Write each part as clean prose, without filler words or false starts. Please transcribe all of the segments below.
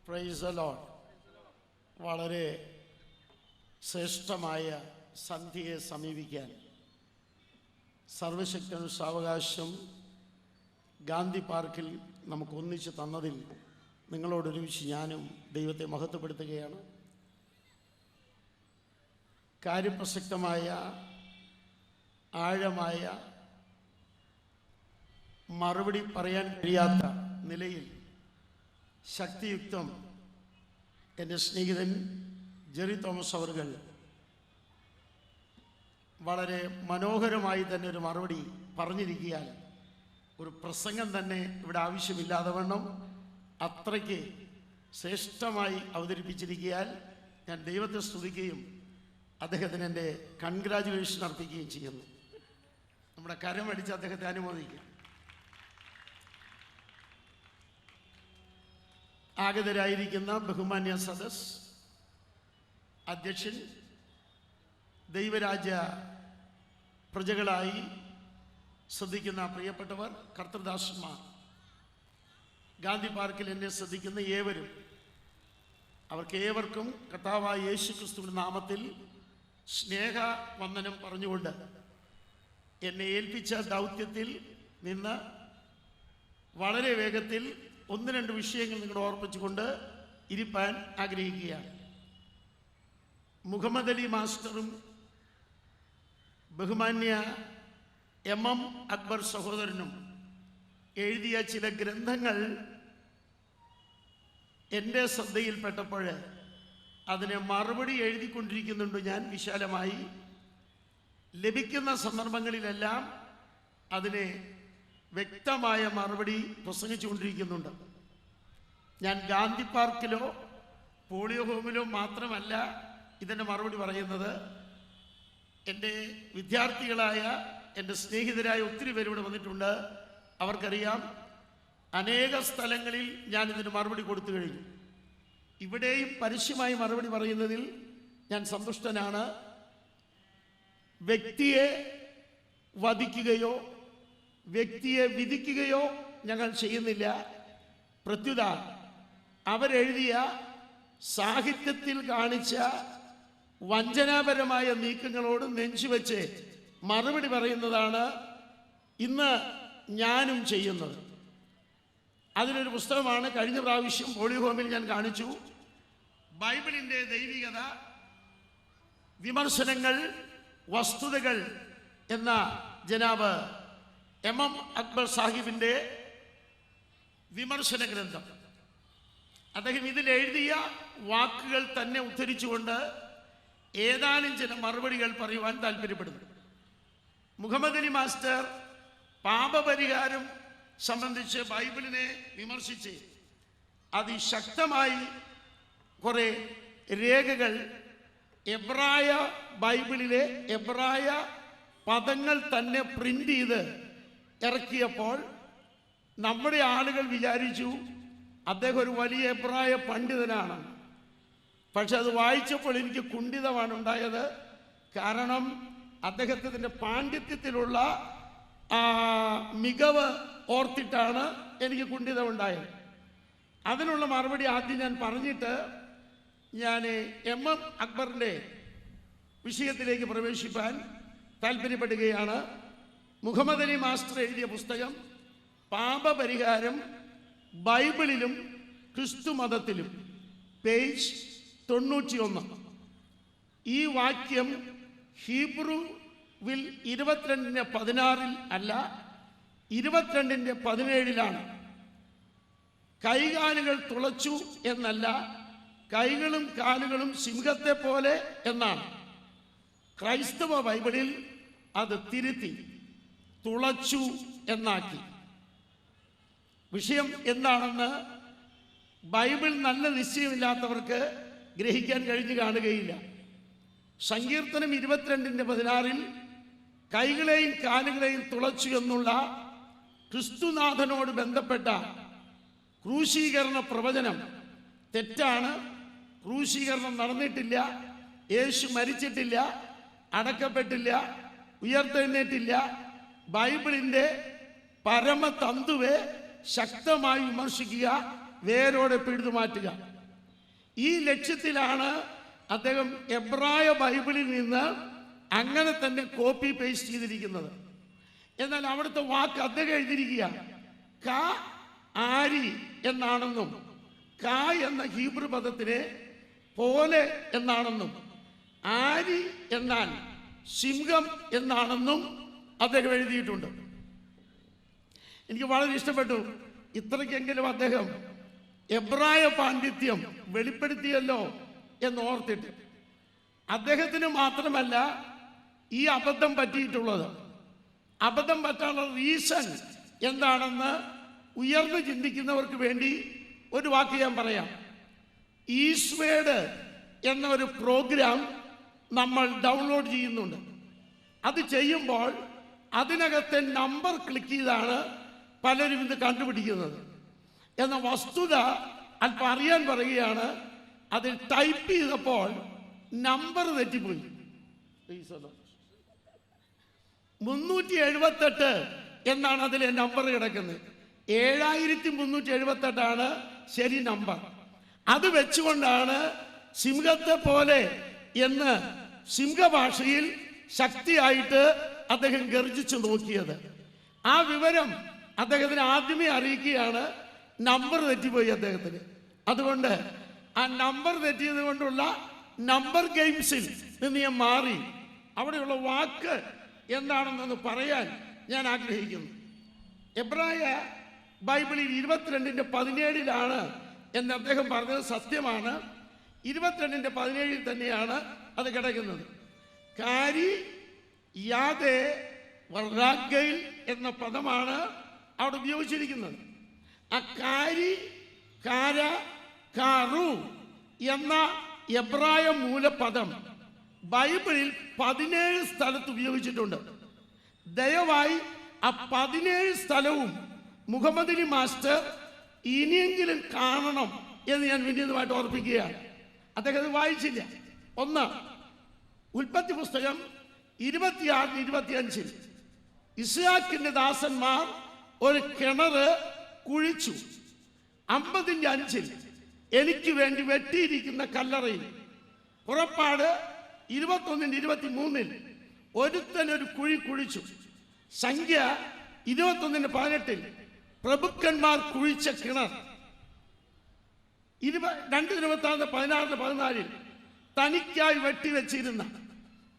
Price the Lord. വളരെ ശ്രേഷ്ഠമായ സന്ധ്യയെ സമീപിക്കാൻ സർവശക്തനും സാവകാശം ഗാന്ധി പാർക്കിൽ നമുക്ക് ഒന്നിച്ച് തന്നതിൽ നിങ്ങളോടൊരുമിച്ച് ഞാനും ദൈവത്തെ മഹത്വപ്പെടുത്തുകയാണ്. കാര്യപ്രസക്തമായ ആഴമായ മറുപടി പറയാൻ കഴിയാത്ത നിലയിൽ ശക്തിയുക്തം എൻ്റെ സ്നേഹിതൻ ജെറി തോമസ് അവർകൾ വളരെ മനോഹരമായി തന്നെ ഒരു മറുപടി പറഞ്ഞിരിക്കാൻ ഒരു പ്രസംഗം തന്നെ ഇവിടെ ആവശ്യമില്ലാതെ വണ്ണം അത്രയ്ക്ക് ശ്രേഷ്ഠമായി അവതരിപ്പിച്ചിരിക്കാൻ ഞാൻ ദൈവത്തെ സ്തുതിക്കുകയും അദ്ദേഹത്തിന് എൻ്റെ കൺഗ്രാജുലേഷൻ അർപ്പിക്കുകയും ചെയ്യുന്നു. നമ്മുടെ കരമടിച്ച് അദ്ദേഹത്തെ അനുമോദിക്കുക. ആഗതരായിരിക്കുന്ന ബഹുമാന്യ സദസ് അധ്യക്ഷൻ, ദൈവരാജ്യ പ്രജകളായി ശ്രദ്ധിക്കുന്ന പ്രിയപ്പെട്ടവർ, കർത്തൃദാസന്മാർ, ഗാന്ധി പാർക്കിൽ എന്നെ ശ്രദ്ധിക്കുന്ന ഏവരും, അവർക്ക് ഏവർക്കും കർത്താവായ യേശു ക്രിസ്തുവിന്റെ നാമത്തിൽ സ്നേഹവന്ദനം പറഞ്ഞുകൊണ്ട് എന്നെ ഏൽപ്പിച്ച ദൗത്യത്തിൽ നിന്ന് വളരെ വേഗത്തിൽ ഒന്ന് രണ്ട് വിഷയങ്ങൾ നിങ്ങളെ ഓർമ്മിച്ചുകൊണ്ട് ഇരിപ്പാൻ ആഗ്രഹിക്കുകയാണ്. മുഹമ്മദ് അലി മാസ്റ്ററും ബഹുമാന്യ എം അക്ബർ സഹോദരനും എഴുതിയ ചില ഗ്രന്ഥങ്ങൾ എൻ്റെ ശ്രദ്ധയിൽപ്പെട്ടപ്പോൾ അതിനെ മറുപടി എഴുതിക്കൊണ്ടിരിക്കുന്നുണ്ട്. ഞാൻ വിശാലമായി ലഭിക്കുന്ന സന്ദർഭങ്ങളിലെല്ലാം അതിനെ വ്യക്തമായ മറുപടി പ്രസംഗിച്ചുകൊണ്ടിരിക്കുന്നുണ്ട്. ഞാൻ ഗാന്ധി പാർക്കിലോ പോളിയോ ഹോമിലോ മാത്രമല്ല ഇതിൻ്റെ മറുപടി പറയുന്നത്. എൻ്റെ വിദ്യാർത്ഥികളായ എൻ്റെ സ്നേഹിതരായ ഒത്തിരി പേര് ഇവിടെ വന്നിട്ടുണ്ട്. അവർക്കറിയാം, അനേക സ്ഥലങ്ങളിൽ ഞാൻ ഇതിന് മറുപടി കൊടുത്തു കഴിഞ്ഞു. ഇവിടെയും പരസ്യമായി മറുപടി പറയുന്നതിൽ ഞാൻ സന്തുഷ്ടനാണ്. വ്യക്തിയെ വധിക്കുകയോ വ്യക്തിയെ വിധിക്കുകയോ ഞങ്ങൾ ചെയ്യുന്നില്ല. പ്രത്യുത അവരെഴുതിയ സാഹിത്യത്തിൽ കാണിച്ച വഞ്ചനാപരമായ നീക്കങ്ങളോട് നെഞ്ചുവെച്ച് മറുപടി പറയുന്നതാണ് ഇന്ന് ഞാനും ചെയ്യുന്നത്. അതിലൊരു പുസ്തകമാണ് കഴിഞ്ഞ പ്രാവശ്യം പോളിയോ ഹോമിൽ ഞാൻ കാണിച്ചു. ബൈബിളിൻ്റെ ദൈവികത, വിമർശനങ്ങൾ, വസ്തുതകൾ എന്ന ജനാബ് എം അക്ബർ സാഹിബിൻ്റെ വിമർശന ഗ്രന്ഥം. അദ്ദേഹം ഇതിലെഴുതിയ വാക്കുകൾ തന്നെ ഉദ്ധരിച്ചുകൊണ്ട് ഏതാനും ചില മറുപടികൾ പറയുവാൻ താല്പര്യപ്പെടുന്നു. മുഹമ്മദ് അലി മാസ്റ്റർ പാപപരിഹാരം സംബന്ധിച്ച് ബൈബിളിനെ വിമർശിച്ച് അതിശക്തമായി കുറേ രേഖകൾ എബ്രായ ബൈബിളിലെ എബ്രായ പദങ്ങൾ തന്നെ പ്രിന്റ് ചെയ്ത് ഇറക്കിയപ്പോൾ നമ്മുടെ ആളുകൾ വിചാരിച്ചു അദ്ദേഹം ഒരു വലിയ എബ്രായ പണ്ഡിതനാണ്. പക്ഷെ അത് വായിച്ചപ്പോൾ എനിക്ക് കുണ്ഠിതമാണ് ഉണ്ടായത്. കാരണം അദ്ദേഹത്തിൻ്റെ പാണ്ഡിത്യത്തിലുള്ള മികവ് ഓർത്തിട്ടാണ് എനിക്ക് കുണ്ഠിതമുണ്ടായത്. അതിനുള്ള മറുപടി ആദ്യം ഞാൻ പറഞ്ഞിട്ട് ഞാൻ എം അക്ബറിൻ്റെ വിഷയത്തിലേക്ക് പ്രവേശിപ്പാൻ താല്പര്യപ്പെടുകയാണ്. മുഹമ്മദ് അലി മാസ്റ്റർ എഴുതിയ പുസ്തകം പാപപരിഹാരം ബൈബിളിലും ക്രിസ്തു മതത്തിലും, പേജ് 91. ഈ വാക്യം ഹീബ്രുവിൽ 22:16 അല്ല 22:17 കൈകാലുകൾ തുളച്ചു എന്നല്ല, കൈകളും കാലുകളും സിംഹത്തെ പോലെ എന്നാണ്. ക്രൈസ്തവ ബൈബിളിൽ അത് തിരുത്തി തുളച്ചു എന്നാക്കി. വിഷയം എന്താണെന്ന് ബൈബിൾ നല്ല നിശ്ചയമില്ലാത്തവർക്ക് ഗ്രഹിക്കാൻ കഴിഞ്ഞു കാണുകയില്ല. സങ്കീർത്തനം 22:16 കൈകളെയും കാലുകളെയും തുളച്ചു എന്നുള്ള ക്രിസ്തുനാഥനോട് ബന്ധപ്പെട്ട ക്രൂശീകരണ പ്രവചനം തെറ്റാണ്. ക്രൂശീകരണം നടന്നിട്ടില്ല, യേശു മരിച്ചിട്ടില്ല, അടക്കപ്പെട്ടില്ല, ഉയർത്തെഴുന്നേറ്റില്ല. ബൈബിളിൻ്റെ പരമതന്തുവെ ശക്തമായി വിമർശിക്കുക, വേരോടെ പിഴുതു മാറ്റുക. ഈ ലക്ഷ്യത്തിലാണ് അദ്ദേഹം എബ്രായ ബൈബിളിൽ നിന്ന് അങ്ങനെ തന്നെ കോപ്പി പേസ്റ്റ് ചെയ്തിരിക്കുന്നത്. എന്നാൽ അവിടുത്തെ വാക്ക് അദ്ദേഹം എഴുതിയിരിക്കുക ക ആരി എന്നാണെന്നും ക എന്ന ഹീബ്രു പദത്തിനെ പോലെ എന്നാണെന്നും ആരി എന്നാൽ സിംഹം എന്നാണെന്നും അദ്ദേഹം എഴുതിയിട്ടുണ്ട്. എനിക്ക് വളരെ ഇഷ്ടപ്പെട്ടു. ഇത്രയ്ക്കെങ്കിലും അദ്ദേഹം എബ്രായ പാണ്ഡിത്യം വെളിപ്പെടുത്തിയല്ലോ എന്നോർത്തിട്ട്. അദ്ദേഹത്തിന് മാത്രമല്ല ഈ അബദ്ധം പറ്റിയിട്ടുള്ളത്. അബദ്ധം പറ്റാനുള്ള റീസൺ എന്താണെന്ന് ഉയർന്നു ചിന്തിക്കുന്നവർക്ക് വേണ്ടി ഒരു വാക്ക് ഞാൻ പറയാം. ഈസ്വേഡ് എന്ന ഒരു പ്രോഗ്രാം നമ്മൾ ഡൗൺലോഡ് ചെയ്യുന്നുണ്ട്. അത് ചെയ്യുമ്പോൾ അതിനകത്തെ നമ്പർ ക്ലിക്ക് ചെയ്താണ് പലരും ഇത് കണ്ടുപിടിക്കുന്നത് എന്ന വസ്തുത അല്പം അറിയാൻ പറയുകയാണ്. അതിൽ ടൈപ്പ് ചെയ്തപ്പോൾ നമ്പർ തെറ്റിപ്പോയി. 378 എന്നാണ് അതിലെ നമ്പർ കിടക്കുന്നത്. 7378 ശരി നമ്പർ. അത് വെച്ചുകൊണ്ടാണ് സിംഹത്തെ പോലെ എന്ന് സിംഹഭാഷയിൽ ശക്തിയായിട്ട് അദ്ദേഹം ഗർജിച്ചു നോക്കിയത്. ആ വിവരം അദ്ദേഹത്തിന് ആദ്യമേ അറിയിക്കുകയാണ്. നമ്പർ തെറ്റിപ്പോയി അദ്ദേഹത്തിന്. അതുകൊണ്ട് ആ നമ്പർ തെറ്റിയത് കൊണ്ടുള്ള നമ്പർ ഗെയിംസിൽ നിന്ന് ഞാൻ മാറി അവിടെയുള്ള വാക്ക് എന്താണെന്നൊന്ന് പറയാൻ ഞാൻ ആഗ്രഹിക്കുന്നു. എബ്രായ ബൈബിളിൽ 22:17 എന്ന് അദ്ദേഹം പറഞ്ഞത് സത്യമാണ്. 22:17 തന്നെയാണ് അത് കിടക്കുന്നത്. കാരി യാദേ വറാഗയിൽ എന്ന പദമാണ് അവിടെ ഉപയോഗിച്ചിരിക്കുന്നത്. ആ കാരി കാര കാറു എന്ന എബ്രായ മൂലപദം ബൈബിളിൽ 17 സ്ഥലത്ത് ഉപയോഗിച്ചിട്ടുണ്ട്. ദയവായി ആ 17 സ്ഥലവും മുഹമ്മദ് അലി മാസ്റ്റർ ഇനിയെങ്കിലും കാണണം എന്ന് ഞാൻ വിനീതമായിട്ട് ഓർപ്പിക്കുകയാണ്. അദ്ദേഹം അത് വായിച്ചില്ല. ഒന്ന്, ഉൽപ്പത്തി പുസ്തകം 26-25 ഇസ്ഹാക്കിന്റെ ദാസന്മാർ ഒരു കിണറ് കുഴിച്ചു. 50-5 എനിക്ക് വേണ്ടി വെട്ടിയിരിക്കുന്ന കല്ലറയിൽ. പുറപ്പാട് 21-23 ഒരുത്തനൊരു കുഴി കുഴിച്ചു. സംഖ്യ 21-18 പ്രഭുക്കന്മാർ കുഴിച്ച കിണർ. 2-16 തനിക്കായി വെട്ടിവെച്ചിരുന്ന.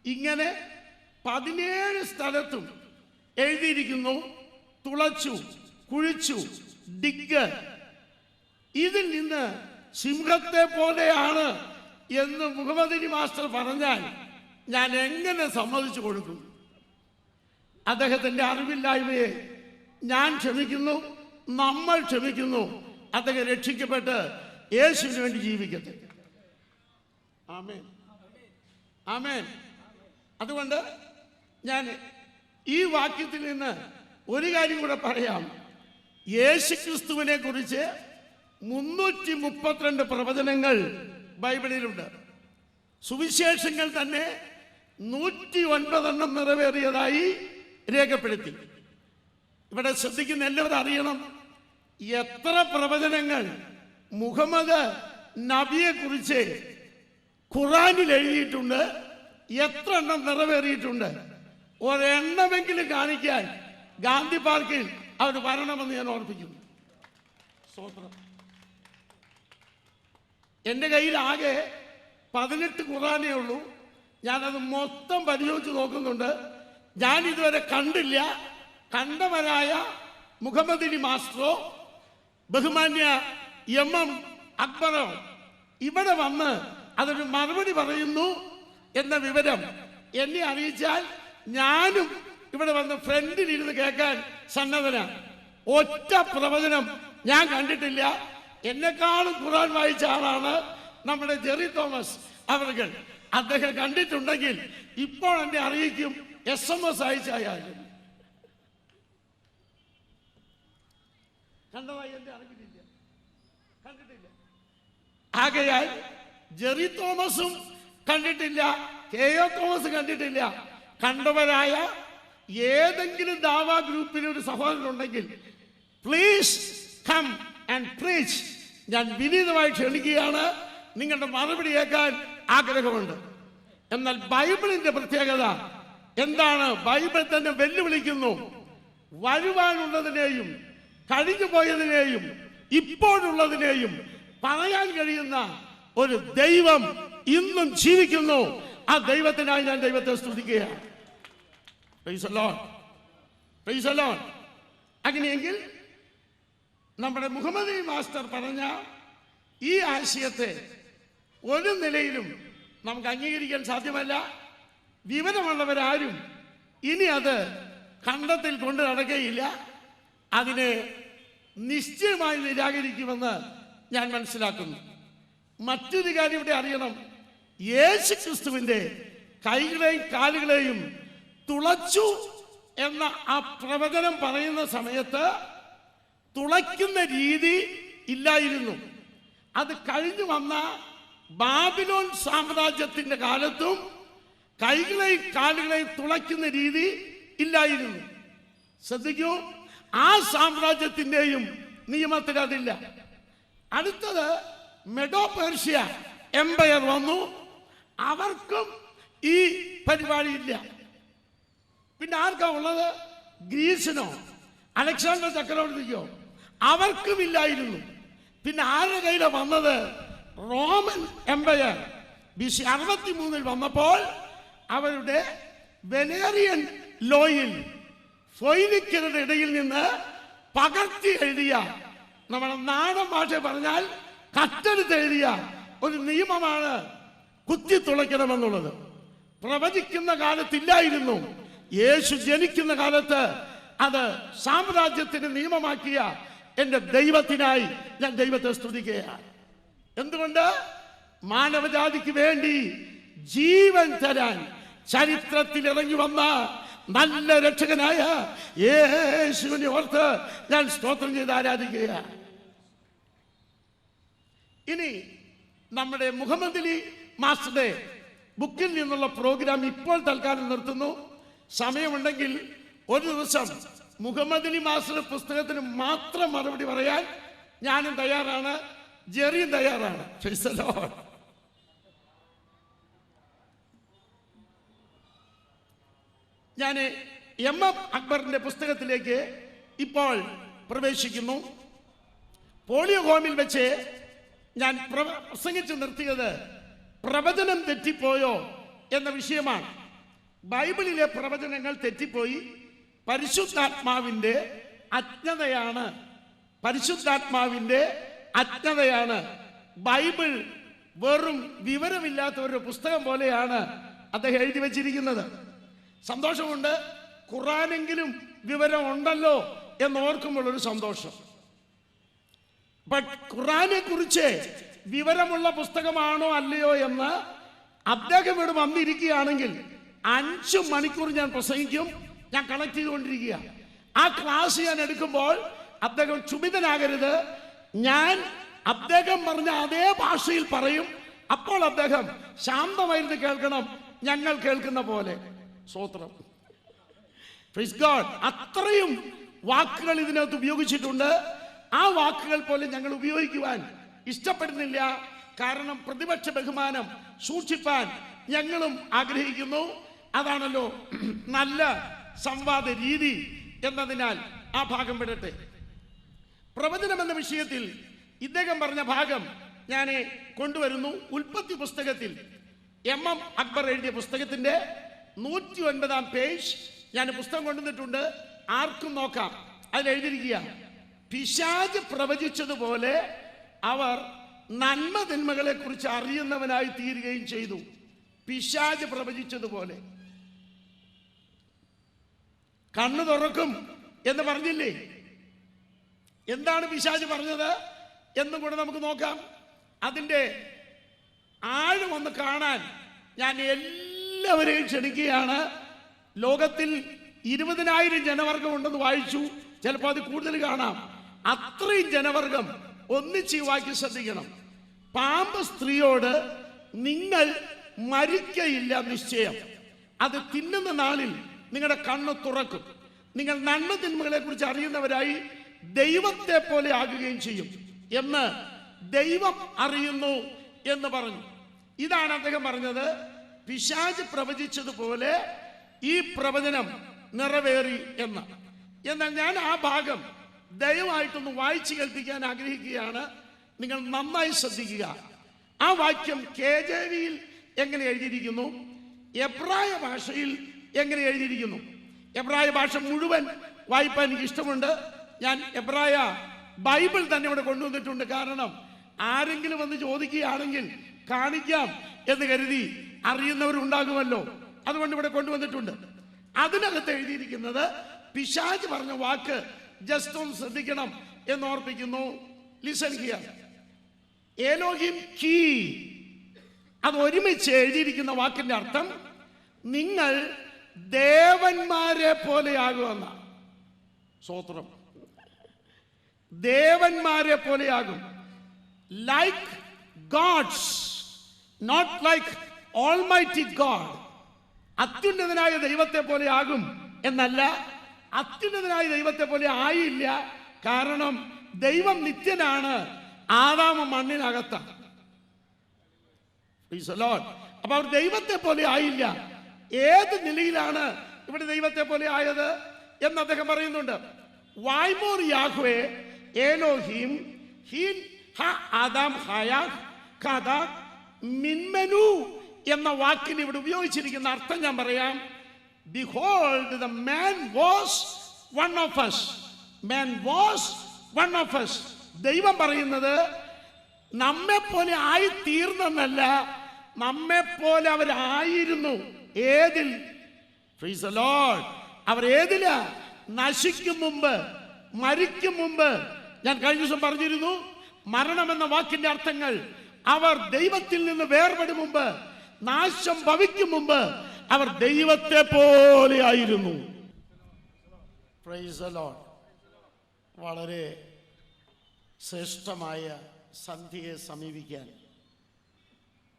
ഇങ്ങനെ 17 സ്ഥലത്തും എഴുതിയിരിക്കുന്നു തുളച്ചു, കുഴിച്ചു, ഡിഗ്. ഇതിൽ നിന്ന് സിംഹത്തെ പോലെയാണ് എന്ന് മുഹമ്മദ് അലി മാസ്റ്റർ പറഞ്ഞാൽ ഞാൻ എങ്ങനെ സമ്മതിച്ചു കൊടുക്കും? അദ്ദേഹത്തിൻ്റെ അറിവില്ലായ്മയെ ഞാൻ ക്ഷമിക്കുന്നു, നമ്മൾ ക്ഷമിക്കുന്നു. അദ്ദേഹം രക്ഷിക്കപ്പെട്ട് യേശുവിന് വേണ്ടി ജീവിക്കട്ടെ. ആമേൻ, ആമേൻ. അതുകൊണ്ട് ഞാൻ ഈ വാക്യത്തിൽ നിന്ന് ഒരു കാര്യം കൂടെ പറയാം. യേശുക്രിസ്തുവിനെ കുറിച്ച് 332 പ്രവചനങ്ങൾ ബൈബിളിലുണ്ട്. സുവിശേഷങ്ങൾ തന്നെ 109 നിറവേറിയതായി രേഖപ്പെടുത്തി. ഇവിടെ ശ്രദ്ധിക്കുന്ന എല്ലാവരും അറിയണം, എത്ര പ്രവചനങ്ങൾ മുഹമ്മദ് നബിയെ കുറിച്ച് ഖുറാനിൽ എഴുതിയിട്ടുണ്ട്, എത്ര എണ്ണം നിറവേറിയിട്ടുണ്ട്. ഒരെണ്ണമെങ്കിലും കാണിക്കാൻ ഗാന്ധി പാർക്കിൽ അവർ വരണമെന്ന് ഞാൻ ഓർപ്പിക്കുന്നു. സ്തോത്രം. എൻ്റെ കയ്യിൽ ആകെ 18 ഖുറാനേ ഉള്ളൂ. ഞാനത് മൊത്തം പരിശോധിച്ച് നോക്കുന്നുണ്ട്. ഞാൻ ഇതുവരെ കണ്ടില്ല. കണ്ടവരായ മുഹമ്മദ് അലി മാസ്റ്ററോ ബഹുമാന്യ MM അക്ബറോ ഇവിടെ വന്ന് അതൊരു മറുപടി പറയുന്നു എന്ന വിവരം എന്നെ അറിയിച്ചാൽ ഞാനും ഇവിടെ വന്ന് ഫ്രണ്ടിലിരുന്ന് കേൾക്കാൻ സന്നദ്ധനാണ്. ഒറ്റ പ്രവചനം ഞാൻ കണ്ടിട്ടില്ല. എന്നെക്കാളും ഖുർആൻ വായിച്ച ആളാണ് നമ്മുടെ ജെറി തോമസ് അവർകൾ. അദ്ദേഹം കണ്ടിട്ടുണ്ടെങ്കിൽ ഇപ്പോൾ എന്നെ അറിയിക്കും. SMS അയച്ചായാലും കണ്ടതായി എന്റെ അറിവിലില്ല, കണ്ടിട്ടില്ല. ആകയാൽ ജെറി തോമസും കണ്ടിട്ടില്ല, KO തോമസ് കണ്ടിട്ടില്ല. കണ്ടവരായ ഏതെങ്കിലും ദാവാ ഗ്രൂപ്പിൽ ഒരു സഹോദരനുണ്ടെങ്കിൽ പ്ലീസ് കം ആൻഡ് പ്രീച്ച്. ഞാൻ വിനീതമായി ക്ഷണിക്കുകയാണ്. നിങ്ങളുടെ മറുപടി കേൾക്കാൻ ആഗ്രഹമുണ്ട്. എന്നാൽ ബൈബിളിന്റെ പ്രത്യേകത എന്താണ്? ബൈബിൾ തന്നെ വെല്ലുവിളിക്കുന്നു. വരുവാനുള്ളതിനെയും കഴിഞ്ഞു പോയതിനെയും ഇപ്പോഴുള്ളതിനെയും പറയാൻ കഴിയുന്ന ഒരു ദൈവം ഇന്നും ജീവിക്കുന്നു. ആ ദൈവത്തിനായി ഞാൻ ദൈവത്തെ സ്തുതിക്കുകയാണ്. Praise the lord, praise the lord. അങ്ങനെയെങ്കിൽ നമ്മുടെ മുഹമ്മദ് മാസ്റ്റർ പറഞ്ഞ ഈ ആശയത്തെ ഒരു നിലയിലും നമുക്ക് അംഗീകരിക്കാൻ സാധ്യമല്ല. വിവരമുള്ളവരാരും ഇനി അത് കണ്ടത്തിൽ കൊണ്ട് നടക്കുകയില്ല. അതിനെ നിശ്ചയമായി നിരാകരിക്കുമെന്ന് ഞാൻ മനസ്സിലാക്കുന്നു. മറ്റൊരു കാര്യം ഇവിടെ അറിയണം. യേശു ക്രിസ്തുവിന്റെ കൈകളെയും കാലുകളെയും തുളച്ചു എന്ന ആ പ്രവചനം പറയുന്ന സമയത്ത് തുളയ്ക്കുന്ന രീതി ഇല്ലായിരുന്നു. അത് കഴിഞ്ഞു വന്ന ബാബിലോൺ സാമ്രാജ്യത്തിന്റെ കാലത്തും കൈകളെയും കാലുകളെയും തുളയ്ക്കുന്ന രീതി ഇല്ലായിരുന്നു. ശ്രദ്ധിക്കൂ, ആ സാമ്രാജ്യത്തിന്റെയും നിയമത്തിൽ അതില്ല. അടുത്തത് മെഡോ പേർഷ്യ എംപയർ വന്നു. അവർക്കും ഈ പരിപാടിയില്ല. പിന്നെ ആർക്കാ ഉള്ളത്? ഗ്രീസിനോ അലക്സാണ്ടർ ചക്രവർത്തിക്കോ? അവർക്കും ഇല്ലായിരുന്നു. പിന്നെ ആരുടെ കയ്യിലാണ് വന്നത്? റോമൻ എംപയർ BC 63 വന്നപ്പോൾ അവരുടെ വെലേറിയൻ ലോയിൽ ഫൊയ്നിക്കരുടെ ഇടയിൽ നിന്ന് പകർത്തി എഴുതിയ, നമ്മുടെ നാടൻ ഭാഷ പറഞ്ഞാൽ കട്ടെടുത്ത് എഴുതിയ ഒരു നിയമമാണ് കുത്തി തുളയ്ക്കണമെന്നുള്ളത്. പ്രവചിക്കുന്ന കാലത്തില്ലായിരുന്നു. യേശു ജനിക്കുന്ന കാലത്ത് അത് സാമ്രാജ്യത്തിന് നിയമമാക്കിയ എൻ്റെ ദൈവത്തിനായി ഞാൻ ദൈവത്തെ സ്തുതിക്കുകയാണ്. എന്തുകൊണ്ട്? മാനവജാതിക്ക് വേണ്ടി ജീവൻ തരാൻ ചരിത്രത്തിൽ ഇറങ്ങി വന്ന നല്ല രക്ഷകനായ യേശുവിനെ ഓർത്ത് ഞാൻ സ്തോത്രം ചെയ്ത് ആരാധിക്കുകയാണ്. ഇനി നമ്മുടെ മുഹമ്മദ് അലി മാസ്റ്ററുടെ ബുക്കിൽ നിന്നുള്ള പ്രോഗ്രാം ഇപ്പോൾ തൽക്കാലം നിർത്തുന്നു. സമയമുണ്ടെങ്കിൽ ഒരു ദിവസം മുഹമ്മദ് അലി മാസ്റ്റർ പുസ്തകത്തിന് മാത്രം മറുപടി പറയാൻ ഞാനും തയ്യാറാണ്, ജെറിയും തയ്യാറാണ്. ഞാൻ MM അക്ബറിന്റെ പുസ്തകത്തിലേക്ക് ഇപ്പോൾ പ്രവേശിക്കുന്നു. പോളിയോ ഹോമിൽ വെച്ച് ഞാൻ പ്രസംഗിച്ച് നിർത്തിയത് പ്രവചനം തെറ്റിപ്പോയോ എന്ന വിഷയമാണ്. ബൈബിളിലെ പ്രവചനങ്ങൾ തെറ്റിപ്പോയി. പരിശുദ്ധാത്മാവിന്റെ അജ്ഞതയാണ്, പരിശുദ്ധാത്മാവിന്റെ അജ്ഞതയാണ്. ബൈബിൾ വെറും വിവരമില്ലാത്ത ഒരു പുസ്തകം പോലെയാണ് അദ്ദേഹം എഴുതി വച്ചിരിക്കുന്നത്. സന്തോഷമുണ്ട്, ഖുറാനെങ്കിലും വിവരം ഉണ്ടല്ലോ എന്നോർക്കുമ്പോൾ ഒരു സന്തോഷം. ഖുറാനെ കുറിച്ച് വിവരമുള്ള പുസ്തകമാണോ അല്ലയോ എന്ന് അദ്ദേഹം ഇവിടെ വന്നിരിക്കുകയാണെങ്കിൽ 5 മണിക്കൂർ ഞാൻ പ്രസംഗിക്കും. ഞാൻ കണക്ട് ചെയ്തുകൊണ്ടിരിക്കുക. ആ ക്ലാസ് ഞാൻ എടുക്കുമ്പോൾ അദ്ദേഹം ക്ഷുഭിതനാകരുത്. ഞാൻ അദ്ദേഹം പറഞ്ഞ അതേ ഭാഷയിൽ പറയും. അപ്പോൾ അദ്ദേഹം ശാന്തമായിരുന്നു കേൾക്കണം, ഞങ്ങൾ കേൾക്കുന്ന പോലെ. സ്തോത്രം, പ്രൈസ് ഗോഡ്. അത്രയും വാക്കുകൾ ഇതിനകത്ത് ഉപയോഗിച്ചിട്ടുണ്ട്. ആ വാക്കുകൾ പോലെ ഞങ്ങൾ ഉപയോഗിക്കുവാൻ ഇഷ്ടപ്പെടുന്നില്ല. കാരണം പ്രതിപക്ഷ ബഹുമാനം സൂക്ഷിപ്പാൻ ഞങ്ങളും ആഗ്രഹിക്കുന്നു. അതാണല്ലോ നല്ല സംവാദ രീതി എന്നതിനാൽ ആ ഭാഗം വിടട്ടെ. പ്രവചനം എന്ന വിഷയത്തിൽ ഇദ്ദേഹം പറഞ്ഞ ഭാഗം ഞാൻ കൊണ്ടുവരുന്നു. ഉൽപ്പത്തി പുസ്തകത്തിൽ MM അക്ബർ എഴുതിയ പുസ്തകത്തിന്റെ 109 പേജ് ഞാൻ പുസ്തകം കൊണ്ടുവന്നിട്ടുണ്ട്. ആർക്കും നോക്കാം. അതിലെഴുതിയിരിക്കുക, പിശാച് പ്രവചിച്ചതുപോലെ അവർ നന്മ തിന്മകളെ കുറിച്ച് അറിയുന്നവനായി തീരുകയും ചെയ്തു. പിശാച് പ്രവചിച്ചതുപോലെ. കണ്ണു തുറക്കും എന്ന് പറഞ്ഞില്ലേ? എന്താണ് പിശാച് പറഞ്ഞത് എന്നും കൂടെ നമുക്ക് നോക്കാം. അതിൻ്റെ ആഴം ഒന്ന് കാണാൻ ഞാൻ എല്ലാവരെയും ക്ഷണിക്കുകയാണ്. ലോകത്തിൽ 20,000 ജനവർഗം ഉണ്ടെന്ന് വായിച്ചു. ചിലപ്പോൾ അത് കൂടുതൽ കാണാം. അത്രയും ജനവർഗം ഒന്നിച്ച് ഈ വാക്യം ശ്രദ്ധിക്കണം. പാമ്പ് സ്ത്രീയോട് നിങ്ങൾ മരിക്കയില്ല നിശ്ചയം, അത് തിന്നുന്ന നാളിൽ നിങ്ങളുടെ കണ്ണ് തുറക്കും, നിങ്ങൾ നന്മ തിന്മകളെ കുറിച്ച് അറിയുന്നവരായി ദൈവത്തെ പോലെ ആകുകയും ചെയ്യും എന്ന് ദൈവം അറിയുന്നു എന്ന് പറഞ്ഞു. ഇതാണ് അദ്ദേഹം പറഞ്ഞത്. പിശാച് പ്രവചിച്ചതുപോലെ ഈ പ്രവചനം നിറവേറി എന്ന്. എന്നാൽ ഞാൻ ആ ഭാഗം ദയവായിട്ടൊന്ന് വായിച്ചു കേൾപ്പിക്കാൻ ആഗ്രഹിക്കുകയാണ്. നിങ്ങൾ നന്നായി ശ്രദ്ധിക്കുക. ആ വാക്യം KJV-യിൽ എങ്ങനെ എഴുതിയിരിക്കുന്നു, എബ്രായ ഭാഷയിൽ എങ്ങനെ എഴുതിയിരിക്കുന്നു. എബ്രായ ഭാഷ മുഴുവൻ വായിപ്പാൻ എനിക്ക് ഇഷ്ടമുണ്ട്. ഞാൻ എബ്രായ ബൈബിൾ തന്നെ ഇവിടെ കൊണ്ടുവന്നിട്ടുണ്ട്. കാരണം ആരെങ്കിലും വന്ന് ചോദിക്കുകയാണെങ്കിൽ കാണിക്കാം എന്ന് കരുതി അറിയുന്നവരുണ്ടാകുമല്ലോ. അതുകൊണ്ട് ഇവിടെ കൊണ്ടുവന്നിട്ടുണ്ട്. അതിനകത്ത് എഴുതിയിരിക്കുന്നത് പിശാച് പറഞ്ഞ വാക്ക് ജസ്റ്റ് ഒന്ന് ശ്രദ്ധിക്കണം എന്ന് ഓർപ്പിക്കുന്നു. Listen here. എലോഹിം കീ, അത് ഒരുമിച്ച് എഴുതിയിരിക്കുന്ന വാക്കിന്റെ അർത്ഥം നിങ്ങൾ ദേവന്മാരെ പോലെയാകുമെന്ന. സ്തോത്രം. ദേവന്മാരെ പോലെയാകും. Like gods, not like almighty God. അത്യുന്നതനായ ദൈവത്തെ പോലെ ആകും എന്നല്ല, അത്യുന്നതനായ ദൈവത്തെ പോലെ ആയില്ല. കാരണം ദൈവം നിത്യനാണ്, ആദാമ മണ്ണിനകത്താണ്. അപ്പൊ അവർ ദൈവത്തെ പോലെ ആയില്ല. ഏത് നിലയിലാണ് ഇവിടെ ദൈവത്തെ പോലെ ആയത് എന്ന് അദ്ദേഹം പറയുന്നുണ്ട്. വൈമോർ യാഹ്വേ എലോഹിം ഹീൻ ഹ ആദാം ഹയാഹ് ഖദാഖ് മിൻമനു എന്ന വാക്കിന് ഇവിടെ ഉപയോഗിച്ചിരിക്കുന്ന അർത്ഥം ഞാൻ പറയാം. Behold, the man was one of us. Man was one of us. ദൈവം പറയുന്നത് നമ്മെ പോലെ ആയി തീർന്നെന്നല്ല, നമ്മെ പോലെ അവരായിരുന്നു. ഏതിൽ? Praise the Lord. അവർ ഏതില? നശിക്കും മുമ്പ്, മരിക്കും മുമ്പ്. ഞാൻ കഴിഞ്ഞ ദിവസം പറഞ്ഞിരുന്നു, മരണം എന്ന വാക്കിന്റെ അർത്ഥങ്ങൾ അവർ ദൈവത്തിൽ നിന്ന് വേർപെടും മുമ്പ്, നാശം ഭവിക്കും മുമ്പ് അവർ ദൈവത്തെ പോലെ ആയിരുന്നു. Praise the Lord. വളരെ ശ്രേഷ്ഠമായ സന്ധ്യയെ സമീപിക്കാൻ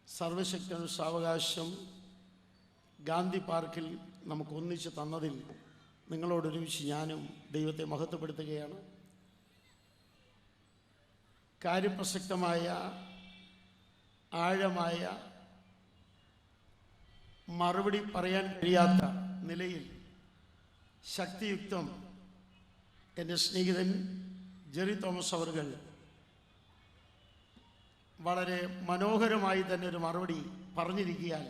സർവശക്തനും സാവകാശം ഗാന്ധി പാർക്കിൽ നമുക്ക് ഒന്നിച്ച് തന്നതിൽ നിങ്ങളോടൊരുമിച്ച് ഞാനും ദൈവത്തെ മഹത്വപ്പെടുത്തുകയാണ്. കാര്യപ്രസക്തമായ ആഴമായ മറുപടി പറയാൻ കഴിയാത്ത നിലയിൽ ശക്തിയുക്തം എൻ്റെ സ്നേഹിതൻ ജെറി തോമസ് അവർകൾ വളരെ മനോഹരമായി തന്നെ ഒരു മറുപടി പറഞ്ഞിരിക്കാൻ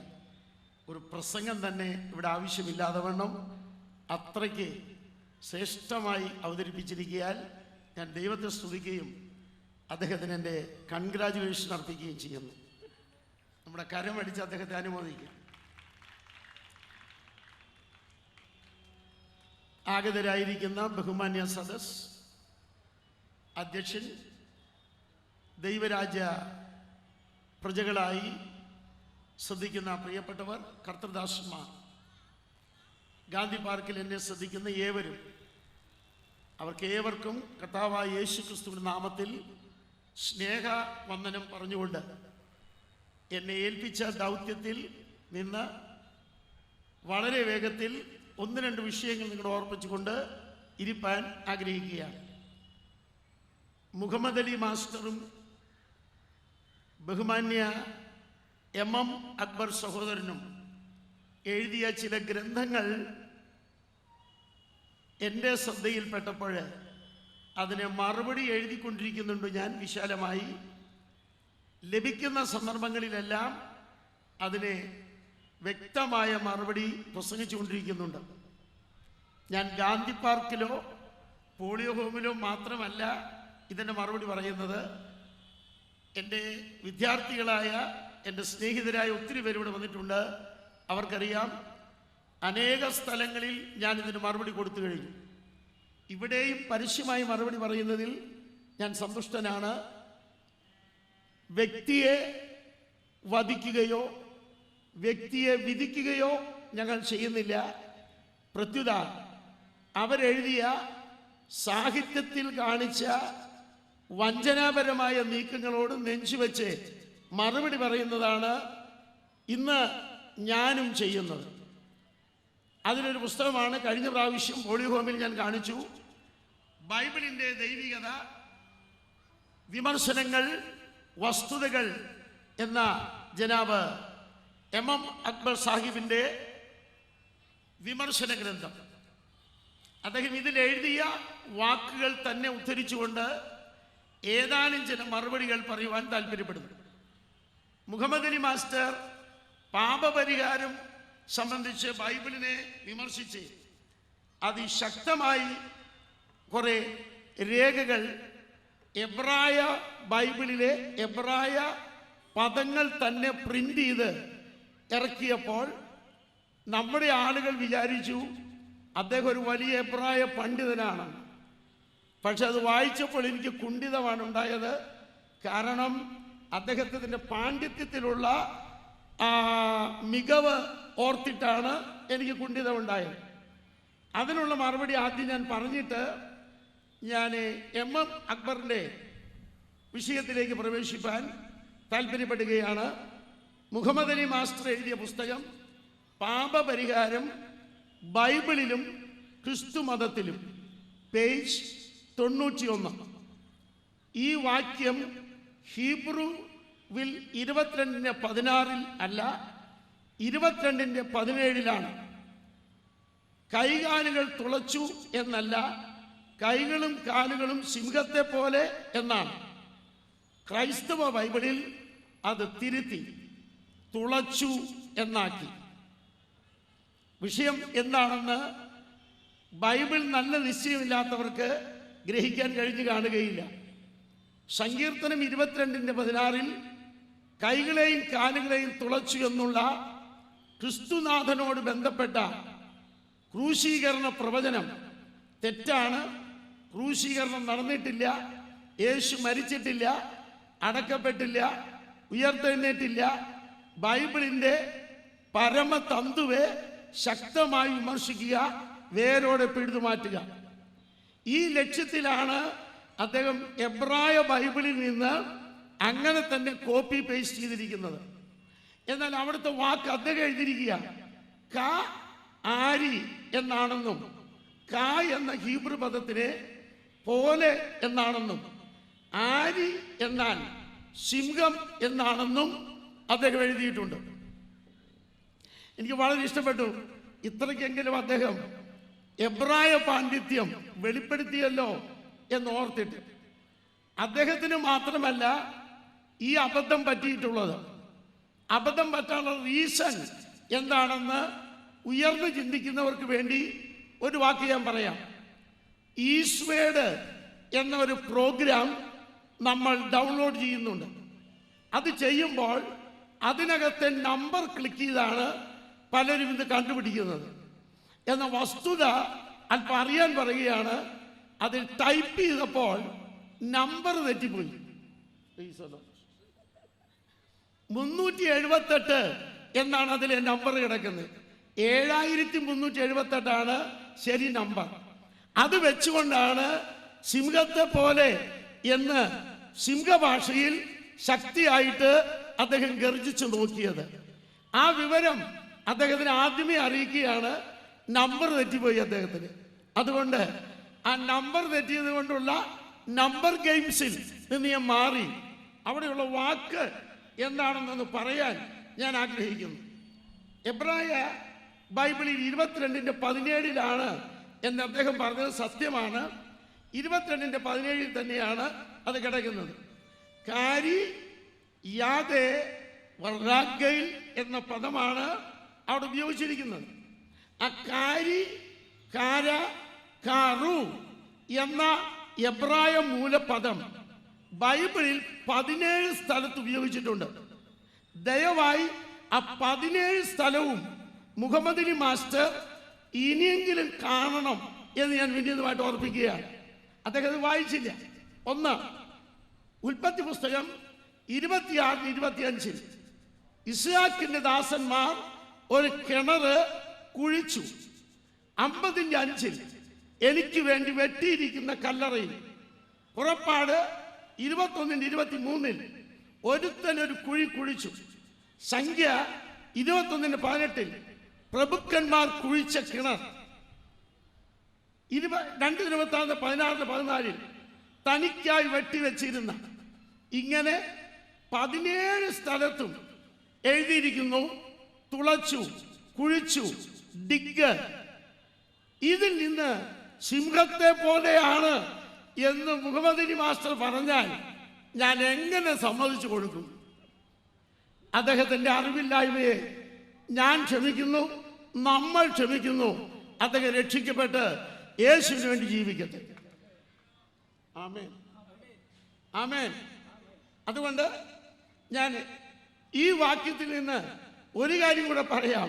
ഒരു പ്രസംഗം തന്നെ ഇവിടെ ആവശ്യമില്ലാതെ വണ്ണം അത്രയ്ക്ക് ശ്രേഷ്ഠമായി അവതരിപ്പിച്ചിരിക്കാൻ ഞാൻ ദൈവത്തെ സ്തുതിക്കുകയും അദ്ദേഹത്തിന് എൻ്റെ കൺഗ്രാജുലേഷൻ അർപ്പിക്കുകയും ചെയ്യുന്നു. നമ്മുടെ കരമടിച്ച് അദ്ദേഹത്തെ അനുമോദിക്കാം. ആഗതരായിരിക്കുന്ന ബഹുമാന്യ സദസ് അധ്യക്ഷൻ, ദൈവരാജ്യ പ്രജകളായി ശ്രദ്ധിക്കുന്ന പ്രിയപ്പെട്ടവർ, കർത്തൃദാസന്മാർ, ഗാന്ധി പാർക്കിൽ എന്നെ ശ്രദ്ധിക്കുന്ന ഏവരും, അവർക്ക് ഏവർക്കും കർത്താവായ യേശു ക്രിസ്തുവിന്റെ നാമത്തിൽ സ്നേഹവന്ദനം പറഞ്ഞുകൊണ്ട് എന്നെ ഏൽപ്പിച്ച ദൗത്യത്തിൽ നിന്ന് വളരെ വേഗത്തിൽ ഒന്ന് രണ്ട് വിഷയങ്ങൾ നിങ്ങളോട് ഓർപ്പിച്ചുകൊണ്ട് ഇരിപ്പാൻ ആഗ്രഹിക്കുകയാണ്. മുഹമ്മദ് അലി മാസ്റ്ററും ബഹുമാന്യ MM അക്ബർ സഹോദരനും എഴുതിയ ചില ഗ്രന്ഥങ്ങൾ എൻ്റെ ശ്രദ്ധയിൽപ്പെട്ടപ്പോൾ അതിന് മറുപടി എഴുതിക്കൊണ്ടിരിക്കുന്നുണ്ട്. ഞാൻ വിശാലമായി ലഭിക്കുന്ന സന്ദർഭങ്ങളിലെല്ലാം അതിന് വ്യക്തമായ മറുപടി പ്രസംഗിച്ചുകൊണ്ടിരിക്കുന്നുണ്ട്. ഞാൻ ഗാന്ധി പാർക്കിലോ പോളിയോ ഹോമിലോ മാത്രമല്ല ഇതിൻ്റെ മറുപടി പറയുന്നത്. എൻ്റെ വിദ്യാർത്ഥികളായ എൻ്റെ സ്നേഹിതരായ ഒത്തിരി പേര് ഇവിടെ വന്നിട്ടുണ്ട്. അവർക്കറിയാം, അനേക സ്ഥലങ്ങളിൽ ഞാൻ ഇതിന് മറുപടി കൊടുത്തു കഴിഞ്ഞു. ഇവിടെയും പരസ്യമായി മറുപടി പറയുന്നതിൽ ഞാൻ സന്തുഷ്ടനാണ്. വ്യക്തിയെ വധിക്കുകയോ വ്യക്തിയെ വിധിക്കുകയോ ഞങ്ങൾ ചെയ്യുന്നില്ല. പ്രത്യുത അവരെഴുതിയ സാഹിത്യത്തിൽ കാണിച്ച വഞ്ചനാപരമായ നീക്കങ്ങളോട് നെഞ്ചുവെച്ച് മറുപടി പറയുന്നതാണ് ഇന്ന് ഞാനും ചെയ്യുന്നത്. അതിലൊരു പുസ്തകമാണ് കഴിഞ്ഞ പ്രാവശ്യം പോളിയോ ഹോമിൽ ഞാൻ കാണിച്ചു. ബൈബിളിൻ്റെ ദൈവികത, വിമർശനങ്ങൾ, വസ്തുതകൾ എന്ന ജനാബ് MM അക്ബർ സാഹിബിൻ്റെ വിമർശന ഗ്രന്ഥം. അദ്ദേഹം ഇതിൽ എഴുതിയ വാക്കുകൾ തന്നെ ഉദ്ധരിച്ചുകൊണ്ട് ഏതാനും ചില മറുപടികൾ പറയുവാൻ താല്പര്യപ്പെടുന്നു. മുഹമ്മദ് അലി മാസ്റ്റർ പാപപരിഹാരം സംബന്ധിച്ച് ബൈബിളിനെ വിമർശിച്ച് അതിശക്തമായി കുറേ രേഖകൾ എബ്രായ ബൈബിളിലെ എബ്രായ പദങ്ങൾ തന്നെ പ്രിന്റ് ചെയ്ത് ഇറക്കിയപ്പോൾ നമ്മുടെ ആളുകൾ വിചാരിച്ചു അദ്ദേഹം ഒരു വലിയ എബ്രായ പണ്ഡിതനാണ്. പക്ഷെ അത് വായിച്ചപ്പോൾ എനിക്ക് കുണ്ഠിതമാണ് ഉണ്ടായത്. കാരണം അദ്ദേഹത്തിൻ്റെ പാണ്ഡിത്യത്തിലുള്ള മികവ് ഓർത്തിട്ടാണ് എനിക്ക് കുണ്ഠിതമുണ്ടായത്. അതിനുള്ള മറുപടി ആദ്യം ഞാൻ പറഞ്ഞിട്ട് ഞാൻ MM അക്ബറിൻ്റെ വിഷയത്തിലേക്ക് പ്രവേശിപ്പാൻ താല്പര്യപ്പെടുകയാണ്. മുഹമ്മദ് അലി മാസ്റ്റർ എഴുതിയ പുസ്തകം പാപപരിഹാരം ബൈബിളിലും ക്രിസ്തു മതത്തിലും, പേജ് 91. ഈ വാക്യം ഹീബ്രുവിൽ 22:16 അല്ല 22:17 കൈകാലുകൾ തുളച്ചു എന്നല്ല, കൈകളും കാലുകളും സിംഹത്തെ പോലെ എന്നാണ്. ക്രൈസ്തവ ബൈബിളിൽ അത് തിരുത്തി തുളച്ചു എന്നാക്കി. വിഷയം എന്താണെന്ന് ബൈബിൾ നല്ല നിശ്ചയമില്ലാത്തവർക്ക് ഗ്രഹിക്കാൻ കഴിഞ്ഞു കാണുകയില്ല. സങ്കീർത്തനം 22:16 കൈകളെയും കാലുകളെയും തുളച്ചു എന്നുള്ള ക്രിസ്തുനാഥനോട് ബന്ധപ്പെട്ട ക്രൂശീകരണ പ്രവചനം തെറ്റാണ്. ക്രൂശീകരണം നടന്നിട്ടില്ല, യേശു മരിച്ചിട്ടില്ല, അടക്കപ്പെട്ടില്ല, ഉയർത്തെഴുന്നേറ്റില്ല. ബൈബിളിൻ്റെ പരമതന്തുവെ ശക്തമായി വിമർശിക്കുക, വേരോടെ പിഴുതുമാറ്റുക. ഈ ലക്ഷ്യത്തിലാണ് അദ്ദേഹം എബ്രായ ബൈബിളിൽ നിന്ന് അങ്ങനെ തന്നെ കോപ്പി പേസ്റ്റ് ചെയ്തിരിക്കുന്നത്. എന്നാൽ അവിടുത്തെ വാക്ക് അദ്ദേഹം എഴുതിയിരിക്കുക ക ആരി എന്നാണെന്നും ക എന്ന ഹീബ്രു പദത്തിനെ പോലെ എന്നാണെന്നും ആരി എന്നാൽ സിംഹം എന്നാണെന്നും അദ്ദേഹം എഴുതിയിട്ടുണ്ട്. എനിക്ക് വളരെ ഇഷ്ടപ്പെട്ടു. ഇത്രയ്ക്കെങ്കിലും അദ്ദേഹം എബ്രായ പാണ്ഡിത്യം വെളിപ്പെടുത്തിയല്ലോ എന്നോർത്തിട്ട്. അദ്ദേഹത്തിന് മാത്രമല്ല ഈ അബദ്ധം പറ്റിയിട്ടുള്ളത്. അബദ്ധം പറ്റാനുള്ള റീസൺ എന്താണെന്ന് ഉയർന്നു ചിന്തിക്കുന്നവർക്ക് വേണ്ടി ഒരു വാക്ക് ഞാൻ പറയാം. ഈസ്വേഡ് എന്ന ഒരു പ്രോഗ്രാം നമ്മൾ ഡൗൺലോഡ് ചെയ്യുന്നുണ്ട്. അത് ചെയ്യുമ്പോൾ അതിനകത്തെ നമ്പർ ക്ലിക്ക് ചെയ്താണ് പലരും ഇത് കണ്ടുപിടിക്കുന്നത് എന്ന വസ്തുത അല്പം അറിയാൻ പറയുകയാണ്. അതിൽ ടൈപ്പ് ചെയ്തപ്പോൾ നമ്പർ തെറ്റിപ്പോയി. 378 എന്നാണ് അതിലെ നമ്പർ കിടക്കുന്നത്. 7378 ശരി നമ്പർ. അത് വെച്ചുകൊണ്ടാണ് സിംഹത്തെ പോലെ എന്ന് സിംഹഭാഷയിൽ ശക്തിയായിട്ട് അദ്ദേഹം ഗർജിച്ചു നോക്കിയത്. ആ വിവരം അദ്ദേഹത്തിന് ആദ്യമേ അറിയിക്കുകയാണ്. നമ്പർ തെറ്റിപ്പോയി അദ്ദേഹത്തിന്. അതുകൊണ്ട് ആ നമ്പർ തെറ്റിയത് കൊണ്ടുള്ള നമ്പർ ഗെയിംസിൽ നിന്ന് ഞാൻ മാറി അവിടെയുള്ള വാക്ക് എന്താണെന്നൊന്ന് പറയാൻ ഞാൻ ആഗ്രഹിക്കുന്നു. എബ്രായ ബൈബിളിൽ 22:17 എന്ന് അദ്ദേഹം പറഞ്ഞത് സത്യമാണ്. 22:17 തന്നെയാണ് അത് കിടക്കുന്നത്. കാരി യാദേ വറാഗയിൽ എന്ന പദമാണ് അവിടെ ഉപയോഗിച്ചിരിക്കുന്നത്. ആ കാരി കാര കാറു എന്ന എബ്രായ മൂലപദം ബൈബിളിൽ 17 സ്ഥലത്ത് ഉപയോഗിച്ചിട്ടുണ്ട്. ദയവായി ആ 17 സ്ഥലവും മുഹമ്മദ് അലി മാസ്റ്റർ ഇനിയെങ്കിലും കാണണം എന്ന് ഞാൻ വിനീതമായിട്ട് ഓർപ്പിക്കുകയാണ്. അദ്ദേഹം അത് വായിച്ചില്ല. ഒന്ന്, ഉൽപ്പത്തി പുസ്തകം 26-25 ഇസ്ഹാക്കിന്റെ ദാസന്മാർ ഒരു കിണർ കുഴിച്ചു. 50-5 എനിക്ക് വേണ്ടി വെട്ടിയിരിക്കുന്ന കല്ലറയിൽ. പുറപ്പാട് 21-23 ഒരുത്തൻ ഒരു കുഴി കുഴിച്ചു. സംഖ്യ 21-18 പ്രഭുക്കന്മാർ കുഴിച്ച കിണർ. 2-16-14 തനിക്കായി വെട്ടിവെച്ചിരുന്ന. ഇങ്ങനെ 17 സ്ഥലത്തും എഴുതിയിരിക്കുന്നു തുളച്ചു, കുഴിച്ചു, ഡിഗ്. ഇതിൽ നിന്ന് സിംഹത്തെ പോലെയാണ് എന്ന് മുഹമ്മദ് അലി മാസ്റ്റർ പറഞ്ഞാൽ ഞാൻ എങ്ങനെ സമ്മതിച്ചു കൊടുക്കും? അദ്ദേഹത്തിൻ്റെ അറിവില്ലായ്മയെ ഞാൻ ക്ഷമിക്കുന്നു, നമ്മൾ ക്ഷമിക്കുന്നു. അദ്ദേഹം രക്ഷിക്കപ്പെട്ട് യേശുവിന് വേണ്ടി ജീവിക്കട്ടെ. ആമേൻ, ആമേൻ. അതുകൊണ്ട് ഞാൻ ഈ വാക്യത്തിൽ നിന്ന് ഒരു കാര്യം കൂടെ പറയാം.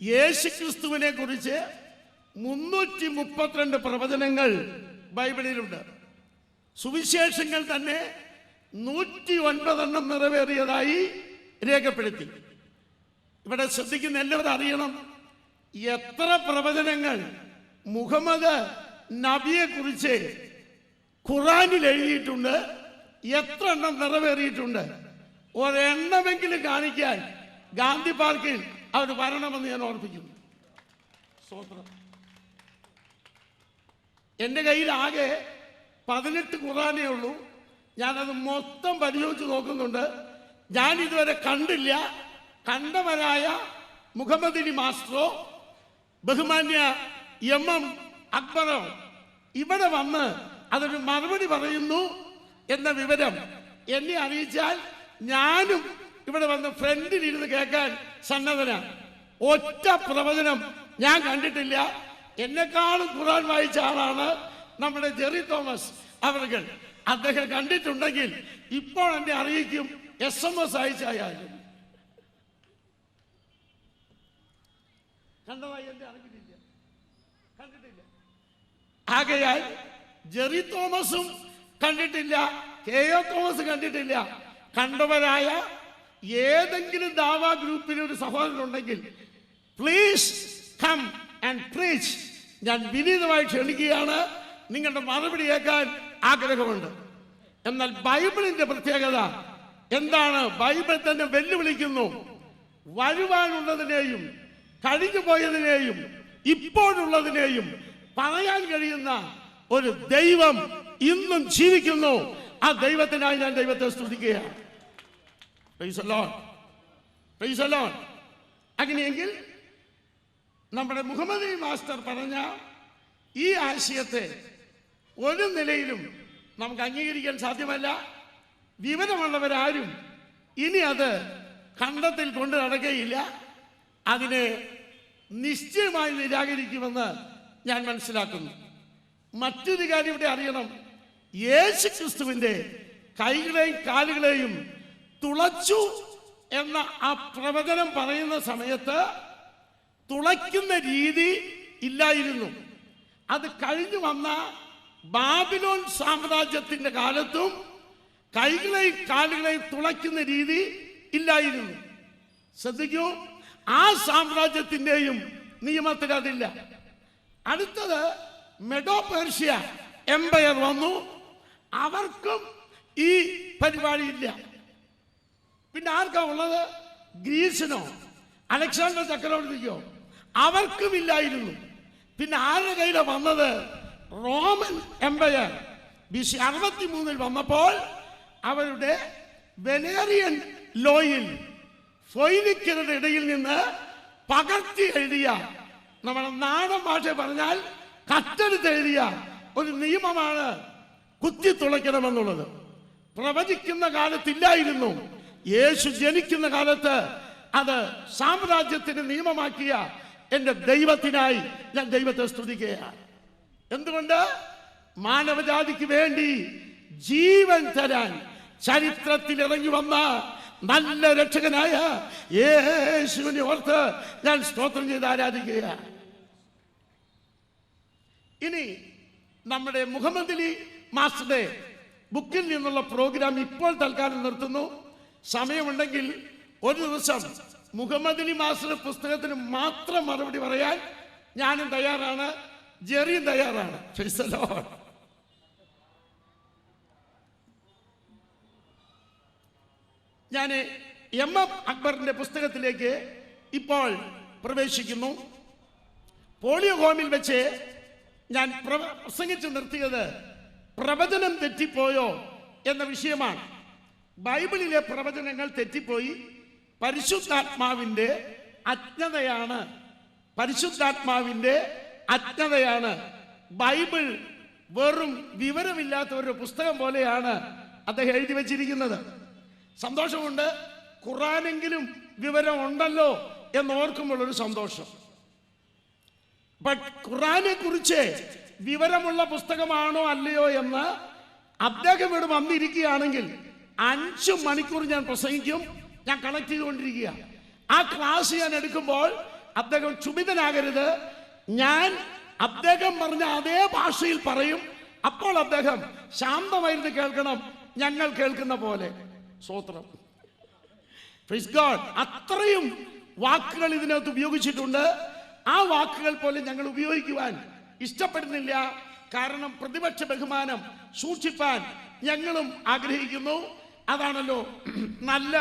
യേശുക്രിസ്തുവിനെ കുറിച്ച് 332 പ്രവചനങ്ങൾ ബൈബിളിലുണ്ട്. സുവിശേഷങ്ങൾ തന്നെ 109 നിറവേറിയതായി രേഖപ്പെടുത്തി. ഇവിടെ ശ്രദ്ധിക്കുന്ന എല്ലാവരും അറിയണം, എത്ര പ്രവചനങ്ങൾ മുഹമ്മദ് നബിയെ കുറിച്ച് ഖുറാനിൽ എഴുതിയിട്ടുണ്ട്, എത്ര എണ്ണം നിറവേറിയിട്ടുണ്ട്. ഒരെണ്ണമെങ്കിലും കാണിക്കാൻ ഗാന്ധി പാർക്കിൽ അവർ വരണമെന്ന് ഞാൻ ഓർപ്പിക്കുന്നു. സ്തോത്രം. എൻ്റെ കയ്യിൽ ആകെ 18 ഖുറാനേ ഉള്ളൂ. ഞാനത് മൊത്തം പരിശോധിച്ച് നോക്കുന്നുണ്ട്. ഞാൻ ഇതുവരെ കണ്ടില്ല. കണ്ടവരായ മുഹമ്മദ് അലി മാസ്റ്ററോ ബഹുമാന്യ MM അക്ബറോ ഇവിടെ വന്ന് അതൊരു മറുപടി പറയുന്നു എന്ന വിവരം എന്നെ അറിയിച്ചാൽ ഞാനും ഇവിടെ വന്ന് ഫ്രണ്ടിലിരുന്ന് കേൾക്കാൻ സന്നദ്ധനാണ്. ഒറ്റ പ്രവചനം ഞാൻ കണ്ടിട്ടില്ല. എന്നെക്കാളും ഖുർആൻ വായിച്ച ആളാണ് നമ്മുടെ ജെറി തോമസ് അവർകൾ. അദ്ദേഹം കണ്ടിട്ടുണ്ടെങ്കിൽ ഇപ്പോൾ എന്നെ അറിയിക്കും, SMS അയച്ചായാലും. കണ്ടതായി എന്റെ അറിവിലില്ല, കണ്ടിട്ടില്ല. ആകയാൽ ജെറി തോമസും കണ്ടിട്ടില്ല, KO തോമസ് കണ്ടിട്ടില്ല. കണ്ടവരായ ഏതെങ്കിലും ദാവാ ഗ്രൂപ്പിൽ ഒരു സഹോദരനുണ്ടെങ്കിൽ പ്ലീസ് കം ആൻഡ് പ്രീച്ച്. ഞാൻ വിനീതമായി ക്ഷണിക്കുകയാണ്. നിങ്ങളുടെ മറുപടി കേൾക്കാൻ ആഗ്രഹമുണ്ട്. എന്നാൽ ബൈബിളിന്റെ പ്രത്യേകത എന്താണ്? ബൈബിൾ തന്നെ വെല്ലുവിളിക്കുന്നു. വരുവാനുള്ളതിനെയും കഴിഞ്ഞു പോയതിനെയും ഇപ്പോഴുള്ളതിനെയും പറയാൻ കഴിയുന്ന ഒരു ദൈവം ഇന്നും ജീവിക്കുന്നു. ആ ദൈവത്തിനായി ഞാൻ ദൈവത്തെ സ്തുതിക്കുകയാണ്. Praise the lord, praise the lord. അങ്ങനെയെങ്കിൽ നമ്മുടെ മുഹമ്മദ് അലി മാസ്റ്റർ പറഞ്ഞ ഈ ആശയത്തെ ഒരു നിലയിലും നമുക്ക് അംഗീകരിക്കാൻ സാധ്യമല്ല. വിവരമുള്ളവരാരും ഇനി അത് കണ്ടത്തിൽ കൊണ്ട് നടക്കുകയില്ല. അതിനെ നിശ്ചയമായി നിരാകരിക്കുമെന്ന് ഞാൻ മനസ്സിലാക്കുന്നു. മറ്റൊരു കാര്യം ഇവിടെ അറിയണം. യേശു ക്രിസ്തുവിൻ്റെ കൈകളെയും കാലുകളെയും തുളച്ചു എന്ന ആ പ്രവചനം പറയുന്ന സമയത്ത് തുളയ്ക്കുന്ന രീതി ഇല്ലായിരുന്നു. അത് കഴിഞ്ഞു വന്ന ബാബിലോൺ സാമ്രാജ്യത്തിന്റെ കാലത്തും കൈകളെയും കാലുകളെയും തുളയ്ക്കുന്ന രീതി ഇല്ലായിരുന്നു. ശ്രദ്ധിക്കൂ, ആ സാമ്രാജ്യത്തിന്റെയും നിയമത്തിൽ അതില്ല. അടുത്തത് മെഡോ പേർഷ്യ എംപയർ വന്നു, അവർക്കും ഈ പരിപാടി ഇല്ല. പിന്നെ ആർക്കാ ഉള്ളത്? ഗ്രീസിനോ അലക്സാണ്ടർ ചക്രവർത്തിക്കോ? അവർക്കും ഇല്ലായിരുന്നു. പിന്നെ ആരുടെ കയ്യിലാണ് വന്നത്? റോമൻ എംപയർ BC 63 വന്നപ്പോൾ അവരുടെ വെലേറിയൻ ലോയിൽ ഫൊയ്നിക്കരുടെ ഇടയിൽ നിന്ന് പകർത്തി എഴുതിയ, നമ്മുടെ നാടൻ ഭാഷ പറഞ്ഞാൽ കട്ടെടുത്ത് എഴുതിയ ഒരു നിയമമാണ് കുത്തി തുളയ്ക്കണമെന്നുള്ളത്. പ്രവചിക്കുന്ന കാലത്തില്ലായിരുന്നു. യേശു ജനിക്കുന്ന കാലത്ത് അത് സാമ്രാജ്യത്തിന് നിയമമാക്കിയ എൻ്റെ ദൈവത്തിനായി ഞാൻ ദൈവത്തെ സ്തുതിക്കുകയാണ്. എന്തുകൊണ്ട്? മാനവജാതിക്ക് വേണ്ടി ജീവൻ തരാൻ ചരിത്രത്തിൽ ഇറങ്ങി വന്ന നല്ല രക്ഷകനായ യേശുവിനെ ഓർത്ത് ഞാൻ സ്തോത്രം ചെയ്ത് ആരാധിക്കുകയാണ്. ഇനി നമ്മുടെ മുഹമ്മദ് അലി മാസ്റ്ററുടെ ബുക്കിൽ നിന്നുള്ള പ്രോഗ്രാം ഇപ്പോൾ തൽക്കാലം നിർത്തുന്നു. സമയമുണ്ടെങ്കിൽ ഒരു ദിവസം മുഹമ്മദ് അലി മാസ്റ്ററുടെ പുസ്തകത്തിന് മാത്രം മറുപടി പറയാൻ ഞാനും തയ്യാറാണ്, ജെറിയും തയ്യാറാണ്. Price the Lord. ഞാൻ MM അക്ബറിന്റെ പുസ്തകത്തിലേക്ക് ഇപ്പോൾ പ്രവേശിക്കുന്നു. പോളിയോ ഹോമിൽ വെച്ച് ഞാൻ പ്രസംഗിച്ച് നിർത്തിയത് പ്രവചനം തെറ്റിപ്പോയോ എന്ന വിഷയമാണ്. ബൈബിളിലെ പ്രവചനങ്ങൾ തെറ്റിപ്പോയി. പരിശുദ്ധാത്മാവിന്റെ അജ്ഞതയാണ്. ബൈബിൾ വെറും വിവരമില്ലാത്ത ഒരു പുസ്തകം പോലെയാണ് അദ്ദേഹം എഴുതി വച്ചിരിക്കുന്നത്. സന്തോഷമുണ്ട്, ഖുറാനെങ്കിലും വിവരം ഉണ്ടല്ലോ എന്നോർക്കുമ്പോൾ ഒരു സന്തോഷം. ബട്ട് ഖുറാനെ കുറിച്ച് വിവരമുള്ള പുസ്തകമാണോ അല്ലയോ എന്ന് അദ്ദേഹം ഇവിടെ വന്നിരിക്കുകയാണെങ്കിൽ 5 മണിക്കൂർ ഞാൻ പ്രസംഗിക്കും. ഞാൻ കണക്ട് ചെയ്തുകൊണ്ടിരിക്കുക. ആ ക്ലാസ് ഞാൻ എടുക്കുമ്പോൾ അദ്ദേഹം ക്ഷുഭിതനാകരുത്. ഞാൻ അദ്ദേഹം പറഞ്ഞ അതേ ഭാഷയിൽ പറയും. അപ്പോൾ അദ്ദേഹം ശാന്തമായിരുന്നു കേൾക്കണം, ഞങ്ങൾ കേൾക്കുന്ന പോലെ. സ്തോത്രം, പ്രൈസ് ഗോഡ്. അത്രയും വാക്കുകൾ ഇതിനകത്ത് ഉപയോഗിച്ചിട്ടുണ്ട്. ആ വാക്കുകൾ പോലും ഞങ്ങൾ ഉപയോഗിക്കുവാൻ ഇഷ്ടപ്പെടുന്നില്ല. കാരണം പ്രതിപക്ഷ ബഹുമാനം സൂക്ഷിപ്പാൻ ഞങ്ങളും ആഗ്രഹിക്കുന്നു. അതാണല്ലോ നല്ല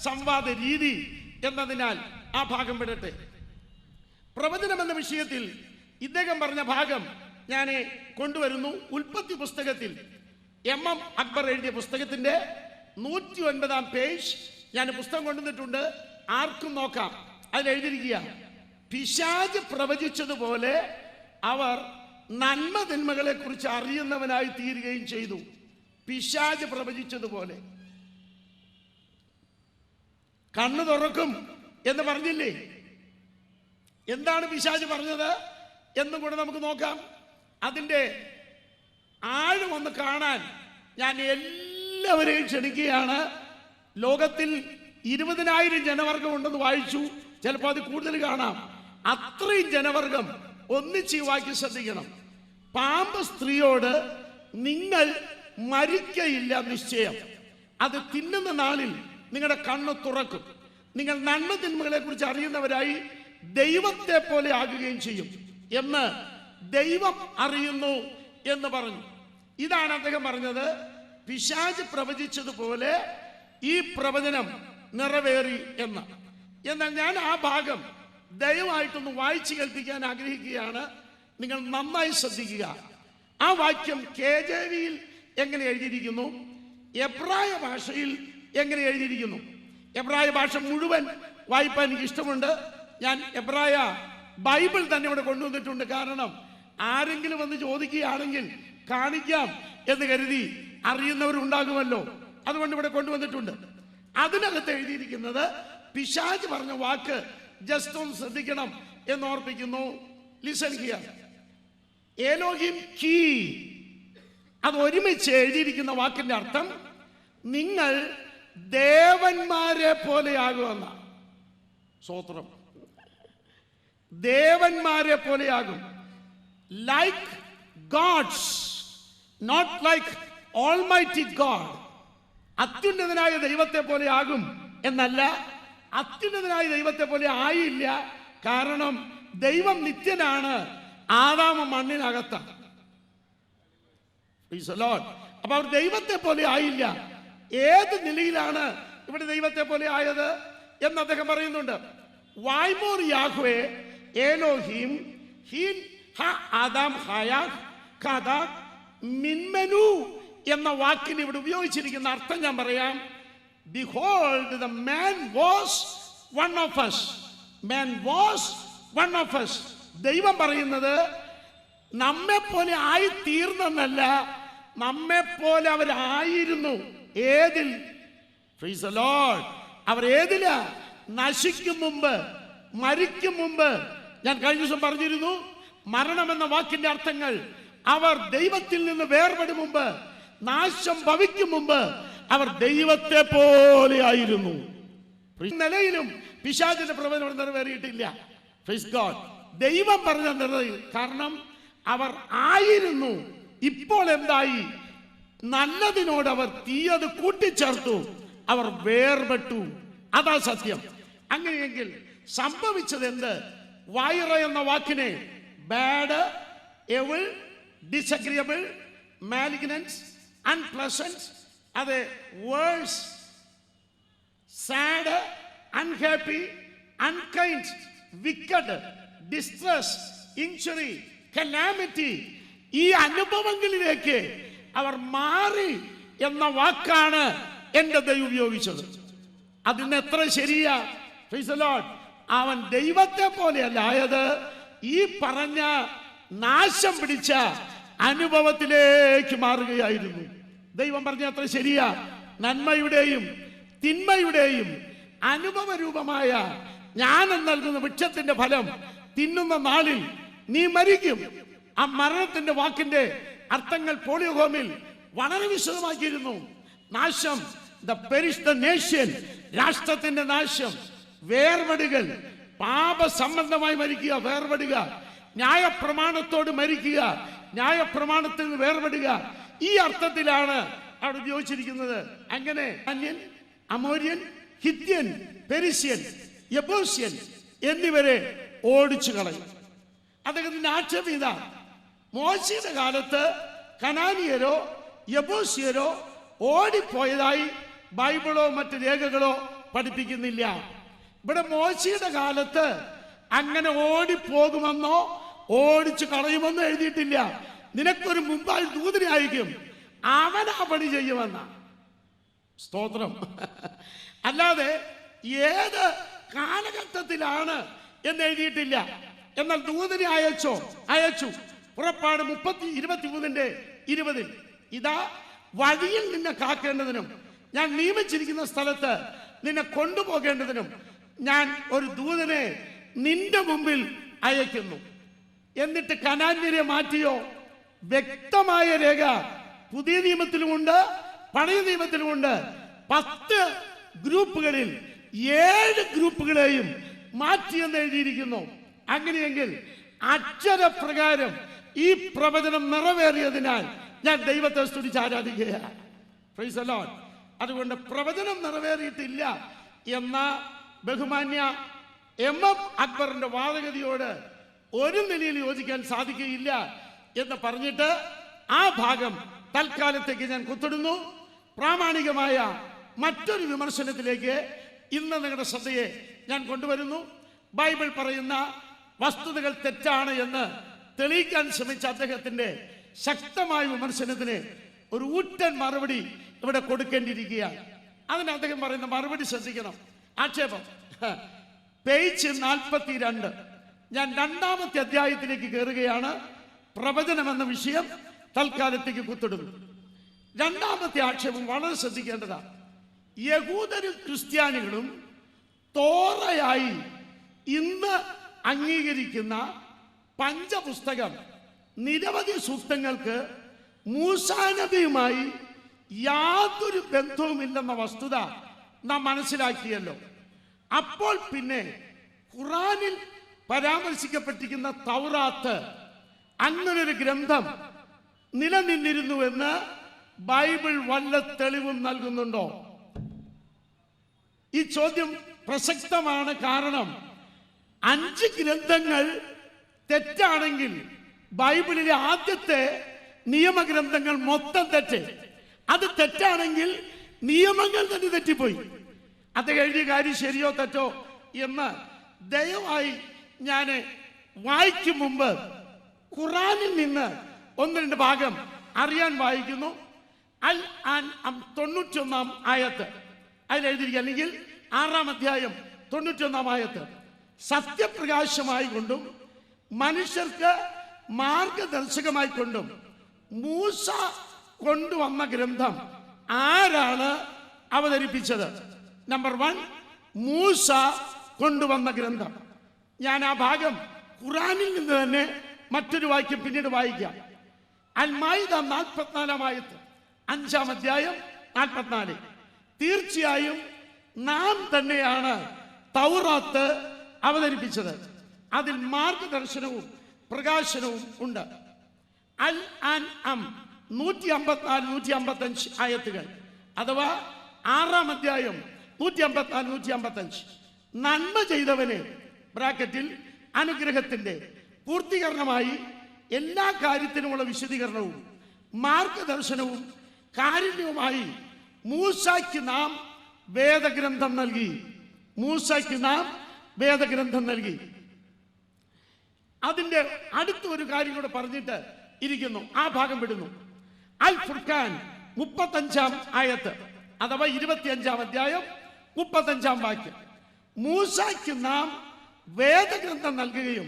സംവാദ രീതി എന്നതിനാൽ ആ ഭാഗം വിടട്ടെ. പ്രവചനം എന്ന വിഷയത്തിൽ ഇദ്ദേഹം പറഞ്ഞ ഭാഗം ഞാൻ കൊണ്ടുവരുന്നു. ഉൽപ്പത്തി പുസ്തകത്തിൽ MM അക്ബർ എഴുതിയ പുസ്തകത്തിന്റെ 109 പേജ് ഞാൻ പുസ്തകം കൊണ്ടുവന്നിട്ടുണ്ട്. ആർക്കും നോക്കാം. അതിലെഴുതിയിരിക്കുക, പിശാച് പ്രവചിച്ചതുപോലെ അവർ നന്മ തിന്മകളെ കുറിച്ച് അറിയുന്നവനായി തീരുകയും ചെയ്തു. പിശാച് പ്രവചിച്ചതുപോലെ. കണ്ണു തുറക്കും എന്ന് പറഞ്ഞില്ലേ? എന്താണ് പിശാച് പറഞ്ഞത് എന്നും കൂടെ നമുക്ക് നോക്കാം. അതിൻ്റെ ആഴം ഒന്ന് കാണാൻ ഞാൻ എല്ലാവരെയും ക്ഷണിക്കുകയാണ്. ലോകത്തിൽ 20,000 ജനവർഗം ഉണ്ടെന്ന് വായിച്ചു. ചിലപ്പോൾ അത് കൂടുതൽ കാണാം. അത്രയും ജനവർഗം ഒന്നിച്ച് ഈ വാക്യം ശ്രദ്ധിക്കണം. പാമ്പ് സ്ത്രീയോട്, നിങ്ങൾ മരിക്കയില്ല നിശ്ചയം, അത് തിന്നുന്ന നാളിൽ നിങ്ങളുടെ കണ്ണ് തുറക്കും, നിങ്ങൾ നന്മ തിന്മകളെ കുറിച്ച് അറിയുന്നവരായി ദൈവത്തെ പോലെ ആകുകയും ചെയ്യും എന്ന് ദൈവം അറിയുന്നു എന്ന് പറഞ്ഞു. ഇതാണ് അദ്ദേഹം പറഞ്ഞത്. പിശാച് പ്രവചിച്ചതുപോലെ ഈ പ്രവചനം നിറവേറി എന്ന്. എന്നാൽ ഞാൻ ആ ഭാഗം ദയവായിട്ടൊന്ന് വായിച്ചു കേൾപ്പിക്കാൻ ആഗ്രഹിക്കുകയാണ്. നിങ്ങൾ നന്നായി ശ്രദ്ധിക്കുക. ആ വാക്യം KJV-യിൽ എങ്ങനെ എഴുതിയിരിക്കുന്നു, എബ്രായ ഭാഷയിൽ എങ്ങനെ എഴുതിയിരിക്കുന്നു. എബ്രായ ഭാഷ മുഴുവൻ വായിപ്പാൻ എനിക്ക് ഇഷ്ടമുണ്ട്. ഞാൻ എബ്രായ ബൈബിൾ തന്നെ ഇവിടെ കൊണ്ടുവന്നിട്ടുണ്ട്. കാരണം ആരെങ്കിലും വന്ന് ചോദിക്കുകയാണെങ്കിൽ കാണിക്കാം എന്ന് കരുതി അറിയുന്നവരുണ്ടാകുമല്ലോ. അതുകൊണ്ട് ഇവിടെ കൊണ്ടുവന്നിട്ടുണ്ട്. അതിനകത്ത് എഴുതിയിരിക്കുന്നത് പിശാച് പറഞ്ഞ വാക്ക് ജസ്റ്റ് ഒന്ന് ശ്രദ്ധിക്കണം എന്ന് ഓർപ്പിക്കുന്നു. Listen here. എലോഹിം കീ, അത് ഒരുമിച്ച് എഴുതിയിരിക്കുന്ന വാക്കിന്റെ അർത്ഥം നിങ്ങൾ ദേവന്മാരെ പോലെയാകുമെന്ന. സ്തോത്രം. ദേവന്മാരെ പോലെയാകും. Like gods, not like almighty God. അത്യുന്നതനായ ദൈവത്തെ പോലെ ആകും എന്നല്ല, അത്യുന്നതനായ ദൈവത്തെ പോലെ ആയില്ല. കാരണം ദൈവം നിത്യനാണ്, ആദാം മണ്ണിനകത്താണ്. അപ്പൊ അവർ ദൈവത്തെ പോലെ ആയില്ല. ഏത് നിലയിലാണ് ഇവിടെ ദൈവത്തെ പോലെ ആയത് എന്ന് അദ്ദേഹം പറയുന്നുണ്ട്. വായ്മോർ യാഹ്വേ എലോഹിം ഹീൻ ഹ ആദാം ഹയാഖ് ഖദാഖ് മിൻമനു എന്ന വാക്കിന് ഇവിടെ ഉപയോഗിച്ചിരിക്കുന്ന അർത്ഥം ഞാൻ പറയാം. Behold, the man was one of us. Man was one of us. ദൈവം പറയുന്നത് നമ്മെ പോലെ ആയി തീർന്നെന്നല്ല, നമ്മെ പോലെ അവരായിരുന്നു. ഏതിൽ? Praise the Lord. അവർ ഏതില? നശിക്കും മുമ്പ്, മരിക്കും മുമ്പ്. ഞാൻ കഴിഞ്ഞ ദിവസം പറഞ്ഞിരുന്നു, മരണം എന്ന വാക്കിന്റെ അർത്ഥങ്ങൾ അവർ ദൈവത്തിൽ നിന്ന് വേർപെടും മുമ്പ്, നാശം ഭവിക്കും മുമ്പ് അവർ ദൈവത്തെ പോലെ ആയിരുന്നു. നിലയിലും പിശാചിന്റെ പ്രവചനം നിറവേറിയിട്ടില്ല. Praise God. ദൈവം പറഞ്ഞ നിറവേറി. കാരണം അവർ ആയിരുന്നു. ഇപ്പോൾ എന്തായി? നല്ലതിനോട് അവർ തീയത് കൂട്ടിച്ചേർത്തു, അവർ വേർപെട്ടു. അതാ സത്യം. അങ്ങനെയെങ്കിൽ സംഭവിച്ചത് എന്ത്? വൈറ എന്ന വാക്കിനെ bad, evil, disagreeable, malignance, unpleasant, അത് worse, sad, unhappy, unkind, wicked, distress, injury, calamity, ഈ അനുഭവങ്ങളിലേക്ക് അവർ മാറി എന്ന വാക്കാണ് എന്റെ ദൈവം ഉപയോഗിച്ചത്. അതിന് എത്ര ശരിയാ? Price the Lord. അവൻ ദൈവത്തെ പോലെയല്ല ആയത്, ഈ പറഞ്ഞ നാശം പിടിച്ച അനുഭവത്തിലേക്ക് മാറുകയായിരുന്നു. ദൈവം പറഞ്ഞ അത്ര ശരിയാ. നന്മയുടെയും തിന്മയുടെയും അനുഭവ രൂപമായ ജ്ഞാനം നൽകുന്ന വൃക്ഷത്തിന്റെ ഫലം തിന്നുന്ന നാളിൽ നീ മരിക്കും. ആ മരണത്തിന്റെ വാക്കിന്റെ അർത്ഥങ്ങൾ പോളിയോഹോമിൽ വളരെ വിശദമാക്കിയിരുന്നു. നാശം, ദ പെരിഷ് ദ നേഷൻ, രാഷ്ട്രത്തിന്റെ നാശം, വേർപെടുകൾ, പാപസംബന്ധമായി മരിക്കുക, വേർപെടുക, ന്യായപ്രമാണത്തോട് മരിക്കുക, ന്യായപ്രമാണത്തിൽ നിന്ന് വേർപെടുക, ഈ അർത്ഥത്തിലാണ് അവിടെ ഉപയോഗിച്ചിരിക്കുന്നത്. അങ്ങനെ അന്യൻ, അമോര്യൻ, ഹിത്യൻ, പെരിസ്യൻ, യെബൂസ്യൻ എന്നിവരെ ഓടിച്ചു കളയും. അദ്ദേഹത്തിന്റെ ആക്ഷേപം ഇതാ, മോശയുടെ കാലത്ത് കനാനിയരോ യെബൂസ്യരോ ഓടിപ്പോയതായി ബൈബിളോ മറ്റ് രേഖകളോ പഠിപ്പിക്കുന്നില്ല. ഇവിടെ മോശയുടെ കാലത്ത് അങ്ങനെ ഓടിപ്പോകുമെന്നോ ഓടിച്ചു കളയുമെന്നോ എഴുതിയിട്ടില്ല. നിനക്കൊരു മുമ്പായി ദൂതനെ അയക്കും, അവൻ ആ പണി ചെയ്യുമെന്ന. സ്തോത്രം. അല്ലാതെ ഏത് കാലഘട്ടത്തിലാണ് എന്ന് എഴുതിയിട്ടില്ല. എന്നാൽ ദൂതനെ അയച്ചു. പുറപ്പാട് 23:20 ഇതാ വഴിയിൽ നിന്നെ കാക്കേണ്ടതിനും ഞാൻ നിയമിച്ചിരിക്കുന്ന സ്ഥലത്ത് നിന്നെ കൊണ്ടുപോകേണ്ടതിനും ഞാൻ ഒരു ദൂതനെ നിന്റെ മുമ്പിൽ അയക്കുന്നു. എന്നിട്ട് കനാന്യരെ മാറ്റിയോ? വ്യക്തമായ രേഖ പുതിയ നിയമത്തിലുമുണ്ട് പഴയ നിയമത്തിലുമുണ്ട്. 10 ഗ്രൂപ്പുകളിൽ 7 ഗ്രൂപ്പുകളെയും മാറ്റിയെന്ന് എഴുതിയിരിക്കുന്നു. അങ്ങനെയെങ്കിൽ അക്ഷരപ്രകാരം ഈ പ്രവചനം നിറവേറിയതിനാൽ ഞാൻ ദൈവത്തെ സ്തുതിച്ച് ആരാധിക്കുകയാണ്. Price the Lord. അതുകൊണ്ട് പ്രവചനം നിറവേറിയിട്ടില്ല എന്ന ബഹുമാന്യ MM അക്ബറിന്റെ വാദഗതിയോട് ഒരു നിലയിൽ യോജിക്കാൻ സാധിക്കുകയില്ല എന്ന് പറഞ്ഞിട്ട് ആ ഭാഗം തൽക്കാലത്തേക്ക് ഞാൻ കുത്തിടുന്നു. പ്രാമാണികമായ മറ്റൊരു വിമർശനത്തിലേക്ക് ഇന്ന് നിങ്ങളുടെ ശ്രദ്ധയെ ഞാൻ കൊണ്ടുവരുന്നു. ബൈബിൾ പറയുന്ന വസ്തുതകൾ തെറ്റാണ് എന്ന് തെളിയിക്കാൻ ശ്രമിച്ച അദ്ദേഹത്തിന്റെ ശക്തമായ വിമർശനത്തിന് ഒരു ഊറ്റൻ മറുപടി ഇവിടെ കൊടുക്കേണ്ടിയിരിക്കുകയാണ്. അതിന് അദ്ദേഹം പറയുന്ന മറുപടി ശ്രദ്ധിക്കണം. ആക്ഷേപം പേജ് 42. ഞാൻ 2-ാമത്തെ അധ്യായത്തിലേക്ക് കയറുകയാണ്. പ്രവചനം എന്ന വിഷയം തൽക്കാലത്തേക്ക് കുത്തിടുന്നു. 2-ാമത്തെ ആക്ഷേപം വളരെ ശ്രദ്ധിക്കേണ്ടതാണ്. യഹൂദരും ക്രിസ്ത്യാനികളും തോറയായി ഇന്ന് അംഗീകരിക്കുന്ന പഞ്ചപുസ്തകം നിരവധി സൂക്തങ്ങൾക്ക് മൂസാ നബിയുമായി യാതൊരു ബന്ധവുമില്ലെന്ന വസ്തുത നാം മനസ്സിലാക്കിയല്ലോ. അപ്പോൾ പിന്നെ ഖുറാനിൽ പരാമർശിക്കപ്പെട്ടിരിക്കുന്ന തൗറാത്ത് അങ്ങനൊരു ഗ്രന്ഥം നിലനിന്നിരുന്നുവെന്ന് ബൈബിൾ വല്ല തെളിവും നൽകുന്നുണ്ടോ? ഈ ചോദ്യം പ്രസക്തമാണ്. കാരണം 5 ഗ്രന്ഥങ്ങൾ തെറ്റാണെങ്കിൽ ബൈബിളിലെ ആദ്യത്തെ നിയമഗ്രന്ഥങ്ങൾ മൊത്തം തെറ്റ്. അത് തെറ്റാണെങ്കിൽ നിയമങ്ങൾ തന്നെ തെറ്റിപ്പോയി. അത് എഴുതിയ കാര്യം ശരിയോ തെറ്റോ എന്ന് ദയവായി ഞാൻ വായിക്കും മുമ്പ് ഖുറാനിൽ നിന്ന് 1-2 ഭാഗം അറിയാൻ വായിക്കുന്നു. അൽ അൻആം 91-ാം ആയത്ത് അതിലെഴുതിയിരിക്കുക, അല്ലെങ്കിൽ 6-ാം അധ്യായം 91-ാം ആയത്ത്. സത്യപ്രകാശമായി കൊണ്ടും മനുഷ്യർക്ക് മാർഗദർശകമായി കൊണ്ടും മൂസ കൊണ്ടുവന്ന ഗ്രന്ഥം ആരാണ് അവതരിപ്പിച്ചത്? നമ്പർ 1, മൂസ കൊണ്ടുവന്ന ഗ്രന്ഥം. ഞാൻ ആ ഭാഗം ഖുറാനിൽ നിന്ന് തന്നെ മറ്റൊരു വാക്യം പിന്നീട് വായിക്കാം. അൽ മാഇദ 44-ാം ആയത്ത്, 5-ാം അധ്യായം 44. തീർച്ചയായും നാം തന്നെയാണ് തൗറാത്ത് അവതരിപ്പിച്ചത്. അതിൽ മാർഗദർശനവും പ്രകാശനവും ഉണ്ട്. അൽ അൻആം 154, 155 ആയത്തുകൾ, അഥവാ 6-ാം അധ്യായം 154, 155. നന്മ ചെയ്തവന് ബ്രാക്കറ്റിൽ അനുഗ്രഹത്തിന്റെ പൂർത്തീകരണമായി എല്ലാ കാര്യത്തിനുമുള്ള വിശദീകരണവും മാർഗദർശനവും കാരുണ്യവുമായി മൂസായ്ക്ക് നാം വേദഗ്രന്ഥം നൽകി. മൂസായ്ക്ക് നാം വേദഗ്രന്ഥം നൽകി. അതിന്റെ അടുത്ത ഒരു കാര്യം കൂടെ പറഞ്ഞിട്ട് ഇരിക്കുന്നു. ആ ഭാഗം വിടുന്നു. അൽ ഫുർഖാൻ 35-ാം ആയത്ത്, അഥവാ 25-ാം അധ്യായം 35-ാം വാക്യം. മൂസായ്ക്ക് നാം വേദഗ്രന്ഥം നൽകുകയും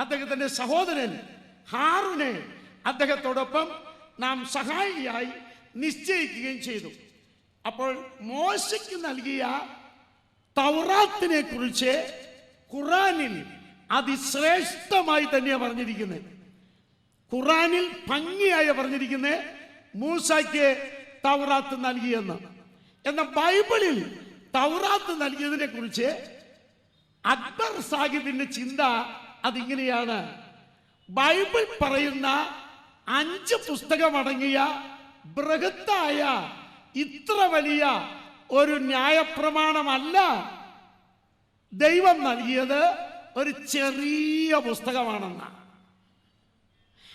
അദ്ദേഹത്തിന്റെ സഹോദരൻ ഹാറൂനെ അദ്ദേഹത്തോടൊപ്പം നാം സഹായിയായി നിശ്ചയിക്കുകയും ചെയ്തു. അപ്പോൾ മോശയ്ക്ക് നൽകിയ തൗറാത്തിനെ കുറിച്ച് ഖുറാനിൽ അതിശ്രേഷ്ഠമായി തന്നെയാണ് പറഞ്ഞിരിക്കുന്നത്. ഖുറാനിൽ ഭംഗിയായി പറഞ്ഞിരിക്കുന്നത് മൂസായ്ക്ക് തൗറാത്ത് നൽകിയെന്ന്. എന്നാൽ ബൈബിളിൽ തൗറാത്ത് നൽകിയതിനെ കുറിച്ച് അക്ബർ സാഹിബിന്റെ ചിന്ത അതിങ്ങനെയാണ്: ബൈബിൾ പറയുന്ന 5 പുസ്തകമടങ്ങിയ ബൃഹത്തായ ഇത്ര വലിയ ഒരു ന്യായപ്രമാണമല്ല ദൈവം നൽകിയത്, ഒരു ചെറിയ പുസ്തകമാണെന്ന്.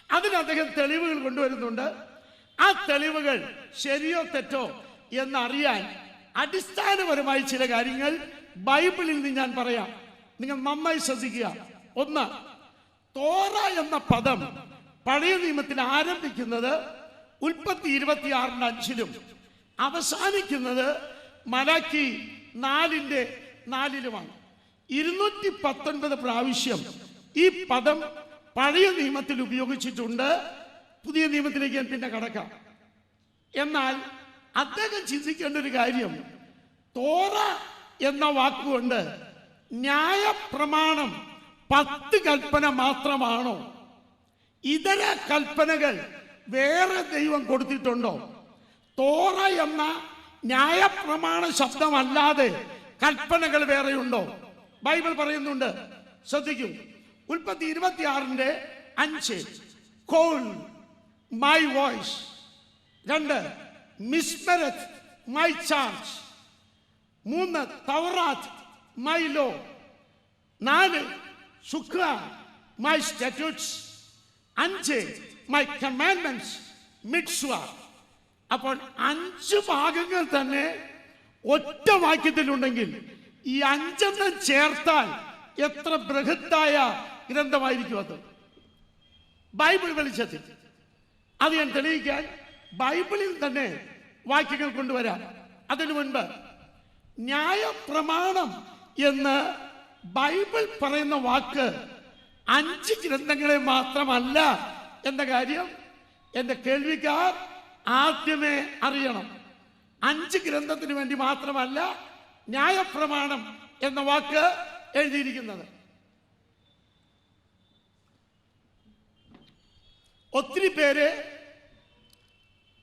അതിന് അദ്ദേഹം തെളിവുകൾ കൊണ്ടുവരുന്നുണ്ട്. ആ തെളിവുകൾ ശരിയോ തെറ്റോ എന്നറിയാൻ അടിസ്ഥാനപരമായി ചില കാര്യങ്ങൾ ബൈബിളിൽ നിന്ന് ഞാൻ പറയാം. നിങ്ങൾ നന്നായി ശ്രദ്ധിക്കുക. ഒന്ന്, തോറ എന്ന പദം പഴയ നിയമത്തിൽ ആരംഭിക്കുന്നത് ഉൽപ്പത്തി 26:5 അവസാനിക്കുന്നത് മലാക്കി 4:4 219 പ്രാവശ്യം ഈ പദം പഴയ നിയമത്തിൽ ഉപയോഗിച്ചിട്ടുണ്ട്. പുതിയ നിയമത്തിലേക്ക് ഞാൻ പിന്നെ കടക്കാം. എന്നാൽ അദ്ദേഹം ചിന്തിക്കേണ്ട ഒരു കാര്യം, തോറ എന്ന വാക്കുകൊണ്ട് ന്യായപ്രമാണം 10 കൽപ്പന മാത്രമാണോ? ഇതര കൽപ്പനകൾ വേറെ ദൈവം കൊടുത്തിട്ടുണ്ടോ? തോറ എന്ന ന്യായപ്രമാണ ശബ്ദമല്ലാതെ കൽപ്പനകൾ വേറെയുണ്ടോ? ബൈബിൾ പറയുന്നുണ്ട്, ശ്രദ്ധിക്കൂ. ഉൽപ്പത്തി 26:5 കോൾ മൈ വോയിസ്. 2 മിസ്മരത്ത് മൈ ചാർജ്. 3 തൗറാത്ത് മൈ ലോ. 4 ശുക്ര മൈ സ്റ്റാറ്റ്യൂട്ട്സ്. 5 മൈ കമാൻഡ്മെന്റ്സ് മിറ്റ്സ്വ. അപ്പോൾ 5 ഭാഗങ്ങൾ തന്നെ ഒറ്റ വാക്യത്തിലുണ്ടെങ്കിൽ ഈ 5 ചേർത്താൽ എത്ര ബൃഹത്തായ ഗ്രന്ഥമായിരിക്കും അത് ബൈബിൾ വെളിച്ചത്തിൽ. അത് ഞാൻ തെളിയിക്കാൻ ബൈബിളിൽ തന്നെ വാക്യങ്ങൾ കൊണ്ടുവരാം. അതിനു മുൻപ് ന്യായപ്രമാണം എന്ന് ബൈബിൾ പറയുന്ന വാക്ക് 5 ഗ്രന്ഥങ്ങളെ മാത്രമല്ല എന്ന കാര്യം എൻ്റെ കേൾവിക്കാർ ആദ്യമേ അറിയണം. 5 ഗ്രന്ഥത്തിന് വേണ്ടി മാത്രമല്ല ന്യായപ്രമാണം എന്ന വാക്ക് എഴുതിയിരിക്കുന്നത്. ഒത്തിരി പേര്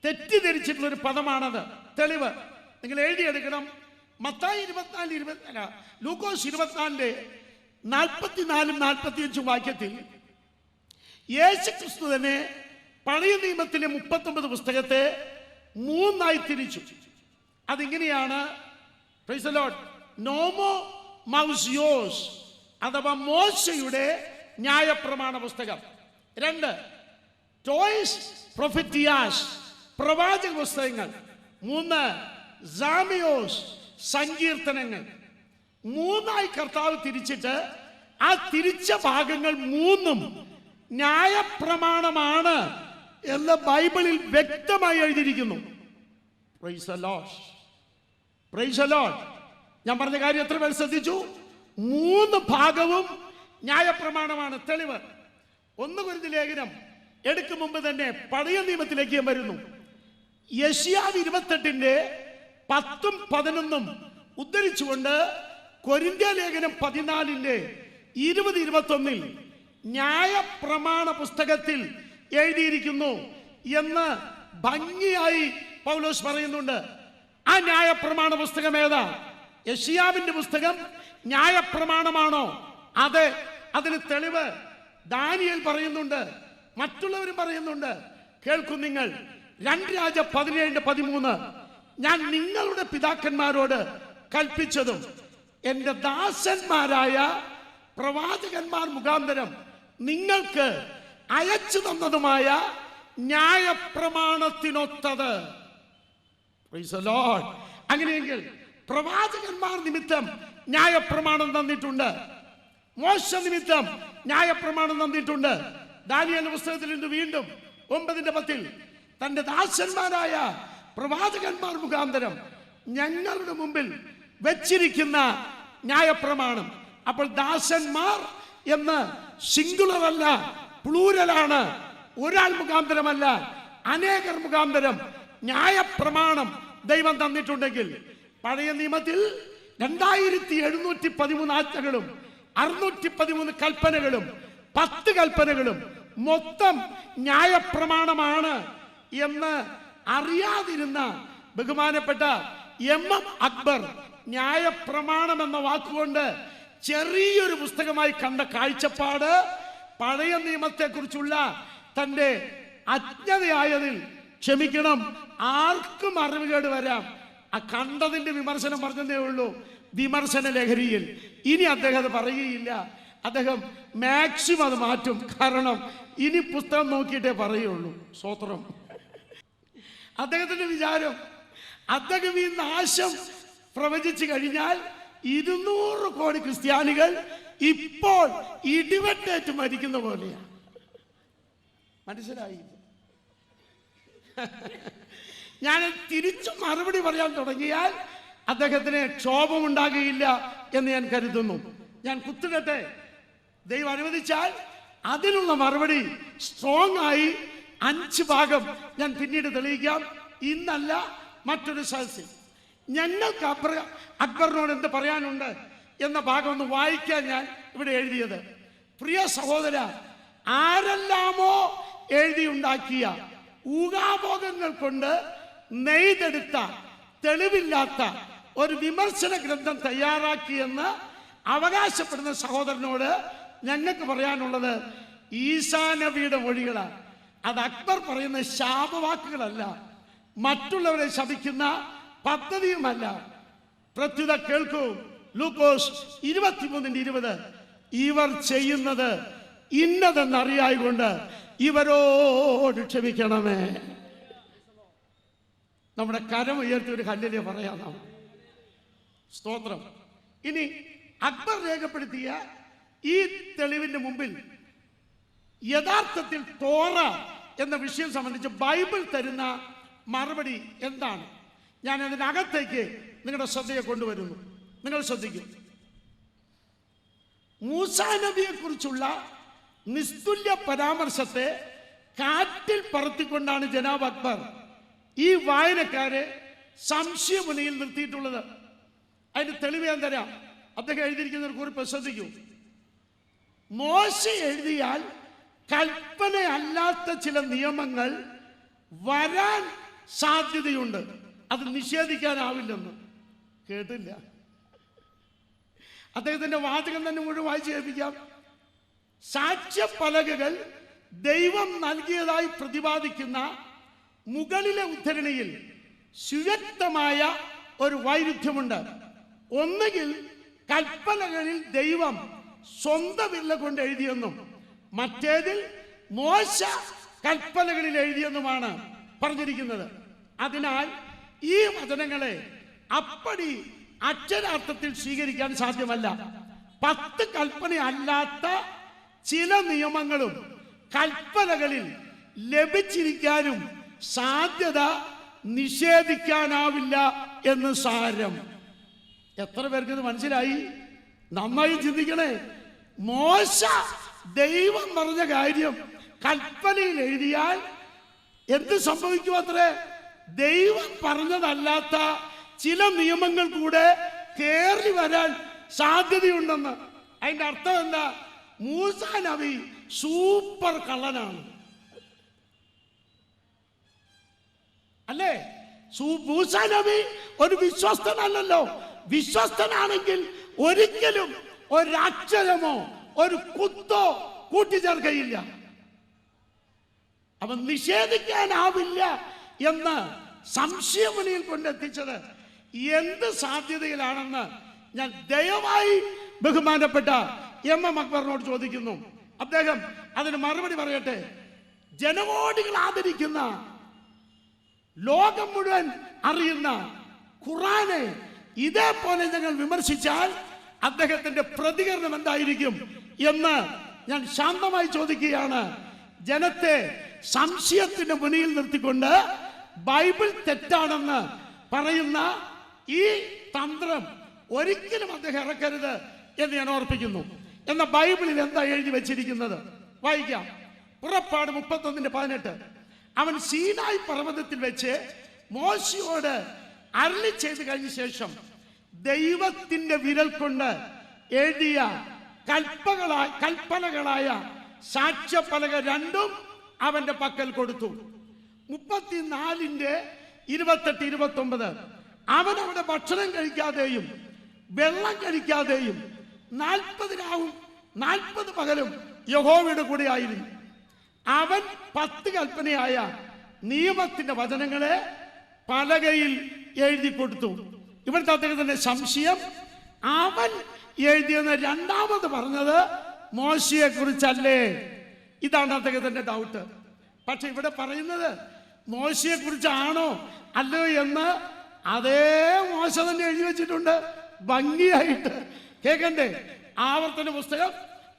തെറ്റിദ്ധരിച്ചിട്ടുള്ള ഒരു പദമാണത്. തെളിവ് നിങ്ങൾ എഴുതിയെടുക്കണം. മത്തായി 24 ലൂക്കോസ് 24:44-45 വാക്യത്തിൽ യേശു ക്രിസ്തു തന്നെ പഴയ നിയമത്തിലെ 39 പുസ്തകത്തെ 3 തിരിച്ചു. അതിങ്ങനെയാണ്: പ്രൈസ് ദി ലോർഡ്. നോമോ മൗസിയോസ് അഥവാ മോശയുടെ ന്യായപ്രമാണ പുസ്തകം. 2 ടോയ്സ് പ്രൊഫറ്റിയാസ് പ്രവാചക പുസ്തകങ്ങൾ. 3 സാമിയോസ് സങ്കീർത്തനങ്ങൾ. 3 കർത്താവ് തിരിച്ചിട്ട് ആ തിരിച്ച ഭാഗങ്ങൾ 3 ന്യായപ്രമാണമാണ് എന്ന് ബൈബിളിൽ വ്യക്തമായി എഴുതിയിരിക്കുന്നു. Price the lord. Praise the Lord. ഞാൻ പറഞ്ഞ കാര്യം എത്ര പേർ ശ്രദ്ധിച്ചു? 3 ഭാഗവും ന്യായപ്രമാണമാണ്. തെളിവ് 1 കൊരിന്ത്യർ ലേഖനം എടുക്കും മുമ്പ് തന്നെ പഴയ നിയമത്തിലേക്ക് വരുന്നു. യെശയ്യാവ് 28:10-11 ഉദ്ധരിച്ചുകൊണ്ട് കൊരിന്ത്യ ലേഖനം 14:20-21 ന്യായപ്രമാണ പുസ്തകത്തിൽ എഴുതിയിരിക്കുന്നു എന്ന് ഭംഗിയായി പൗലോസ് പറയുന്നുണ്ട്. ആ ന്യായപ്രമാണ പുസ്തകം ഏതാ? യെശയ്യാവിന്റെ പുസ്തകം ന്യായപ്രമാണമാണോ? അതെ. അതിന് തെളിവ് ദാനിയേൽ പറയുന്നുണ്ട്, മറ്റുള്ളവരും പറയുന്നുണ്ട്. കേൾക്കും നിങ്ങൾ. 2 രാജ 17:13 ഞാൻ നിങ്ങളുടെ പിതാക്കന്മാരോട് കൽപ്പിച്ചതും എൻ്റെ ദാസന്മാരായ പ്രവാചകന്മാർ മുഖാന്തരം നിങ്ങൾക്ക് അയച്ചു തന്നതുമായ ന്യായപ്രമാണത്തിനൊത്തത്. Praise the lord. അങ്ങനെയെങ്കിൽ പ്രവാചകന്മാർ നിമിത്തം ന്യായപ്രമാണം തന്നിട്ടുണ്ട്. മോശ നിമിത്തം ന്യായപ്രമാണം തന്നിട്ടുണ്ട്. ദാനിയേലിന്റെ പുസ്തകത്തിൽ നിന്ന് വീണ്ടും 9:10 തന്റെ ദാസന്മാരായ പ്രവാചകന്മാർ മുഖാന്തരം ഞങ്ങളുടെ മുമ്പിൽ വെച്ചിരിക്കുന്ന ന്യായപ്രമാണം. അപ്പോൾ ദാസന്മാർ എന്ന് സിംഗുലർ അല്ല, പ്ലൂരലാണ്. ഒരാൾ മുഖാന്തരമല്ല, അനേകർ മുഖാന്തരം ന്യായപ്രമാണം ദൈവം തന്നിട്ടുണ്ടെങ്കിൽ പഴയ നിയമത്തിൽ 2713 ആജ്ഞകളും 613 കൽപ്പനകളും 10 കൽപ്പനകളും മൊത്തം ന്യായപ്രമാണമാണ് എന്ന് അറിയാതിരുന്ന ബഹുമാനപ്പെട്ട MM അക്ബർ ന്യായപ്രമാണം എന്ന വാക്കുകൊണ്ട് ചെറിയൊരു പുസ്തകമായി കണ്ട കാഴ്ചപ്പാട് പഴയ നിയമത്തെക്കുറിച്ചുള്ള തൻ്റെ അജ്ഞതയായതിൽ, ക്ഷമിക്കണം, ആർക്കും അറിവുകേട് വരാം. ആ കണ്ടതിന്റെ വിമർശനം പറഞ്ഞതേ ഉള്ളൂ, വിമർശന ലഹരിയിൽ. ഇനി അദ്ദേഹം അത് പറയുകയില്ല, അദ്ദേഹം മാക്സിമം അത് മാറ്റും. കാരണം ഇനി പുസ്തകം നോക്കിയിട്ടേ പറയുള്ളൂ. സ്തോത്രം. അദ്ദേഹത്തിന്റെ വിചാരം, അദ്ദേഹം ഈ നാശം പ്രവചിച്ചു കഴിഞ്ഞാൽ 200 കോടി ക്രിസ്ത്യാനികൾ ഇപ്പോൾ ഇടിവെട്ടേറ്റ് മരിക്കുന്ന പോലെയാണ്. മനസ്സിലായി? ഞാൻ തിരിച്ചു മറുപടി പറയാൻ തുടങ്ങിയാൽ അദ്ദേഹത്തിന് ക്ഷോഭമുണ്ടാകുകയില്ല എന്ന് ഞാൻ കരുതുന്നു. ഞാൻ കുത്തിടട്ടെ, ദൈവം അനുവദിച്ചാൽ അതിനുള്ള മറുപടി സ്ട്രോങ് ആയി 5 ഭാഗം ഞാൻ പിന്നീട് തെളിയിക്കാം. ഇന്നല്ല, മറ്റൊരു സദസ്സിൽ. ഞങ്ങൾക്ക് അക്ബറിനോട് എന്ത് പറയാനുണ്ട് എന്ന ഭാഗം ഒന്ന് വായിക്കാൻ ഞാൻ ഇവിടെ എഴുതിയത്. പ്രിയ സഹോദര, ആരെല്ലാമോ എഴുതിയുണ്ടാക്കിയ ഊഹാഭോഗങ്ങൾ കൊണ്ട് നെയ്തെടുത്ത തെളിവില്ലാത്ത ഒരു വിമർശന ഗ്രന്ഥം തയ്യാറാക്കിയെന്ന് അവകാശപ്പെടുന്ന സഹോദരനോട് ഞങ്ങൾക്ക് പറയാനുള്ളത് ഈസാ നബിയുടെ മൊഴികളാണ്. അത് അക്ബർ പറയുന്ന ശാപവാക്കുകളല്ല, മറ്റുള്ളവരെ ശപിക്കുന്ന പദ്ധതിയുമല്ല. പ്രത്യുത കേൾക്കൂ, ലൂക്കോസ് 23:20, ഇവർ ചെയ്യുന്നത് ഇന്നതെന്നറിയായിക്കൊണ്ട് ഇവരോട് ക്ഷമിക്കണമേ. നമ്മുടെ കരം ഉയർത്തി ഒരു ഹല്ലേലൂയ പറയാം നാം. സ്തോത്രം. ഇനി അക്ബർ രേഖപ്പെടുത്തിയ ഈ തെളിവിന്റെ മുമ്പിൽ യഥാർത്ഥത്തിൽ തോറ എന്ന വിഷയം സംബന്ധിച്ച് ബൈബിൾ തരുന്ന മറുപടി എന്താണ്? ഞാൻ അതിനകത്തേക്ക് നിങ്ങളുടെ ശ്രദ്ധയെ കൊണ്ടുവരുന്നു. നിങ്ങൾ ശ്രദ്ധിക്കും. മൂസാ നബിയെ കുറിച്ചുള്ള നിസ്തുല്യ പരാമർശത്തെ കാറ്റിൽ പറത്തിക്കൊണ്ടാണ് ജനാബ് അക്ബർ ഈ വായനക്കാരെ സംശയമുനയിൽ നിർത്തിയിട്ടുള്ളത്. അതിന് തെളിവ് ഞാൻ തരാം. അദ്ദേഹം എഴുതിയിരിക്കുന്ന ഒരു കുറിപ്പ് ശ്രദ്ധിക്കൂ. മോശ എഴുതിയാൽ കൽപ്പനയല്ലാത്ത ചില നിയമങ്ങൾ വരാൻ സാധ്യതയുണ്ട്, അത് നിഷേധിക്കാനാവില്ലെന്ന്. കേട്ടില്ല? അദ്ദേഹത്തിന്റെ വാചകം തന്നെ മുഴുവൻ വായിച്ചു കേൾപ്പിക്കാം. സാക്ഷ്യപ്പലകകൾ ദൈവം നൽകിയതായി പ്രതിപാദിക്കുന്ന മുകളിലെ ഉദ്ധരണിയിൽ സുവ്യക്തമായ ഒരു വൈരുദ്ധ്യമുണ്ട്. ഒന്നുകിൽ കൽപ്പനകളിൽ ദൈവം സ്വന്തം വിരൽ കൊണ്ട് എഴുതിയെന്നും മറ്റേതിൽ മോശ കൽപ്പനകളിൽ എഴുതിയെന്നുമാണ് പറഞ്ഞിരിക്കുന്നത്. അതിനാൽ ഈ വചനങ്ങളെ അപ്പടി അക്ഷരാർത്ഥത്തിൽ സ്വീകരിക്കാൻ സാധ്യമല്ല. 10 കൽപ്പന അല്ലാത്ത ചില നിയമങ്ങളും കൽപ്പനകളിൽ ലഭിച്ചിരിക്കാനും സാധ്യത നിഷേധിക്കാനാവില്ല എന്ന് സാരം. എത്ര പേർക്ക് ഇത് മനസ്സിലായി? നന്നായി ചിന്തിക്കണേ. മോശ ദൈവം പറഞ്ഞ കാര്യം കൽപ്പനയിൽ എഴുതിയാൽ എന്ത് സംഭവിക്കും? അത്രേ, ദൈവം പറഞ്ഞതല്ലാത്ത ചില നിയമങ്ങൾ കൂടെ കേറി വരാൻ സാധ്യതയുണ്ടെന്ന്. അതിന്റെ അർത്ഥം എന്താ? മൂസാ നബി സൂപ്പർ കള്ളനാണ്, അല്ലേ? മൂസാ നബി ഒരു വിശ്വസ്തനല്ലല്ലോ. വിശ്വസ്തനാണെങ്കിൽ ഒരിക്കലും ഒരക്ഷരമോ ഒരു കുത്തോ കൂട്ടിച്ചേർക്കയില്ല. അവൻ നിഷേധിക്കാനാവില്ല എന്ന് സംശയമുനിയിൽ കൊണ്ടെത്തിച്ചത് എന്ത് സാധ്യതയിലാണെന്ന് ഞാൻ ദയവായി ബഹുമാനപ്പെട്ട MM അക്ബറിനോട് ചോദിക്കുന്നു. അദ്ദേഹം അതിന് മറുപടി പറയട്ടെ. ജനകോടികൾ ആദരിക്കുന്ന, ലോകം മുഴുവൻ അറിയുന്ന ഖുർആനെ ഇതേപോലെ ഞങ്ങൾ വിമർശിച്ചാൽ അദ്ദേഹത്തിന്റെ പ്രതികരണം എന്തായിരിക്കും എന്ന് ഞാൻ ശാന്തമായി ചോദിക്കുകയാണ്. ജനത്തെ സംശയത്തിന്റെ മുന്നിൽ നിർത്തിക്കൊണ്ട് ബൈബിൾ തെറ്റാണെന്ന് പറയുന്ന ഈ തന്ത്രം ഒരിക്കലും അദ്ദേഹം ഇറക്കരുത് എന്ന് ഞാൻ ഓർപ്പിക്കുന്നു. എന്ന ബൈബിളിൽ എന്താ എഴുതി വെച്ചിരിക്കുന്നത് വായിക്കാം. പുറപ്പാട് 31:18. അവൻ സീനായി പർവ്വതത്തിൽ വെച്ച് മോശയോട് അരുളി ചെയ്ത് കഴിഞ്ഞ ശേഷം ദൈവത്തിന്റെ വിരൽ കൊണ്ട് എഴുതിയ കൽപ്പനകളായ സാക്ഷ്യപ്പലക രണ്ടും അവന്റെ പക്കൽ കൊടുത്തു. 34:28-29. അവൻ അവിടെ ഭക്ഷണം കഴിക്കാതെയും വെള്ളം കഴിക്കാതെയും 40 രാവും 40 പകലും യഹോവയുടെ കൂടെ ആയിരുന്നു. അവൻ 10 കൽപ്പനയായ നിയമത്തിന്റെ വചനങ്ങളെ പലകയിൽ എഴുതി കൊടുത്തു. ഇവിടുത്തെ അദ്ദേഹത്തിന്റെ സംശയം, അവൻ എഴുതിയെന്ന് രണ്ടാമത് പറഞ്ഞത് മോശയെ കുറിച്ചല്ലേ? ഇതാണ് അദ്ദേഹത്തിന്റെ ഡൗട്ട്. പക്ഷെ ഇവിടെ പറയുന്നത് മോശയെ കുറിച്ചാണോ അല്ലയോ എന്ന് അതേ മോശ തന്നെ എഴുതി വെച്ചിട്ടുണ്ട്, ഭംഗിയായിട്ട്. കേൾക്കണ്ടേ? ആവർത്തന പുസ്തകം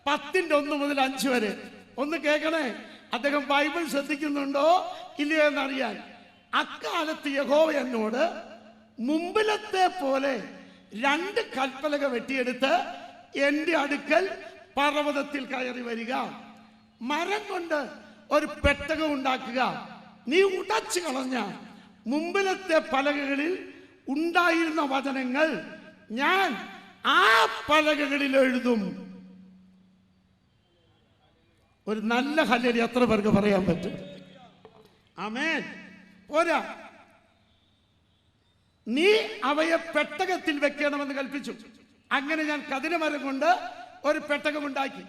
10:1-5 വരെ ഒന്ന് കേൾക്കണേ. അദ്ദേഹം ബൈബിൾ ശ്രദ്ധിക്കുന്നുണ്ടോ ഇല്ലയോ എന്നറിയാൻ. അക്കാലത്ത് യഹോവ എന്നോട് മുമ്പിലത്തെ പോലെ 2 കൽപ്പലക വെട്ടിയെടുത്ത് എന്റെ അടുക്കൽ പർവ്വതത്തിൽ കയറി വരിക. മരം കൊണ്ട് ഒരു പെട്ടകം ഉണ്ടാക്കുക. നീ ഉടച്ചു കളഞ്ഞ മുമ്പിലത്തെ പലകകളിൽ ഉണ്ടായിരുന്ന വചനങ്ങൾ ഞാൻ ആ പലകകളിൽ എഴുതും. ഒരു നല്ല ഹല്ലേലൂയ എത്ര പേർക്ക് പറയാൻ പറ്റും? ആമേൻ. പോരാ, നീ അവയെ പെട്ടകത്തിൽ വെക്കണമെന്ന് കൽപ്പിച്ചു. അങ്ങനെ ഞാൻ കതിരമരം കൊണ്ട് ഒരു പെട്ടകം ഉണ്ടാക്കി.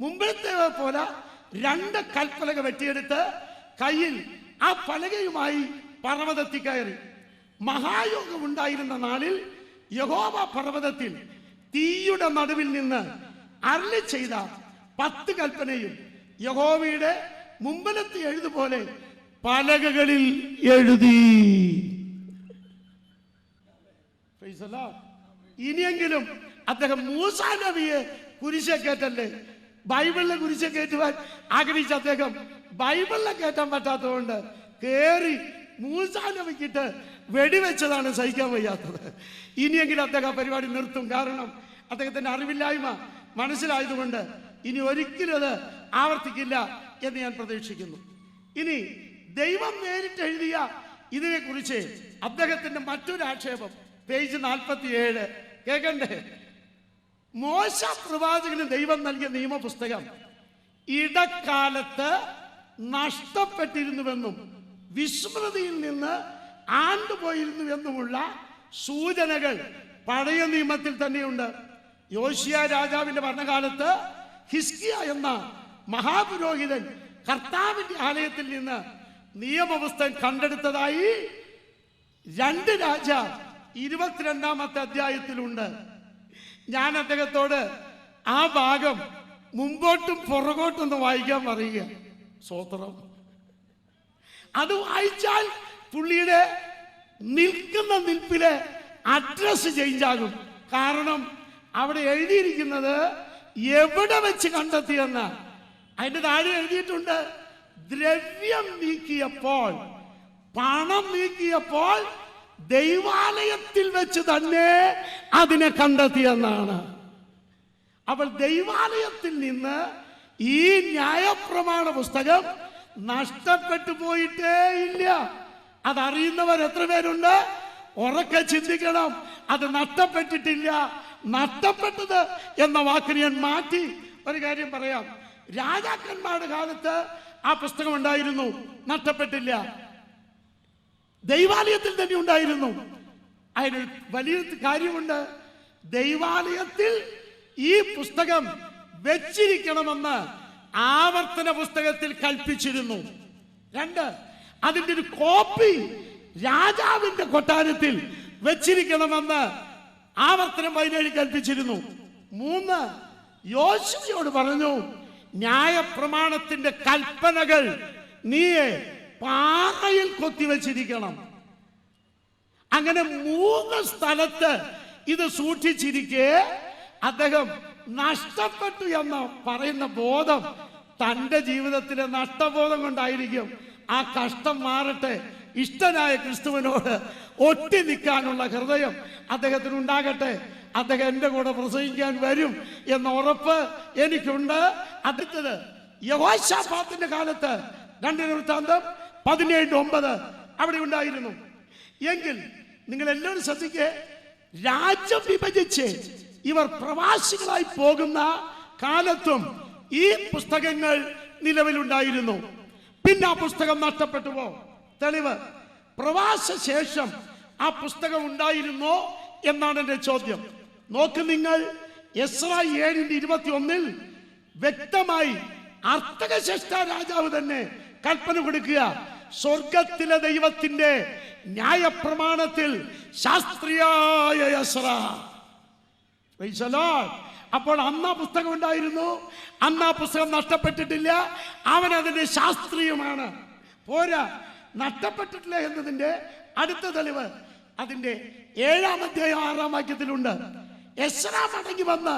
മുമ്പിലത്തെ പോലെ 2 കൽപ്പലക വെട്ടിയെടുത്ത് കയ്യിൽ ആ പലകയുമായി പർവ്വതത്തിൽ കയറി. മഹായോഗം ഉണ്ടായിരുന്ന നാളിൽ യഹോവ പർവ്വതത്തിൽ തീയുടെ നടുവിൽ നിന്ന് അരുളി ചെയ്ത 10 കൽപ്പനയും യഹോവയുടെ മുമ്പിലത്തെ എഴുതുപോലെ പലകകളിൽ എഴുതി. ഇനിയെങ്കിലും അദ്ദേഹം മൂസാ നബിയെ കുരിശെ കയറ്റല്ലേ? ബൈബിളിലെ കുരിശെ കയറ്റുവാൻ ആഗ്രഹിച്ച അദ്ദേഹം ബൈബിളിലെ കയറ്റാൻ പറ്റാത്തതുകൊണ്ട് കേറി മൂസാ നബിക്കിട്ട് വെടിവെച്ചതാണ് സഹിക്കാൻ വയ്യാത്തത്. ഇനിയെങ്കിലും അദ്ദേഹം പരിപാടി നിർത്തും. കാരണം അദ്ദേഹത്തിന്റെ അറിവില്ലായ്മ മനസ്സിലായതുകൊണ്ട് ഇനി ഒരിക്കലും അത് ആവർത്തിക്കില്ല എന്ന് ഞാൻ പ്രതീക്ഷിക്കുന്നു. ഇനി ദൈവം നേരിട്ട് എഴുതിയ ഇതിനെ കുറിച്ച് അദ്ദേഹത്തിന്റെ മറ്റൊരു ആക്ഷേപം പേജ് 47 കേൾക്കണ്ടേ? മോശ പ്രവാചകന് ദൈവം നൽകിയ നിയമപുസ്തകം ഇടക്കാലത്ത് നഷ്ടപ്പെട്ടിരുന്നുവെന്നും വിസ്മൃതിയിൽ നിന്ന് ആണ്ടുപോയിരുന്നുവെന്നുമുള്ള സൂചനകൾ പഴയ നിയമത്തിൽ തന്നെയുണ്ട്. യോശിയ രാജാവിന്റെ ഭരണകാലത്ത് ഹിസ്കിയ എന്ന മഹാപുരോഹിതൻ കർത്താവിന്റെ ആലയത്തിൽ നിന്ന് നിയമപുസ്തകം കണ്ടെടുത്തതായി 2 രാജാവ് 22-ാമത്തെ അധ്യായത്തിലുണ്ട്. ഞാൻ അദ്ദേഹത്തോട് ആ ഭാഗം മുമ്പോട്ടും പുറകോട്ടും വായിക്കാൻ പറയുക. സ്തോത്രം. അത് വായിച്ചാൽ പുള്ളിയുടെ നിൽക്കുന്ന നിൽപ്പിലെ അഡ്രസ് ചേഞ്ച് ആകും. കാരണം അവിടെ എഴുതിയിരിക്കുന്നത് എവിടെ വെച്ച് കണ്ടെത്തിയെന്ന. അതിന്റെ താഴെ എഴുതിയിട്ടുണ്ട് ദ്രവ്യം നീക്കിയപ്പോൾ, പണം നീക്കിയപ്പോൾ ദൈവാലയത്തിൽ വെച്ച് തന്നെ അതിനെ കണ്ടെത്തിയെന്നാണ്. അപ്പോൾ ദൈവാലയത്തിൽ നിന്ന് ഈ ന്യായപ്രമാണ പുസ്തകം നഷ്ടപ്പെട്ടു പോയിട്ടേ ഇല്ല. അതറിയുന്നവർ എത്ര പേരുണ്ട്? ഉറക്കെ ചിന്തിക്കണം. അത് നഷ്ടപ്പെട്ടിട്ടില്ല. നഷ്ടപ്പെട്ടത് എന്ന വാക്കിന് ഞാൻ മാറ്റി ഒരു കാര്യം പറയാം. രാജാക്കന്മാരുടെ കാലത്ത് ആ പുസ്തകം ഉണ്ടായിരുന്നു, നഷ്ടപ്പെട്ടില്ല. ദൈവാലയത്തിൽ തന്നെ ഉണ്ടായിരുന്നു. അതിന് വലിയ കാര്യമുണ്ട്. ദൈവാലയത്തിൽ ഈ പുസ്തകം വെച്ചിരിക്കണമെന്ന് ആവർത്തന പുസ്തകത്തിൽ കൽപ്പിച്ചിരുന്നു. 2, അതിന്റെ ഒരു കോപ്പി രാജാവിന്റെ കൊട്ടാരത്തിൽ വെച്ചിരിക്കണമെന്ന് ആവർത്തനം 17 കൽപ്പിച്ചിരുന്നു. 3, യോശുവയോട് പറഞ്ഞു, ന്യായപ്രമാണത്തിന്റെ കൽപ്പനകൾ നീ പാറയിൽ കൊത്തിവെച്ചിരിക്കണം. അങ്ങനെ 3 സ്ഥലത്ത് ഇത് സൂക്ഷിച്ചിരിക്കെ അദ്ദേഹം നഷ്ടപ്പെട്ടു എന്ന് പറയുന്ന ബോധം തൻ്റെ ജീവിതത്തിലെ നഷ്ടബോധം കൊണ്ടായിരിക്കും. ആ കഷ്ടം മാറട്ടെ ഇഷ്ടനായ ക്രിസ്തുവിനോട് ഒട്ടി നിൽക്കാനുള്ള ഹൃദയം അദ്ദേഹത്തിന് ഉണ്ടാകട്ടെ. അദ്ദേഹം എൻ്റെ കൂടെ പ്രസംഗിക്കാൻ വരും എന്ന ഉറപ്പ് എനിക്കുണ്ട്. അടുത്തത് യഹോശാഫാത്തിന്റെ കാലത്ത് 2 വൃത്താന്തം 17:9 അവിടെ ഉണ്ടായിരുന്നു. എങ്കിൽ നിങ്ങൾ എല്ലാവരും ശ്രദ്ധിക്കേ, രാജ്യം വിഭജിച്ച് ഇവർ പ്രവാസികളായി പോകുന്ന കാലത്തും ഈ പുസ്തകങ്ങൾ നിലവിലുണ്ടായിരുന്നു. പിന്നെ ആ പുസ്തകം നഷ്ടപ്പെട്ടുവോ? തെളിവ്, പ്രവാസ ശേഷം ആ പുസ്തകം ഉണ്ടായിരുന്നോ എന്നാണ് എൻ്റെ ചോദ്യം. നോക്ക് നിങ്ങൾ, എസ്രാ 7:21 വ്യക്തമായി അർത്ഥകശേഷ്ട രാജാവ് തന്നെ കൽപ്പന കൊടുക്കുക, സ്വർഗത്തിലെ ദൈവത്തിന്റെ ന്യായപ്രമാണത്തിൽ ശാസ്ത്രിയായ എസ്രാ. അപ്പോൾ അന്ന് ആ പുസ്തകം ഉണ്ടായിരുന്നു, അന്ന് ആ പുസ്തകം നഷ്ടപ്പെട്ടിട്ടില്ല. അവൻ അതിന്റെ ശാസ്ത്രീയമാണ്. പോരാ, നഷ്ടപ്പെട്ടിട്ടില്ല എന്നതിന്റെ അടുത്ത തെളിവ് അതിന്റെ 7-ാം അധ്യായം 6-ാം വാക്യത്തിലുണ്ട്. എസ്രാ മടങ്ങി വന്ന്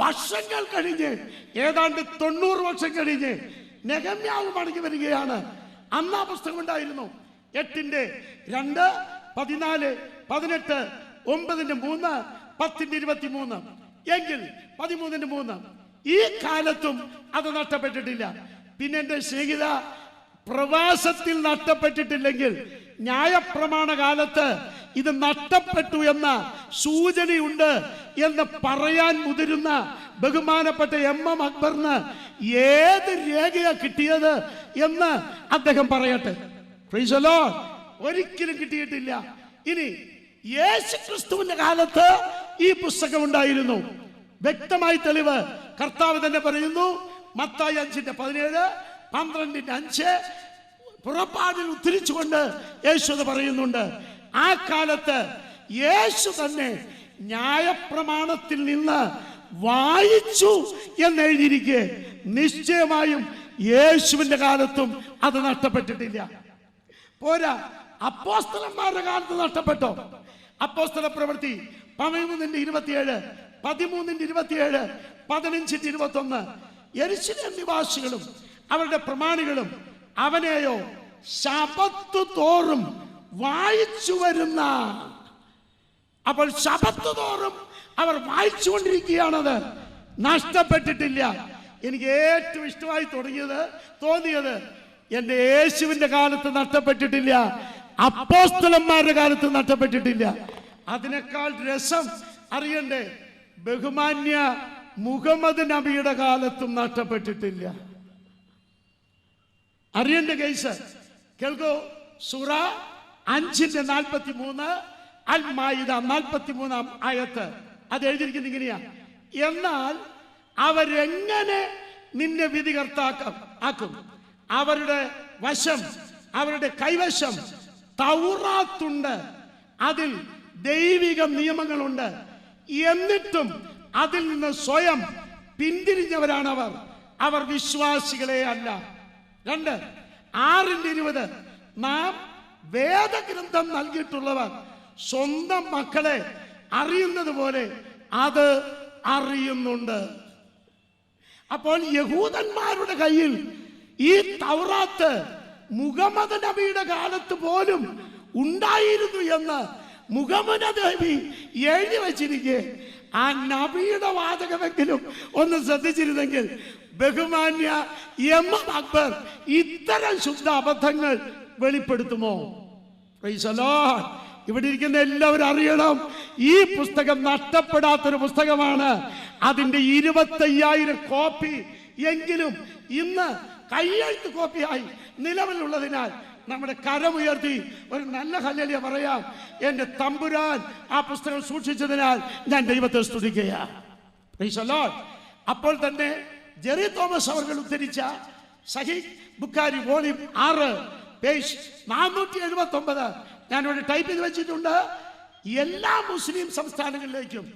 വർഷങ്ങൾ കഴിഞ്ഞ്, ഏതാണ്ട് 90 വർഷം കഴിഞ്ഞ് നെഹെമ്യാവ് മടങ്ങി വരികയാണ്. അന്ന് ആ പുസ്തകം ഉണ്ടായിരുന്നു. 8:2, 14, 18, 9:3, 10:23. എങ്കിൽ 13:3 ഈ കാലത്തും അത് നഷ്ടപ്പെട്ടിട്ടില്ല. പിന്നെ എൻ്റെ സ്നേഹിത, പ്രവാസത്തിൽ നഷ്ടപ്പെട്ടിട്ടില്ലെങ്കിൽ ന്യായപ്രമാണ കാലത്ത് ഇത് നഷ്ടപ്പെട്ടു എന്ന സൂചനയുണ്ട് എന്ന് പറയാൻ മുതിരുന്ന ബഹുമാനപ്പെട്ട MM അക്ബറിന് ഏത് രേഖയാ കിട്ടിയത് എന്ന് അദ്ദേഹം പറയട്ടെ. Price the Lord. ഒരിക്കലും കിട്ടിയിട്ടില്ല. ഇനി യേശു ക്രിസ്തുവിന്റെ കാലത്ത് ഈ പുസ്തകം ഉണ്ടായിരുന്നു. വ്യക്തമായി തെളിവ് കർത്താവ് തന്നെ പറയുന്നു. മത്തായി 5:17, 12:5 പുറപ്പാടിൽ ഉദ്ധരിച്ചുകൊണ്ട് യേശു അത് പറയുന്നുണ്ട്. ആ കാലത്ത് യേശു തന്നെ ന്യായപ്രമാണത്തിൽ നിന്ന് വായിച്ചു എന്നെഴുതിയിരിക്കെ നിശ്ചയമായും യേശുവിന്റെ കാലത്തും അത് നഷ്ടപ്പെട്ടിട്ടില്ല. പോരാ, അപ്പോസ്തലന്മാരുടെ കാലത്ത് നഷ്ടപ്പെട്ടോ? അപ്പോസ്തല പ്രവൃത്തി 13:27, 13:27, 15:21 യെരൂശലേം നിവാസികളും അവരുടെ പ്രമാണികളും അവനെയോ ശബത്ത് തോറും വായിച്ചു വരുന്ന. അപ്പോൾ ശബത്ത് തോറും അവർ വായിച്ചുകൊണ്ടിരിക്കുകയാണത്. നഷ്ടപ്പെട്ടിട്ടില്ല. എനിക്ക് ഏറ്റവും ഇഷ്ടമായി തോന്നിയത് എൻ്റെ യേശുവിന്റെ കാലത്ത് നഷ്ടപ്പെട്ടിട്ടില്ല, അപ്പോസ്തലന്മാരുടെ കാലത്ത് നഷ്ടപ്പെട്ടിട്ടില്ല. അതിനേക്കാൾ രസം അറിയണ്ടേ, ബഹുമാന്യ മുഹമ്മദ് നബിയുടെ കാലത്തും നഷ്ടപ്പെട്ടിട്ടില്ല. അറിയണ്ട കേസ് കേൾക്കൂ. സൂറ 5:43, അൽ-മാഇദ 43-ാം ആയത്ത് അത് എഴുതിയിരിക്കുന്നത് ഇങ്ങനെയാ: എന്നാൽ അവരെങ്ങനെ നിന്നെ വിധികർത്താക്കും? അവരുടെ വശം, അവരുടെ കൈവശം തൗറാത്തുണ്ട്, അതിൽ ദൈവിക നിയമങ്ങളുണ്ട്. എന്നിട്ടും അതിൽ നിന്ന് സ്വയം പിന്തിരിഞ്ഞവരാണവർ. അവർ വിശ്വാസികളെ അല്ല. 2 6:20 നാം വേദഗ്രന്ഥം നൽകിയിട്ടുള്ളവർ സ്വന്തം മക്കളെ അറിയുന്നത് പോലെ അത് അറിയുന്നുണ്ട്. അപ്പോൾ യഹൂദന്മാരുടെ കയ്യിൽ ഈ തൗറാത്ത് മുഹമ്മദ് നബിയുടെ കാലത്ത് പോലും ഉണ്ടായിരുന്നു എന്ന് മുഹമ്മദ് നബി എഴുതി വച്ചിരിക്കെ ആ നബിയുടെ വാചകമെങ്കിലും ഒന്ന് ശ്രദ്ധിച്ചിരുന്നെങ്കിൽ ബഹുമാന്യ MM അക്ബർ ഇത്തരം ശുദ്ധ അബദ്ധങ്ങൾ വെളിപ്പെടുത്തുമോ? Price the Lord. ഇവിടെ ഇരിക്കുന്ന എല്ലാവരും അറിയണം, ഈ പുസ്തകം നഷ്ടപ്പെടാത്തൊരു പുസ്തകമാണ്. അതിന്റെ 25,000 കോപ്പി എങ്കിലും ഇന്ന് കയ്യെഴുത്ത് കോപ്പിയായി നിലവിലുള്ളതിനാൽ നമ്മുടെ കരമുയർത്തി ഒരു നല്ല ഹല്ലേലൂയ പറയാം. എൻ്റെ തമ്പുരാൻ ആ പുസ്തകം സൂക്ഷിച്ചതിനാൽ ഞാൻ ദൈവത്തെ സ്തുതിക്കുകയാണ്. Praise the Lord. അപ്പോൾ തന്നെ ജെറി തോമസ് അവർ ഉദ്ധരിച്ച സഹീഹ് ബുഖാരി വോളിയം 6 പേജ് 479 ഞാനിവിടെ ടൈപ്പ് ചെയ്ത് വെച്ചിട്ടുണ്ട്. എല്ലാ മുസ്ലിം സംസ്ഥാനങ്ങളിലേക്കും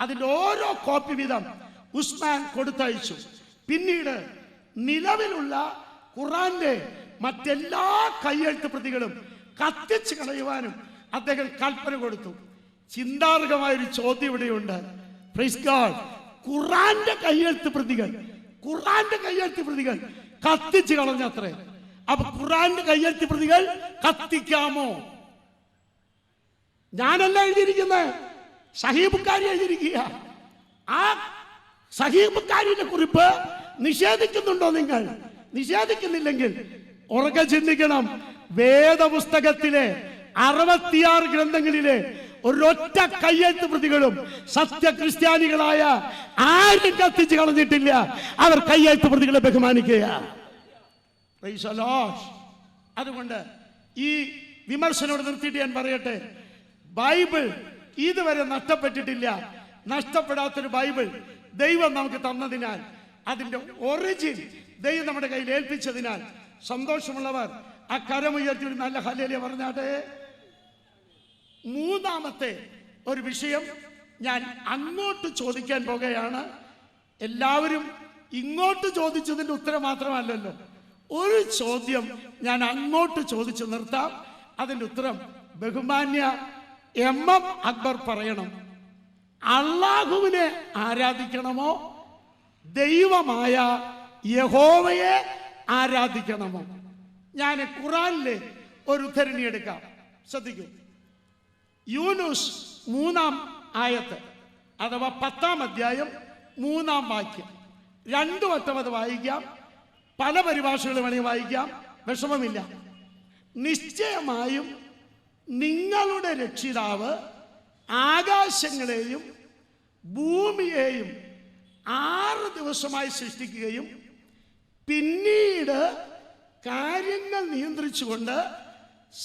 അതിൻ്റെ ഓരോ കോപ്പി വീതം ഉസ്മാൻ കൊടുത്തയച്ചു. പിന്നീട് നിലവിലുള്ള ഖുറാന്റെ മറ്റെല്ലാ കയ്യെഴുത്ത് പ്രതികളും കത്തിച്ച് കളയുവാനും അദ്ദേഹം കൽപ്പന കൊടുത്തു. ചിന്താർഹമായൊരു ചോദ്യം ഇവിടെയുണ്ട്. Praise God. ഖുറാന്റെ കയ്യെഴുത്ത് പ്രതികൾ കത്തിച്ച് കളഞ്ഞത്രേ. അപ്പൊ ഖുർആന്റെ കയ്യെഴുത്ത് പ്രതികൾ കത്തിക്കാമോ? ഞാനല്ല എഴുതിയിരിക്കുന്നത്, സഹീഹ് ബുഖാരി എഴുതിയിരിക്കുക. ആ സഹീഹ് ബുഖാരിയുടെ കുറിപ്പ് നിഷേധിക്കുന്നുണ്ടോ നിങ്ങൾ? നിഷേധിക്കുന്നില്ലെങ്കിൽ ഉറക്കെ ചിന്തിക്കണം. വേദപുസ്തകത്തിലെ 66 ഗ്രന്ഥങ്ങളിലെ ഒരൊറ്റ കയ്യെഴുത്ത് പ്രതികളും സത്യക്രിസ്ത്യാനികളായ ആരും കത്തിച്ച് കളഞ്ഞിട്ടില്ല. അവർ കയ്യെഴുത്ത് പ്രതികളെ ബഹുമാനിക്കുക. അതുകൊണ്ട് ഈ വിമർശനോട് നിർത്തിയിട്ട് ഞാൻ പറയട്ടെ, ബൈബിൾ ഇതുവരെ നഷ്ടപ്പെട്ടിട്ടില്ല. നഷ്ടപ്പെടാത്തൊരു ബൈബിൾ ദൈവം നമുക്ക് തന്നതിനാൽ, അതിന്റെ ഒറിജിൻ ദൈവം നമ്മുടെ കയ്യിൽ ഏൽപ്പിച്ചതിനാൽ സന്തോഷമുള്ളവർ ആ കരമുയർത്തി ഒരു നല്ല ഹല്ലേലൂയ പറഞ്ഞാട്ടെ. മൂന്നാമത്തെ ഒരു വിഷയം ഞാൻ അങ്ങോട്ട് ചോദിക്കാൻ പോകുകയാണ്. എല്ലാവരും ഇങ്ങോട്ട് ചോദിച്ചതിന്റെ ഉത്തരം മാത്രമല്ലല്ലോ, ഒരു ചോദ്യം ഞാൻ അങ്ങോട്ട് ചോദിച്ചു നിർത്താം. അതിന്റെ ഉത്തരം ബഹുമാന്യ MM അക്ബർ പറയണം. അള്ളാഹുവിനെ ആരാധിക്കണമോ ദൈവമായ യഹോവയെ ആരാധിക്കണമോ? ഞാൻ ഖുറാനിലെ ഒരു ഉദ്ധരണി എടുക്കാം, ശ്രദ്ധിക്കൂ. യൂനുസ് 3-ാം ആയത്ത് അഥവാ 10-ാം അധ്യായം 3-ാം വാക്യം. 2 വട്ടം അത് വായിക്കാം, പല പരിഭാഷകൾ വേണമെങ്കിൽ വായിക്കാം, വിഷമമില്ല. നിശ്ചയമായും നിങ്ങളുടെ രക്ഷിതാവ് ആകാശങ്ങളെയും ഭൂമിയെയും 6 ദിവസമായി സൃഷ്ടിക്കുകയും പിന്നീട് കാര്യങ്ങൾ നിയന്ത്രിച്ചുകൊണ്ട്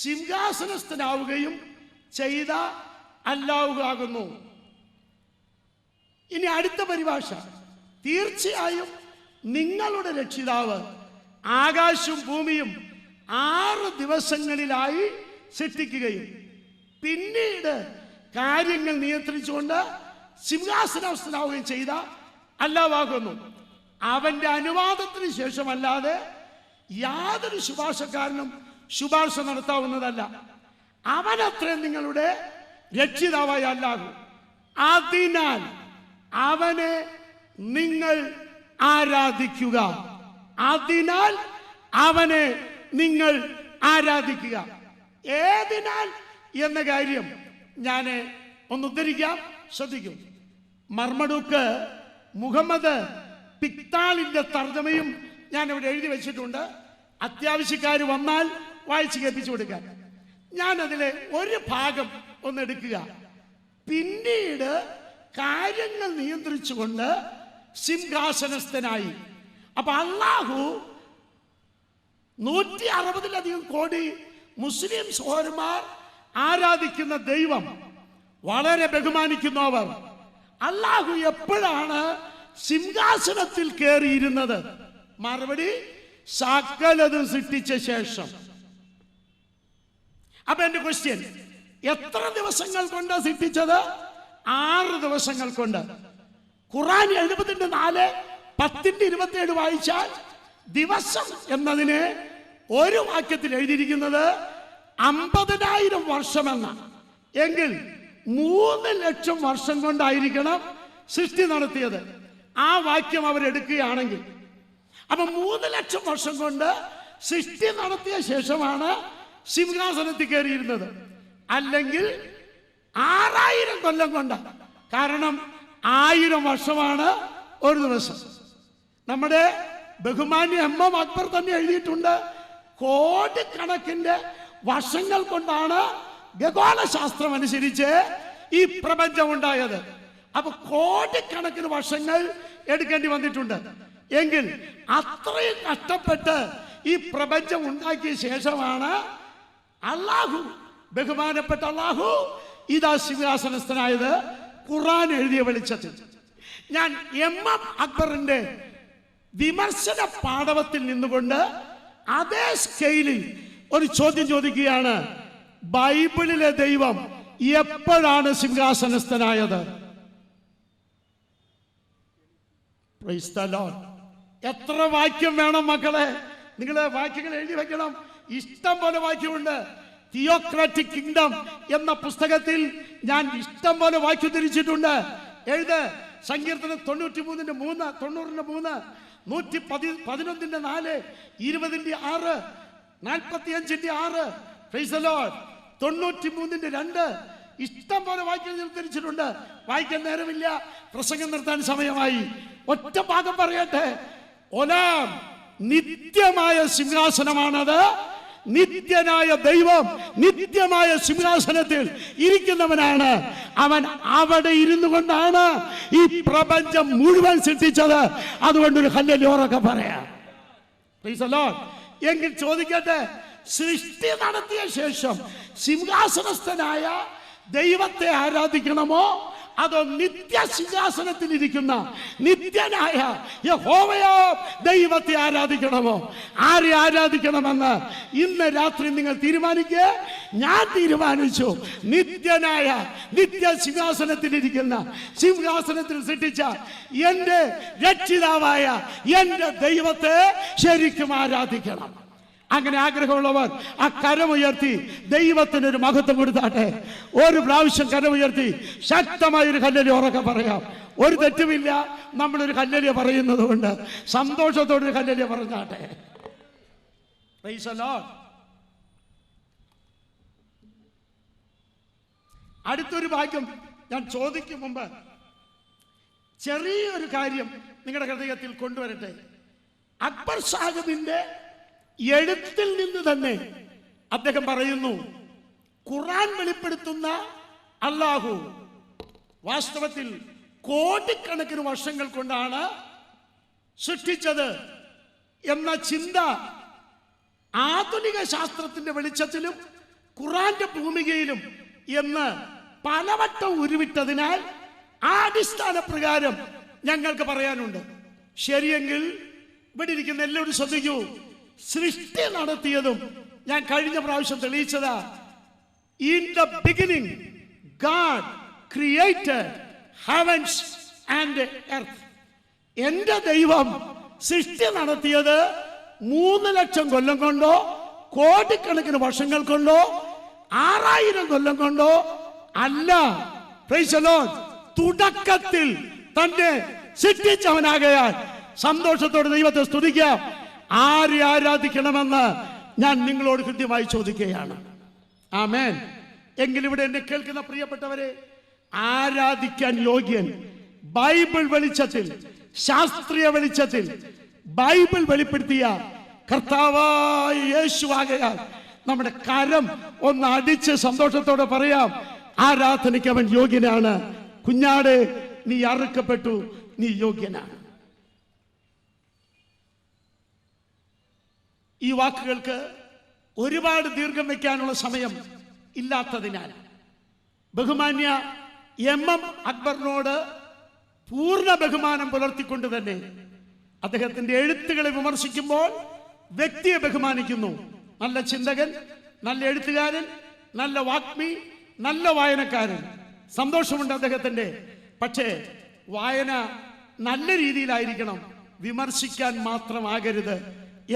സിംഹാസനസ്ഥനാവുകയും ചെയ്ത അല്ലാഹുവാകുന്നു. ഇനി അടുത്ത പരിഭാഷ, തീർച്ചയായും നിങ്ങളുടെ രക്ഷിതാവ് ആകാശവും ഭൂമിയും 6 ദിവസങ്ങളിലായി സൃഷ്ടിക്കുകയും പിന്നീട് കാര്യങ്ങൾ നിയന്ത്രിച്ചുകൊണ്ട് സിംഹാസനസ്ഥനാവുകയും ചെയ്ത അല്ലാഹുവാകുന്നു. അവന്റെ അനുവാദത്തിന് ശേഷമല്ലാതെ യാതൊരു ശുപാർശക്കാരനും ശുപാർശ നടത്താവുന്നതല്ല. അവനത്രേ നിങ്ങളുടെ രക്ഷിതാവായ അല്ലാഹു. അതിനാൽ അവനെ നിങ്ങൾ ആരാധിക്കുക. അതിനാൽ അവനെ നിങ്ങൾ ആരാധിക്കുക. ഏതിനാൽ എന്ന കാര്യം ഞാൻ ഒന്ന് ഉദ്ധരിക്കാം, ശ്രദ്ധിക്കും. മർമഡൂക്ക് മുഹമ്മദ് പിക്താളിന്റെ തർജ്ജമയും ഞാൻ ഇവിടെ എഴുതി വെച്ചിട്ടുണ്ട്. അത്യാവശ്യക്കാർ വന്നാൽ വായിച്ച് കേൾപ്പിച്ചു കൊടുക്കാൻ. ഞാൻ അതിലെ ഒരു ഭാഗം ഒന്ന് എടുക്കുക. പിന്നീട് കാര്യങ്ങൾ നിയന്ത്രിച്ചുകൊണ്ട് സിംഹാസനസ്ഥനായി. അപ്പൊ അല്ലാഹു 160-ലധികം കോടി മുസ്ലിം സഹോദരന്മാർ ആരാധിക്കുന്ന ദൈവം, വളരെ ബഹുമാനിക്കുന്നു അവർ. അല്ലാഹു എപ്പോഴാണ് സിംഹാസനത്തിൽ കയറിയിരുന്നത്? മറുപടി, സകലതും സൃഷ്ടിച്ച ശേഷം. അപ്പൊ എന്റെ ക്വസ്റ്റ്യൻ, എത്ര ദിവസങ്ങൾ കൊണ്ട് സൃഷ്ടിച്ചത്? 6 ദിവസങ്ങൾ കൊണ്ട്. ഖുർആൻ 74 10-27 വായിച്ചാൽ ദിവസം എന്നതിന് ഒരു വാക്യത്തിൽ എഴുതിയിരിക്കുന്നത് 50,000 വർഷമെന്നാണ്. എങ്കിൽ 3 ലക്ഷം വർഷം കൊണ്ടായിരിക്കണം സൃഷ്ടി നടത്തിയത്. ആ വാക്യം അവരെടുക്കുകയാണെങ്കിൽ അപ്പൊ 3 ലക്ഷം വർഷം കൊണ്ട് സൃഷ്ടി നടത്തിയ ശേഷമാണ് സിംഹാസനത്തിൽ കയറിയിരുന്നത്. അല്ലെങ്കിൽ 6000 കൊല്ലം കൊണ്ട്. കാരണം 1000 വർഷമാണ് ഒരു ദിവസം. നമ്മുടെ ബഹുമാന്യ MM അക്ബർ തന്നെ എഴുതിയിട്ടുണ്ട്, കോടിക്കണക്കിന്റെ വർഷങ്ങൾ കൊണ്ടാണ് ഖഗോളശാസ്ത്രം അനുസരിച്ച് ഈ പ്രപഞ്ചം ഉണ്ടായത്. അപ്പൊ കോടിക്കണക്കിന് വർഷങ്ങൾ എടുക്കേണ്ടി വന്നിട്ടുണ്ട്. എങ്കിൽ അത്രയും കഷ്ടപ്പെട്ട് ഈ പ്രപഞ്ചം ഉണ്ടാക്കിയ ശേഷമാണ് അല്ലാഹു, ബഹുമാനപ്പെട്ട അല്ലാഹു ഇതാ സിംഹാസനസ്ഥനായത് ഖുർആൻ എഴുതിയ വെളിച്ചത്തിൽ. ഞാൻ MM അക്ബറിന്റെ വിമർശന പാടവത്തിൽ നിന്നുകൊണ്ട് അതേ സ്കെയിലിൽ ഒരു ചോദ്യം ചോദിക്കുകയാണ്. ബൈബിളിലെ ദൈവം എപ്പോഴാണ് സിംഹാസനസ്ഥനായത്? Price the Lord. എത്ര വാക്യം വേണം മക്കളെ? നിങ്ങൾ വാക്യങ്ങൾ എഴുതി വെക്കണം. ഇഷ്ടം പോലെ വാക്യമുണ്ട്. തിയോക്രാറ്റിക് കിങ്ഡം എന്ന പുസ്തകത്തിൽ ഞാൻ ഇഷ്ടം പോലെ വാക്യം തിരിച്ചിട്ടുണ്ട്. എഴുത്. സങ്കീർത്തനം 93-3, 90-3, 111-4, 20-6, 45:6, 93:2 ഇഷ്ടം പോലെ വാക്യം നിർത്തിരിച്ചിട്ടുണ്ട്. വായിക്കാൻ നേരമില്ല, പ്രസംഗം നിർത്താൻ സമയമായി. ഒറ്റ ഭാഗം പറയട്ടെ. ഒലാം നിത്യമായ സിംഹാസനമാണത്. നിത്യനായ ദൈവം നിത്യമായ സിംഹാസനത്തിൽ ഇരിക്കുന്നവനാണ്. അവൻ അവിടെ ഇരുന്നു കൊണ്ടാണ് ഈ പ്രപഞ്ചം മുഴുവൻ സൃഷ്ടിച്ചത്. അതുകൊണ്ടൊരു ഹല്ലേലൂയ പറയാം. എങ്കിൽ ചോദിക്കട്ടെ, സൃഷ്ടി നടത്തിയ ശേഷം സിംഹാസനസ്ഥനായ ദൈവത്തെ ആരാധിക്കണമോ, അതോ നിത്യ സിംഹാസനത്തിൽ ഇരിക്കുന്ന നിത്യനായ യഹോവയോ ദൈവത്തെ ആരാധിക്കണമോ? ആരെ ആരാധിക്കണമെന്ന് ഇന്ന് രാത്രി നിങ്ങൾ തീരുമാനിക്കുക. ഞാൻ തീരുമാനിച്ചു. നിത്യനായ നിത്യ സിംഹാസനത്തിൽ ഇരിക്കുന്ന, സിംഹാസനത്തിൽ സൃഷ്ടിച്ച എൻ്റെ രക്ഷിതാവായ എൻ്റെ ദൈവത്തെ ശരിക്കും ആരാധിക്കണം. അങ്ങനെ ആഗ്രഹമുള്ളവർ ആ കരമുയർത്തി ദൈവത്തിനൊരു മഹത്വം കൊടുത്താട്ടെ. ഒരു പ്രാവശ്യം കരമുയർത്തി ശക്തമായൊരു ഹല്ലേലൂയ പറയാം. ഒരു തെറ്റുമില്ല, നമ്മളൊരു ഹല്ലേലൂയ പറയുന്നത് കൊണ്ട് സന്തോഷത്തോടൊരു ഹല്ലേലൂയ പറഞ്ഞാട്ടെ. Price the Lord. അടുത്തൊരു ഭാഗ്യം ഞാൻ ചോദിക്കും മുമ്പ് ചെറിയൊരു കാര്യം നിങ്ങളുടെ ഹൃദയത്തിൽ കൊണ്ടുവരട്ടെ. അക്ബർ സാഹിബിന്റെ എഴുത്തിൽ നിന്ന് തന്നെ അദ്ദേഹം പറയുന്നു, ഖുർആൻ വെളിപ്പെടുത്തുന്ന അല്ലാഹു വാസ്തവത്തിൽ കോടിക്കണക്കിന് വർഷങ്ങൾ കൊണ്ടാണ് സൃഷ്ടിച്ചത് എന്ന ചിന്ത ആധുനിക ശാസ്ത്രത്തിന്റെ വെളിച്ചത്തിലും ഖുർആന്റെ ഭൂമികയിലും എന്ന് പലവട്ടം ഉരുവിട്ടതിനാൽ ആ അടിസ്ഥാന പ്രകാരം ഞങ്ങൾക്ക് പറയാനുണ്ട്. ശരിയെങ്കിൽ ഇവിടെ ഇരിക്കുന്ന എല്ലാവരും ശ്രദ്ധിക്കൂ. സൃഷ്ടി നടത്തിയതും ഞാൻ കഴിഞ്ഞ പ്രാവശ്യം തെളിയിച്ചതാ. In the beginning God created heavens and earth. എന്റെ ദൈവം സൃഷ്ടി നടത്തിയത് 3 ലക്ഷം കൊല്ലം കൊണ്ടോ, കോടിക്കണക്കിന് വർഷങ്ങൾ കൊണ്ടോ, 6000 കൊല്ലം കൊണ്ടോ അല്ല. Price the Lord. തുടക്കത്തിൽ തന്നെ സൃഷ്ടിച്ചവനാകയാൽ സന്തോഷത്തോടെ ദൈവത്തെ സ്തുതിക്കാം. ആരെ ആരാധിക്കണമെന്ന് ഞാൻ നിങ്ങളോട് കൃത്യമായി ചോദിക്കുകയാണ്. ആമേൻ. എങ്കിലും ഇവിടെ എന്നെ കേൾക്കുന്ന പ്രിയപ്പെട്ടവരെ, ആരാധിക്കാൻ യോഗ്യൻ ബൈബിൾ വെളിച്ചത്തിൽ, ശാസ്ത്രീയ വെളിച്ചത്തിൽ ബൈബിൾ വെളിപ്പെടുത്തിയ കർത്താവായ യേശുവാകയാൽ നമ്മുടെ കരം ഒന്ന് അടിച്ച് സന്തോഷത്തോടെ പറയാം, ആരാധനയ്ക്ക് അവൻ യോഗ്യനാണ്. കുഞ്ഞാട്, നീ അറുക്കപ്പെട്ടു, നീ യോഗ്യനാണ്. ഈ വാക്കുകൾക്ക് ഒരുപാട് ദീർഘം വയ്ക്കാനുള്ള സമയം ഇല്ലാത്തതിനാൽ ബഹുമാന്യ MM അക്ബറിനോട് പൂർണ്ണ ബഹുമാനം പുലർത്തിക്കൊണ്ട് തന്നെ അദ്ദേഹത്തിന്റെ എഴുത്തുകളെ വിമർശിക്കുമ്പോൾ വ്യക്തിയെ ബഹുമാനിക്കുന്നു. നല്ല ചിന്തകൻ, നല്ല എഴുത്തുകാരൻ, നല്ല വാഗ്മി, നല്ല വായനക്കാരൻ. സന്തോഷമുണ്ട് അദ്ദേഹത്തിന്റെ. പക്ഷേ വായന നല്ല രീതിയിലായിരിക്കണം, വിമർശിക്കാൻ മാത്രമാകരുത്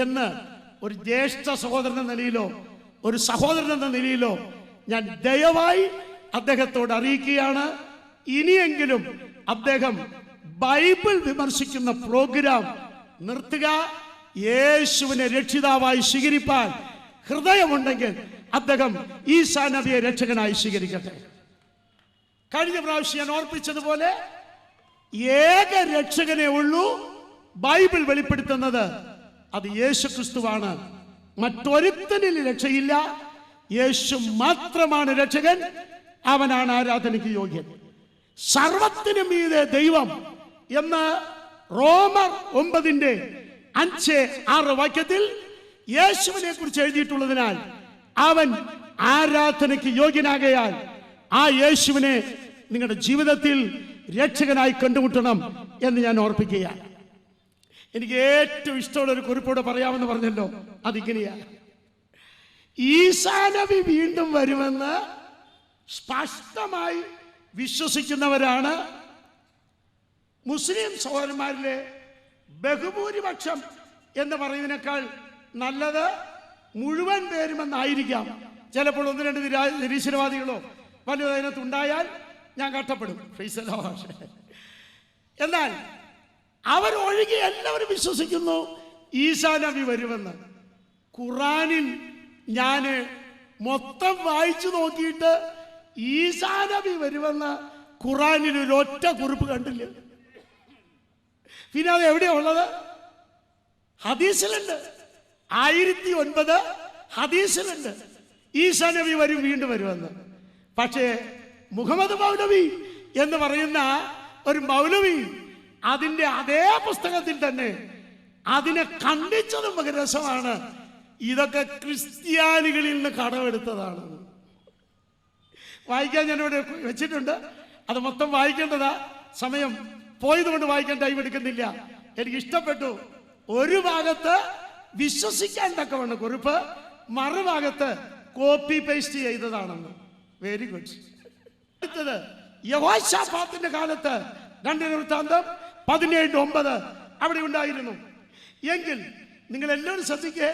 എന്ന് ഒരു ജ്യേഷ്ഠ സഹോദരൻ എന്ന നിലയിലോ ഒരു സഹോദരൻ എന്ന നിലയിലോ ഞാൻ ദയവായി അദ്ദേഹത്തോട് അറിയിക്കുകയാണ്. ഇനിയെങ്കിലും അദ്ദേഹം ബൈബിൾ വിമർശിക്കുന്ന പ്രോഗ്രാം നിർത്തുക. യേശുവിനെ രക്ഷിതാവായി സ്വീകരിപ്പാൻ ഹൃദയമുണ്ടെങ്കിൽ അദ്ദേഹം ഈസാ നബിയെ രക്ഷകനായി സ്വീകരിക്കട്ടെ. കഴിഞ്ഞ പ്രാവശ്യം ഞാൻ ഓർപ്പിച്ചതുപോലെ ഏക രക്ഷകനെ ഉള്ളൂ ബൈബിൾ വെളിപ്പെടുത്തുന്നത്, അത് യേശു ക്രിസ്തുവാണ്. മറ്റൊരുത്തനിൽ രക്ഷയില്ല. യേശു മാത്രമാണ് രക്ഷകൻ. അവനാണ് ആരാധനയ്ക്ക് യോഗ്യൻ. സർവത്തിനും മീതെ ദൈവം എന്ന് റോമർ 9:5-6 വാക്യത്തിൽ യേശുവിനെ കുറിച്ച് എഴുതിയിട്ടുള്ളതിനാൽ അവൻ ആരാധനയ്ക്ക് യോഗ്യനാകയാൽ ആ യേശുവിനെ നിങ്ങളുടെ ജീവിതത്തിൽ രക്ഷകനായി കണ്ടുമുട്ടണം എന്ന് ഞാൻ ഓർപ്പിക്കുകയാണ്. എനിക്ക് ഏറ്റവും ഇഷ്ടമുള്ള ഒരു കുറിപ്പോടെ പറയാമെന്ന് പറഞ്ഞല്ലോ, അതിങ്ങനെയാ. ഈസാ നബി വീണ്ടും വരുമെന്ന് സ്പഷ്ടമായി വിശ്വസിക്കുന്നവരാണ് മുസ്ലിം സഹോദരന്മാരിലെ ബഹുഭൂരിപക്ഷം എന്ന് പറയുന്നതിനേക്കാൾ നല്ലത് മുഴുവൻ പേരുമെന്നായിരിക്കാം. ചിലപ്പോൾ 1-2 നിരീശ്വരവാദികളോ വല്ലതും അതിനകത്ത് ഉണ്ടായാൽ ഞാൻ കഷ്ടപ്പെടും. എന്നാൽ അവരൊഴികെ എല്ലാവരും വിശ്വസിക്കുന്നു ഈസാ നബി വരുമെന്ന്. ഖുറാനിൽ ഞാൻ മൊത്തം വായിച്ചു നോക്കിയിട്ട് ഈസാ നബി വരുമെന്ന് ഖുറാനിൽ ഒരൊറ്റ കുറിപ്പ് കണ്ടില്ല. പിന്നെ അത് എവിടെയാ ഉള്ളത്? ഹദീസിലുണ്ട്. 1009 ഹദീസിലുണ്ട് ഈസാ നബി വരും, വീണ്ടും വരുമെന്ന്. പക്ഷേ മുഹമ്മദ് മൗലവി എന്ന് പറയുന്ന ഒരു മൗലവി അതിൻ്റെ അതേ പുസ്തകത്തിൽ തന്നെ അതിനെ ഖണ്ഡിച്ചതും രസമാണ്. ഇതൊക്കെ ക്രിസ്ത്യാനികളിൽ നിന്ന് കടമെടുത്തതാണ്. വായിക്കാൻ ഞാനിവിടെ വെച്ചിട്ടുണ്ട്. അത് മൊത്തം വായിക്കേണ്ടതാ. സമയം പോയതുകൊണ്ട് വായിക്കാൻ ടൈം എടുക്കുന്നില്ല. എനിക്ക് ഇഷ്ടപ്പെട്ടു. ഒരു ഭാഗത്ത് വിശ്വസിക്കാൻ തക്കവണ്ണം കുറിപ്പ്, മറുഭാഗത്ത് കോപ്പി പേസ്റ്റ് ചെയ്തതാണെന്ന്. Very good. അടുത്തത് യഹോശാഫാത്തിന്റെ കാലത്ത് 2 വൃത്താന്തം 17:9 അവിടെ ഉണ്ടായിരുന്നു. എങ്കിൽ നിങ്ങൾ എല്ലാവരും ശ്രദ്ധിക്കേ,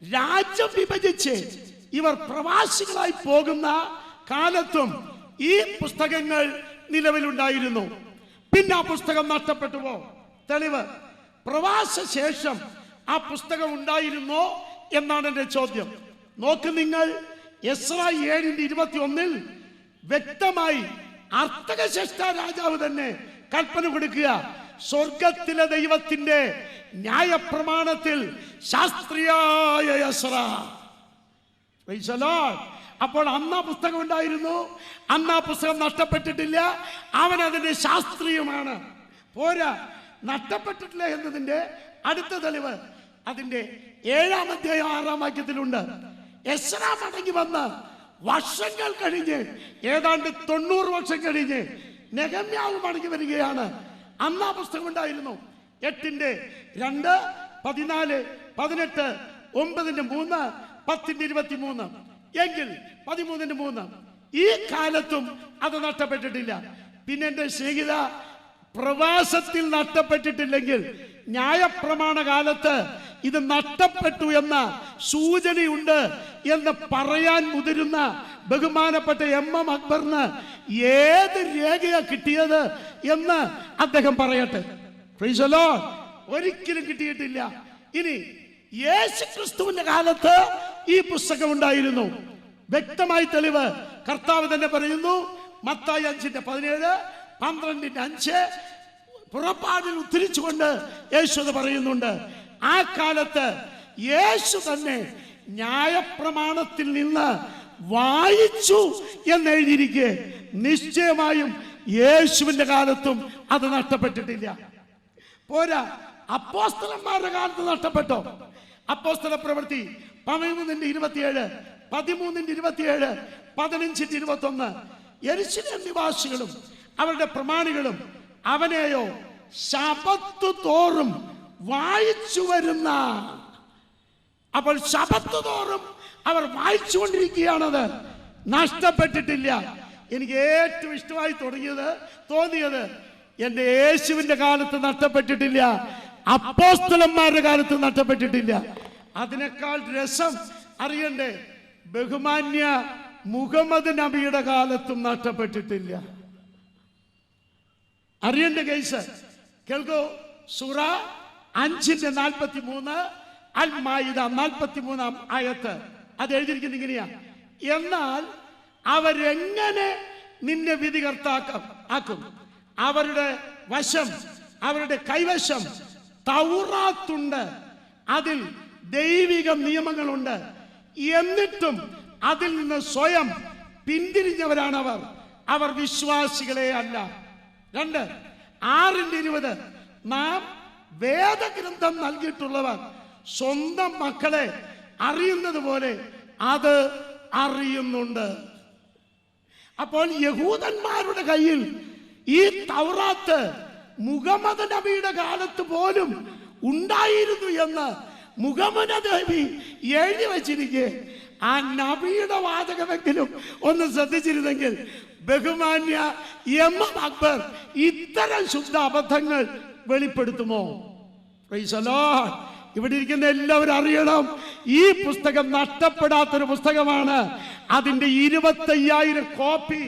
രാജ്യം വിഭജിച്ച് ഇവർ പ്രവാസികളായി പോകുന്ന കാലത്തും ഈ പുസ്തകങ്ങൾ നിലവിലുണ്ടായിരുന്നു. പിന്നെ ആ പുസ്തകം നഷ്ടപ്പെട്ടുവോ? തെളിവ്, പ്രവാസ ശേഷം ആ പുസ്തകം ഉണ്ടായിരുന്നോ എന്നാണ് എൻ്റെ ചോദ്യം. നോക്ക് നിങ്ങൾ, എസ്രാ 7:21 വ്യക്തമായി അർത്ഥകശേഷ്ട രാജാവ് തന്നെ കൽപ്പന കൊടുക്കുക, സ്വർഗത്തിലെ ദൈവത്തിന്റെ ന്യായപ്രമാണത്തിൽ ശാസ്ത്രിയായ എസ്രാ. അപ്പോൾ അന്ന് ആ പുസ്തകം ഉണ്ടായിരുന്നു, അന്ന് ആ പുസ്തകം നഷ്ടപ്പെട്ടിട്ടില്ല. അവൻ അതിന്റെ ശാസ്ത്രീയമാണ്. പോരാ, നഷ്ടപ്പെട്ടിട്ടില്ല എന്നതിന്റെ അടുത്ത തെളിവ് അതിന്റെ 7-ാം അധ്യായം 6-ാം വാക്യത്തിലുണ്ട്. എസ്രാ മടങ്ങി വന്ന് വർഷങ്ങൾ കഴിഞ്ഞ്, ഏതാണ്ട് 90 വർഷം കഴിഞ്ഞ് നെഹമ്യാവ് മടങ്ങി വരികയാണ്. അന്ന് ആ പുസ്തകം ഉണ്ടായിരുന്നു. 8-ന്റെ 2, 14, 18, 9-ന്റെ 3, 10-ന്റെ 23, എങ്കിൽ 13-ന്റെ 3 ഈ കാലത്തും അത് നഷ്ടപ്പെട്ടിട്ടില്ല. പിന്നെ എൻ്റെ സ്നേഹിത, പ്രവാസത്തിൽ നഷ്ടപ്പെട്ടിട്ടില്ലെങ്കിൽ ന്യായപ്രമാണ കാലത്ത് ഇത് നഷ്ടപ്പെട്ടു എന്ന സൂചനയുണ്ട് എന്ന് പറയാൻ മുതിരുന്ന ബഹുമാനപ്പെട്ട MM അക്ബറിന് ഏത് രേഖയാ കിട്ടിയത് എന്ന് അദ്ദേഹം പറയട്ടെ. Price the Lord. ഒരിക്കലും കിട്ടിയിട്ടില്ല. ഇനി യേശുക്രിസ്തുവിന്റെ കാലത്ത് ഈ പുസ്തകം ഉണ്ടായിരുന്നു. വ്യക്തമായി തെളിവ് കർത്താവ് തന്നെ പറയുന്നു. മത്തായി 5:17, 12:5 പുറപ്പാടിൽ ഉദ്ധരിച്ചുകൊണ്ട് യേശു അത് പറയുന്നുണ്ട്. ആ കാലത്ത് യേശു തന്നെ ന്യായപ്രമാണത്തിൽ നിന്ന് വായിച്ചു എന്നെഴുതിയിരിക്കെ നിശ്ചയമായും യേശുവിന്റെ കാലത്തും അത് നഷ്ടപ്പെട്ടിട്ടില്ല. പോരാ, അപ്പോസ്തലന്മാരുടെ കാലത്ത് നഷ്ടപ്പെട്ടോ? അപ്പോസ്തല പ്രവൃത്തി 13:27, 13:27, 15:21 യെരുശലേം നിവാസികളും അവരുടെ പ്രമാണികളും അവനെയോ ശബത്ത് തോറും വായിച്ചു വരുന്ന. അപ്പോൾ ശബത്ത് തോറും അവർ വായിച്ചുകൊണ്ടിരിക്കുകയാണത്. നഷ്ടപ്പെട്ടിട്ടില്ല. എനിക്ക് ഏറ്റവും ഇഷ്ടമായി തോന്നിയത് എൻ്റെ യേശുവിന്റെ കാലത്ത് നഷ്ടപ്പെട്ടിട്ടില്ല, അപ്പോസ്തലന്മാരുടെ കാലത്ത് നഷ്ടപ്പെട്ടിട്ടില്ല. അതിനേക്കാൾ രസം അറിയണ്ടേ, ബഹുമാന്യ മുഹമ്മദ് നബിയുടെ കാലത്തും നഷ്ടപ്പെട്ടിട്ടില്ല. അറിയണ്ട കേസ് കേൾക്കൂ. സൂറ 5:43, അൽ മാഇദ 43-ാം ആയത്ത്. അത് എഴുതിയിരിക്കുന്നത് ഇങ്ങനെയാ: എന്നാൽ അവരെങ്ങനെ നിന്നെ വിധികർത്താക്കും? അവരുടെ വശം, അവരുടെ കൈവശം തൗറാത്തുണ്ട്, അതിൽ ദൈവിക നിയമങ്ങളുണ്ട്. എന്നിട്ടും അതിൽ നിന്ന് സ്വയം പിന്തിരിഞ്ഞവരാണ് അവർ വിശ്വാസികളെ അല്ല. 2 6:20 നാം വേദഗ്രന്ഥം നൽകിയിട്ടുള്ളവർ സ്വന്തം മക്കളെ അറിയുന്നത് പോലെ അത് അറിയുന്നുണ്ട്. അപ്പോൾ യഹൂദന്മാരുടെ കയ്യിൽ ഈ തൗറാത്ത് മുഹമ്മദ് നബിയുടെ കാലത്ത് പോലും ഉണ്ടായിരുന്നു എന്ന് മുഹമ്മദ് നബി എഴുതി വച്ചിരിക്കെ ആ നബിയുടെ വാചകമെങ്കിലും ഒന്ന് ശ്രദ്ധിച്ചിരുന്നെങ്കിൽ ബഹുമാന്യ MM അക്ബർ ഇത്തരം ശുദ്ധ അബദ്ധങ്ങൾ വെളിപ്പെടുത്തുമോ? Price the Lord. ഇവിടെ ഇരിക്കുന്ന എല്ലാവരും അറിയണം, ഈ പുസ്തകം നഷ്ടപ്പെടാത്തൊരു പുസ്തകമാണ്. അതിന്റെ 25,000 കോപ്പി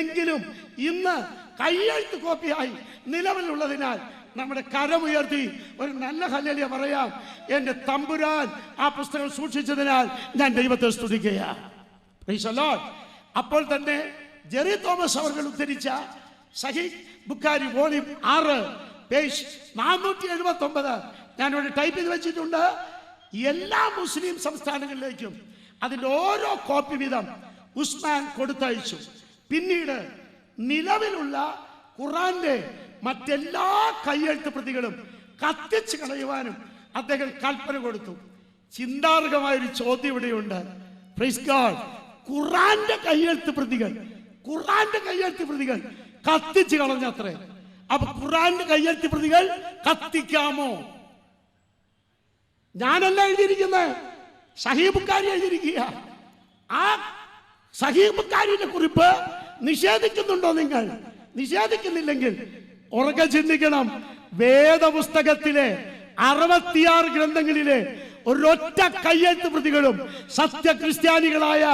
എങ്കിലും ഇന്ന് കയ്യെഴുത്ത് കോപ്പിയായി നിലവിലുള്ളതിനാൽ നമ്മുടെ കരമുയർത്തി ഒരു നല്ല ഹല്ലേലൂയ പറയാം. എൻ്റെ തമ്പുരാൻ ആ പുസ്തകം സൂക്ഷിച്ചതിനാൽ ഞാൻ ദൈവത്തെ സ്തുതിക്കുകയാണ്. Praise the Lord. അപ്പോൾ തന്നെ ജെറി തോമസ് അവർ ഉദ്ധരിച്ച സഹീഹ് ബുഖാരി വോളിയം 6 പേജ് 479 ഞാനിവിടെ ടൈപ്പ് ചെയ്ത് വെച്ചിട്ടുണ്ട്. എല്ലാ മുസ്ലിം സംസ്ഥാനങ്ങളിലേക്കും അതിൻ്റെ ഓരോ കോപ്പി വീതം ഉസ്മാൻ കൊടുത്തയച്ചു. പിന്നീട് നിലവിലുള്ള ഖുറാന്റെ മറ്റെല്ലാ കയ്യെഴുത്ത് പ്രതികളും കത്തിച്ച് കളയുവാനും അദ്ദേഹം കൽപ്പന കൊടുത്തു. ചിന്താർഹമായൊരു ചോദ്യം ഇവിടെയുണ്ട്. Praise God. ഖുറാന്റെ കയ്യെഴുത്ത് പ്രതികൾ കത്തിച്ച് കളഞ്ഞത്രേ. അപ്പൊ ഖുറാന്റെ കയ്യെഴുത്ത് പ്രതികൾ കത്തിക്കാമോ? ഞാനല്ല എഴുതിയിരിക്കുന്നത്, സഹീഹ് ബുഖാരി എഴുതിയിരിക്കുക. ആ സഹീഹ് ബുഖാരിയുടെ കുറിപ്പ് നിഷേധിക്കുന്നുണ്ടോ നിങ്ങൾ? നിഷേധിക്കുന്നില്ലെങ്കിൽ ഉറക്കെ ചിന്തിക്കണം. വേദപുസ്തകത്തിലെ 66 ഗ്രന്ഥങ്ങളിലെ ഒരൊറ്റ കയ്യെഴുത്ത് പ്രതികളും സത്യക്രിസ്ത്യാനികളായ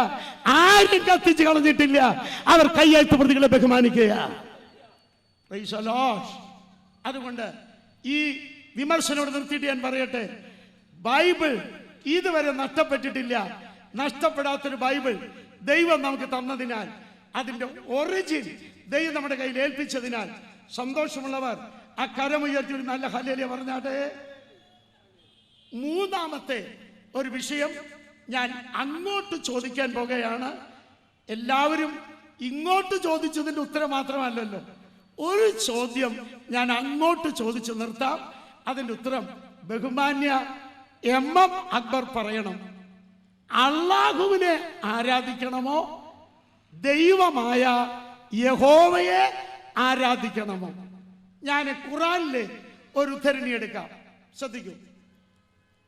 ആരും കത്തിച്ച് കളഞ്ഞിട്ടില്ല. അവർ കയ്യെഴുത്ത് പ്രതികളെ ബഹുമാനിക്കുക. അതുകൊണ്ട് ഈ വിമർശനം നിർത്തിയിട്ട് ഞാൻ പറയട്ടെ, ബൈബിൾ ഇതുവരെ നഷ്ടപ്പെട്ടിട്ടില്ല. നഷ്ടപ്പെടാത്തൊരു ബൈബിൾ ദൈവം നമുക്ക് തന്നതിനാൽ, അതിന്റെ ഒറിജിൻ ദൈവം നമ്മുടെ കയ്യിൽ ഏൽപ്പിച്ചതിനാൽ സന്തോഷമുള്ളവർ ആ കരമുയർത്തി ഒരു നല്ല ഹല്ലേലൂയ പറഞ്ഞാട്ടെ. മൂന്നാമത്തെ ഒരു വിഷയം ഞാൻ അങ്ങോട്ട് ചോദിക്കാൻ പോകുകയാണ്. എല്ലാവരും ഇങ്ങോട്ട് ചോദിച്ചതിന്റെ ഉത്തരം മാത്രമല്ലല്ലോ, ഒരു ചോദ്യം ഞാൻ അങ്ങോട്ട് ചോദിച്ചു നിർത്താം. അതിന്റെ ഉത്തരം ബഹുമാന്യ MM അക്ബർ പറയണം. അള്ളാഹുവിനെ ആരാധിക്കണമോ ദൈവമായ യഹോവയെ ആരാധിക്കണമോ? ഞാൻ ഖുറാനിലെ ഒരു ഉദ്ധരണി എടുക്കാം, ശ്രദ്ധിക്കൂ.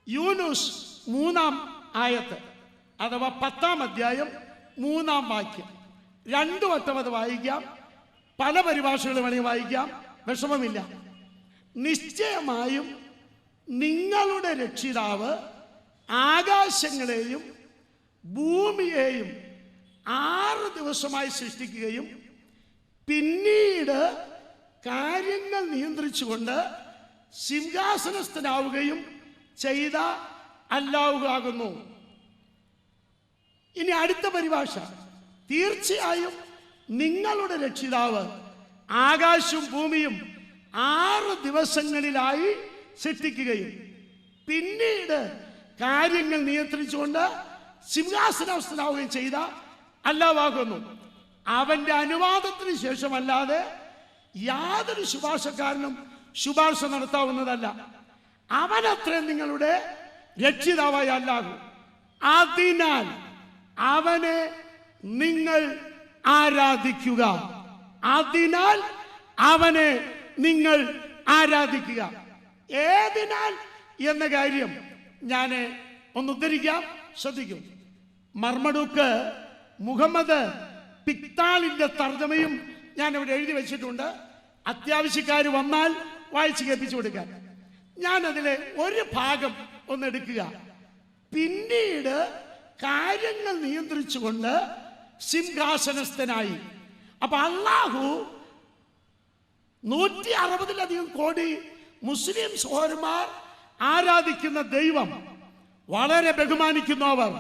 യൂനുസ് 3-ാം ആയത്ത് അഥവാ 10-ാം അധ്യായം 3-ാം വാക്യം. 2 വട്ടം അത് വായിക്കാം, പല പരിഭാഷകൾ വേണമെങ്കിൽ വായിക്കാം, വിഷമമില്ല. നിശ്ചയമായും നിങ്ങളുടെ രക്ഷിതാവ് ആകാശങ്ങളെയും ഭൂമിയെയും 6 ദിവസമായി സൃഷ്ടിക്കുകയും പിന്നീട് കാര്യങ്ങൾ നിയന്ത്രിച്ചുകൊണ്ട് സിംഹാസനസ്ഥനാവുകയും ചെയ്ത അല്ലാഹുവാകുന്നു. ഇനി അടുത്ത പരിഭാഷ, തീർച്ചയായും നിങ്ങളുടെ രക്ഷിതാവ് ആകാശവും ഭൂമിയും 6 ദിവസങ്ങളിലായി സൃഷ്ടിക്കുകയും പിന്നീട് കാര്യങ്ങൾ നിയന്ത്രിച്ചുകൊണ്ട് സിംഹാസനസ്ഥനാവുകയും ചെയ്ത അല്ലാഹുവാകുന്നു. അവന്റെ അനുവാദത്തിന് ശേഷമല്ലാതെ യാതൊരു ശുപാർശക്കാരനും ശുപാർശ നടത്താവുന്നതല്ല. അവനത്രേ നിങ്ങളുടെ രക്ഷിതാവായ അല്ലാഹു. അതിനാൽ അവനെ നിങ്ങൾ ആരാധിക്കുക. അതിനാൽ അവനെ നിങ്ങൾ ആരാധിക്കുക. ഏതിനാൽ എന്ന കാര്യം ഞാൻ ഒന്ന് ഉദ്ധരിക്കാം, ശ്രദ്ധിക്കും. മർമഡൂക്ക് മുഹമ്മദ് പിക്താളിന്റെ തർജ്ജമയും ഞാൻ ഇവിടെ എഴുതി വെച്ചിട്ടുണ്ട്. അത്യാവശ്യക്കാർ വന്നാൽ വായിച്ച് കേൾപ്പിച്ചു കൊടുക്കാൻ. ഞാൻ അതിലെ ഒരു ഭാഗം ഒന്ന് എടുക്കുക. പിന്നീട് കാര്യങ്ങൾ നിയന്ത്രിച്ചുകൊണ്ട് സിംഹാസനസ്ഥനായി. അപ്പൊ അല്ലാഹു 160-ലധികം കോടി മുസ്ലിം സഹോദരന്മാർ ആരാധിക്കുന്ന ദൈവം, വളരെ ബഹുമാനിക്കുന്നു അവർ.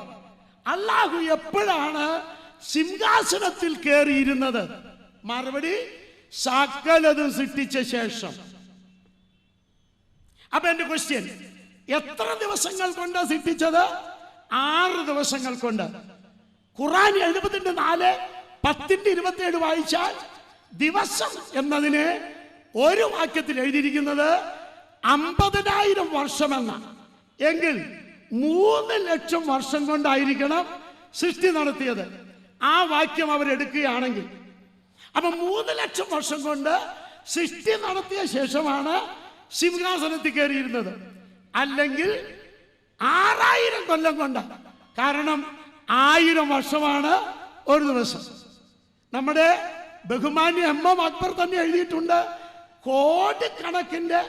അല്ലാഹു എപ്പോഴാണ് സിംഹാസനത്തിൽ കയറിയിരുന്നത്? മറുപടി, സകലതും സൃഷ്ടിച്ച ശേഷം. അപ്പൊ എന്റെ ക്വസ്റ്റ്യൻ, എത്ര ദിവസങ്ങൾ കൊണ്ട് സൃഷ്ടിച്ചത്? 6 ദിവസങ്ങൾ കൊണ്ട്. ഖുറാൻ 74 10-27 വായിച്ചാൽ ദിവസം എന്നതിനെ ഒരു വാക്യത്തിൽ എഴുതിയിരിക്കുന്നത് 50,000 വർഷമെന്നാണ്. എങ്കിൽ 3 ലക്ഷം വർഷം കൊണ്ടായിരിക്കണം സൃഷ്ടി നടത്തിയത്. ആ വാക്യം അവരെടുക്കുകയാണെങ്കിൽ അപ്പൊ 3 ലക്ഷം വർഷം കൊണ്ട് സൃഷ്ടി നടത്തിയ ശേഷമാണ് സിംഹാസനത്തിൽ കയറിയിരുന്നത്. അല്ലെങ്കിൽ 6000 കൊല്ലം കൊണ്ട്. കാരണം 1000 വർഷമാണ് ഒരു ദിവസം. നമ്മുടെ ബഹുമാന്യ MM അക്ബർ തന്നെ എഴുതിയിട്ടുണ്ട്, കോടിക്കണക്കിന്റെ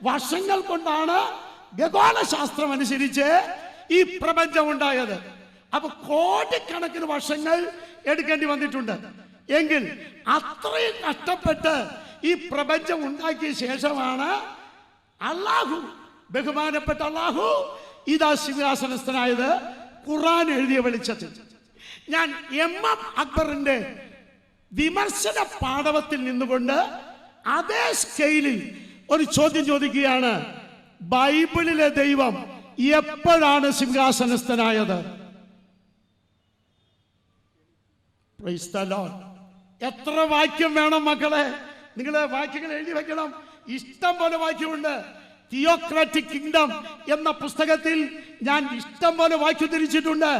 വർഷങ്ങൾ കൊണ്ടാണ് ഖഗോളശാസ്ത്രം അനുസരിച്ച് ഈ പ്രപഞ്ചം ഉണ്ടായത്. അപ്പൊ കോടിക്കണക്കിന് വർഷങ്ങൾ എടുക്കേണ്ടി വന്നിട്ടുണ്ട്. എങ്കിൽ അത്രയും കഷ്ടപ്പെട്ട് ഈ പ്രപഞ്ചം ഉണ്ടാക്കിയ ശേഷമാണ് അല്ലാഹു, ബഹുമാനപ്പെട്ട അല്ലാഹു ഇതാ സിംഹാസനസ്ഥനായത് ഖുർആൻ എഴുതിയ വെളിച്ചത്തിൽ. ഞാൻ എം അക്ബറിന്റെ വിമർശന പാടവത്തിൽ നിന്നുകൊണ്ട് അതേ സ്കെയിലിൽ ഒരു ചോദ്യം ചോദിക്കുകയാണ്. ബൈബിളിലെ ദൈവം എപ്പോഴാണ് സിംഹാസനസ്ഥനായത്? Price the Lord. എത്ര വാക്യം വേണം മക്കളെ? നിങ്ങൾ വാക്യങ്ങൾ എഴുതി വെക്കണം. ഇഷ്ടം പോലെ വാക്യമുണ്ട്. തിയോക്രാറ്റിക് കിങ്ഡം എന്ന പുസ്തകത്തിൽ ഞാൻ ഇഷ്ടം പോലെ വാക്യം തിരിച്ചിട്ടുണ്ട്.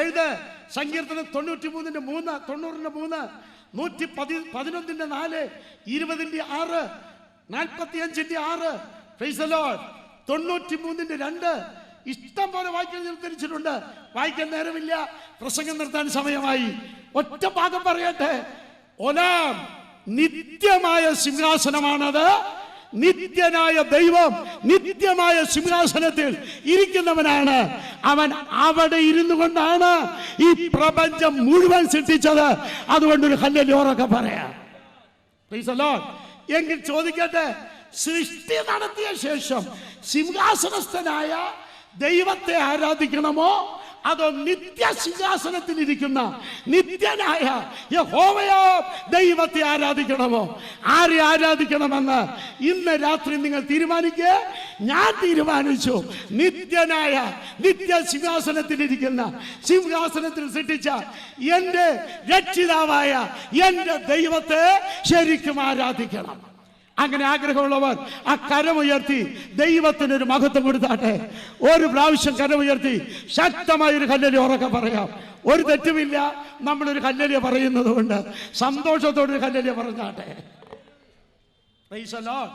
എഴുത്. സങ്കീർത്തനം 93-3, 90-3, 111-4, 20-6, 45-6, പ്രൈസ് ദി ലോർഡ്, 93-2. ഇഷ്ടം പോലെ വാക്യം തിരിച്ചിട്ടുണ്ട്. വായിക്കാൻ നേരമില്ല, പ്രസംഗം നിർത്താൻ സമയമായി. ഒറ്റ ഭാഗം പറയട്ടെ. ഒലാം നിത്യമായ സിംഹാസനമാണത്. നിത്യനായ ദൈവം നിത്യമായ സിംഹാസനത്തിൽ ഇരിക്കുന്നവനാണ്. അവൻ അവിടെ ഇരുന്നു കൊണ്ടാണ് ഈ പ്രപഞ്ചം മുഴുവൻ സൃഷ്ടിച്ചത്. അതുകൊണ്ടൊരു ഹല്ലേലൂയ പറയാം. Price the Lord. എങ്കിൽ ചോദിക്കട്ടെ, സൃഷ്ടി നടത്തിയ ശേഷം സിംഹാസനസ്ഥനായ ദൈവത്തെ ആരാധിക്കണമോ അതോ നിത്യ സിംഹാസനത്തിൽ ഇരിക്കുന്ന നിത്യനായ യഹോവയോ ദൈവത്തെ ആരാധിക്കണമോ? ആരെ ആരാധിക്കണമെന്ന് ഇന്ന് രാത്രി നിങ്ങൾ തീരുമാനിക്കുക. ഞാൻ തീരുമാനിച്ചു. നിത്യനായ നിത്യ സിംഹാസനത്തിൽ ഇരിക്കുന്ന, സിംഹാസനത്തിൽ സൃഷ്ടിച്ച എൻ്റെ രക്ഷിതാവായ എൻ്റെ ദൈവത്തെ ശരിക്കും ആരാധിക്കണം. അങ്ങനെ ആഗ്രഹമുള്ളവർ ആ കരമുയർത്തി ദൈവത്തിനൊരു മഹത്വം കൊടുത്താട്ടെ. ഒരു പ്രാവശ്യം കരമുയർത്തി ശക്തമായൊരു ഹല്ലേലൂയ ഉറക്കെ പറയാം. ഒരു തെറ്റുമില്ല. നമ്മളൊരു ഹല്ലേലൂയ പറയുന്നത് കൊണ്ട് സന്തോഷത്തോടൊരു ഹല്ലേലൂയ പറഞ്ഞാട്ടെ. Price the Lord.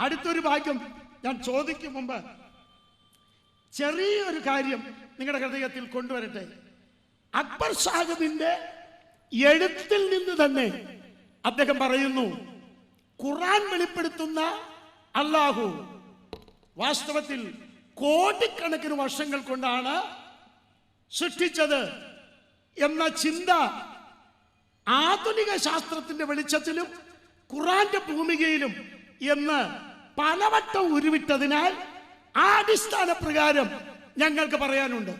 അടുത്തൊരു ഭാഗ്യം ഞാൻ ചോദിക്കും മുമ്പ് ചെറിയൊരു കാര്യം നിങ്ങളുടെ ഹൃദയത്തിൽ കൊണ്ടുവരട്ടെ. അക്ബർ സാഹിബിന്റെ എഴുത്തിൽ നിന്ന് തന്നെ അദ്ദേഹം പറയുന്നു, ഖുർആൻ വെളിപ്പെടുത്തുന്ന അല്ലാഹു വാസ്തവത്തിൽ കോടിക്കണക്കിന് വർഷങ്ങൾ കൊണ്ടാണ് സൃഷ്ടിച്ചത് എന്ന ചിന്ത ആധുനിക ശാസ്ത്രത്തിന്റെ വെളിച്ചത്തിലും ഖുർആന്റെ ഭൂമികയിലും എന്ന് പലവട്ടം ഉരുവിട്ടതിനാൽ ആ അടിസ്ഥാന പ്രകാരം ഞങ്ങൾക്ക് പറയാനുണ്ട്.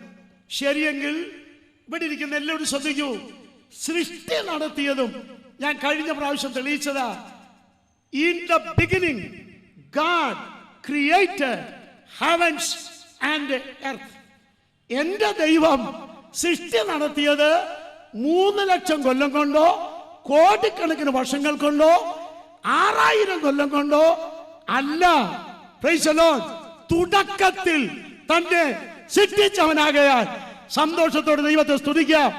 ശരിയെങ്കിൽ ഇവിടെ ഇരിക്കുന്ന എല്ലാവരും ശ്രദ്ധിക്കൂ. സൃഷ്ടി നടത്തിയതും ഞാൻ കഴിഞ്ഞ പ്രാവശ്യം തെളിയിച്ചതാ. In the beginning God created heavens and earth. എന്റെ ദൈവം സൃഷ്ടി നടത്തിയത് 3 ലക്ഷം കൊല്ലം കൊണ്ടോ കോടിക്കണക്കിന് വർഷങ്ങൾ കൊണ്ടോ 6000 കൊല്ലം കൊണ്ടോ അല്ല. Price the Lord. തുടക്കത്തിൽ തന്നെ സൃഷ്ടിച്ചവനാകയാൽ സന്തോഷത്തോടെ ദൈവത്തെ സ്തുതിക്കാം.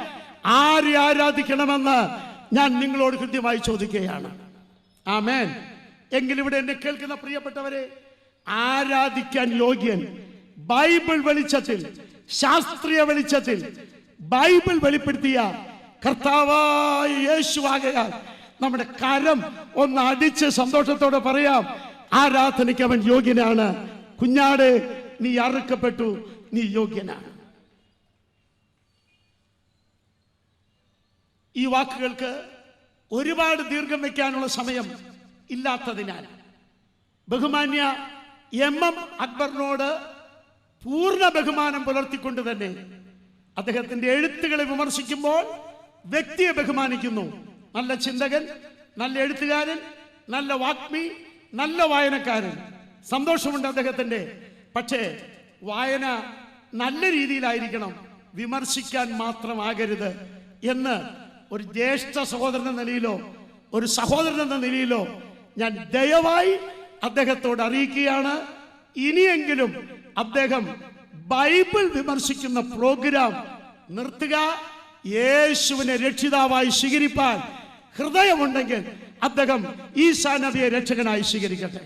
ആരെ ആരാധിക്കണമെന്ന് ഞാൻ നിങ്ങളോട് കൃത്യമായി ചോദിക്കുകയാണ്. ആമേൻ. എങ്കിൽ ഇവിടെ എന്നെ കേൾക്കുന്ന പ്രിയപ്പെട്ടവരെ, ആരാധിക്കാൻ യോഗ്യൻ ബൈബിൾ വെളിച്ചത്തിൽ, ശാസ്ത്രീയ വെളിച്ചത്തിൽ ബൈബിൾ വെളിപ്പെടുത്തിയ കർത്താവായ യേശുവാകയാൽ നമ്മുടെ കരം ഒന്ന് അടിച്ച് സന്തോഷത്തോടെ പറയാം, ആരാധനയ്ക്ക് അവൻ യോഗ്യനാണ്. കുഞ്ഞാട്, നീ അറുക്കപ്പെട്ടു, നീ യോഗ്യനാണ്. ഈ വാക്കുകൾക്ക് ഒരുപാട് ദീർഘം വയ്ക്കാനുള്ള സമയം ഇല്ലാത്തതിനാൽ ബഹുമാന്യ എം അക്ബറിനോട് പൂർണ്ണ ബഹുമാനം പുലർത്തിക്കൊണ്ട് തന്നെ അദ്ദേഹത്തിന്റെ എഴുത്തുകളെ വിമർശിക്കുമ്പോൾ വ്യക്തിയെ ബഹുമാനിക്കുന്നു. നല്ല ചിന്തകൻ, നല്ല എഴുത്തുകാരൻ, നല്ല വാഗ്മി, നല്ല വായനക്കാരൻ. സന്തോഷമുണ്ട് അദ്ദേഹത്തിന്റെ. പക്ഷേ വായന നല്ല രീതിയിലായിരിക്കണം, വിമർശിക്കാൻ മാത്രമാകരുത് എന്ന് ഒരു ജ്യേഷ്ഠ സഹോദരൻ എന്ന നിലയിലോ ഒരു സഹോദരൻ എന്ന നിലയിലോ ഞാൻ ദയവായി അദ്ദേഹത്തോട് അറിയിക്കുകയാണ്. ഇനിയെങ്കിലും അദ്ദേഹം ബൈബിൾ വിമർശിക്കുന്ന പ്രോഗ്രാം നിർത്തുക. യേശുവിനെ രക്ഷിതാവായി സ്വീകരിപ്പാൻ ഹൃദയമുണ്ടെങ്കിൽ അദ്ദേഹം ഈസാ നബിയെ രക്ഷകനായി സ്വീകരിക്കട്ടെ.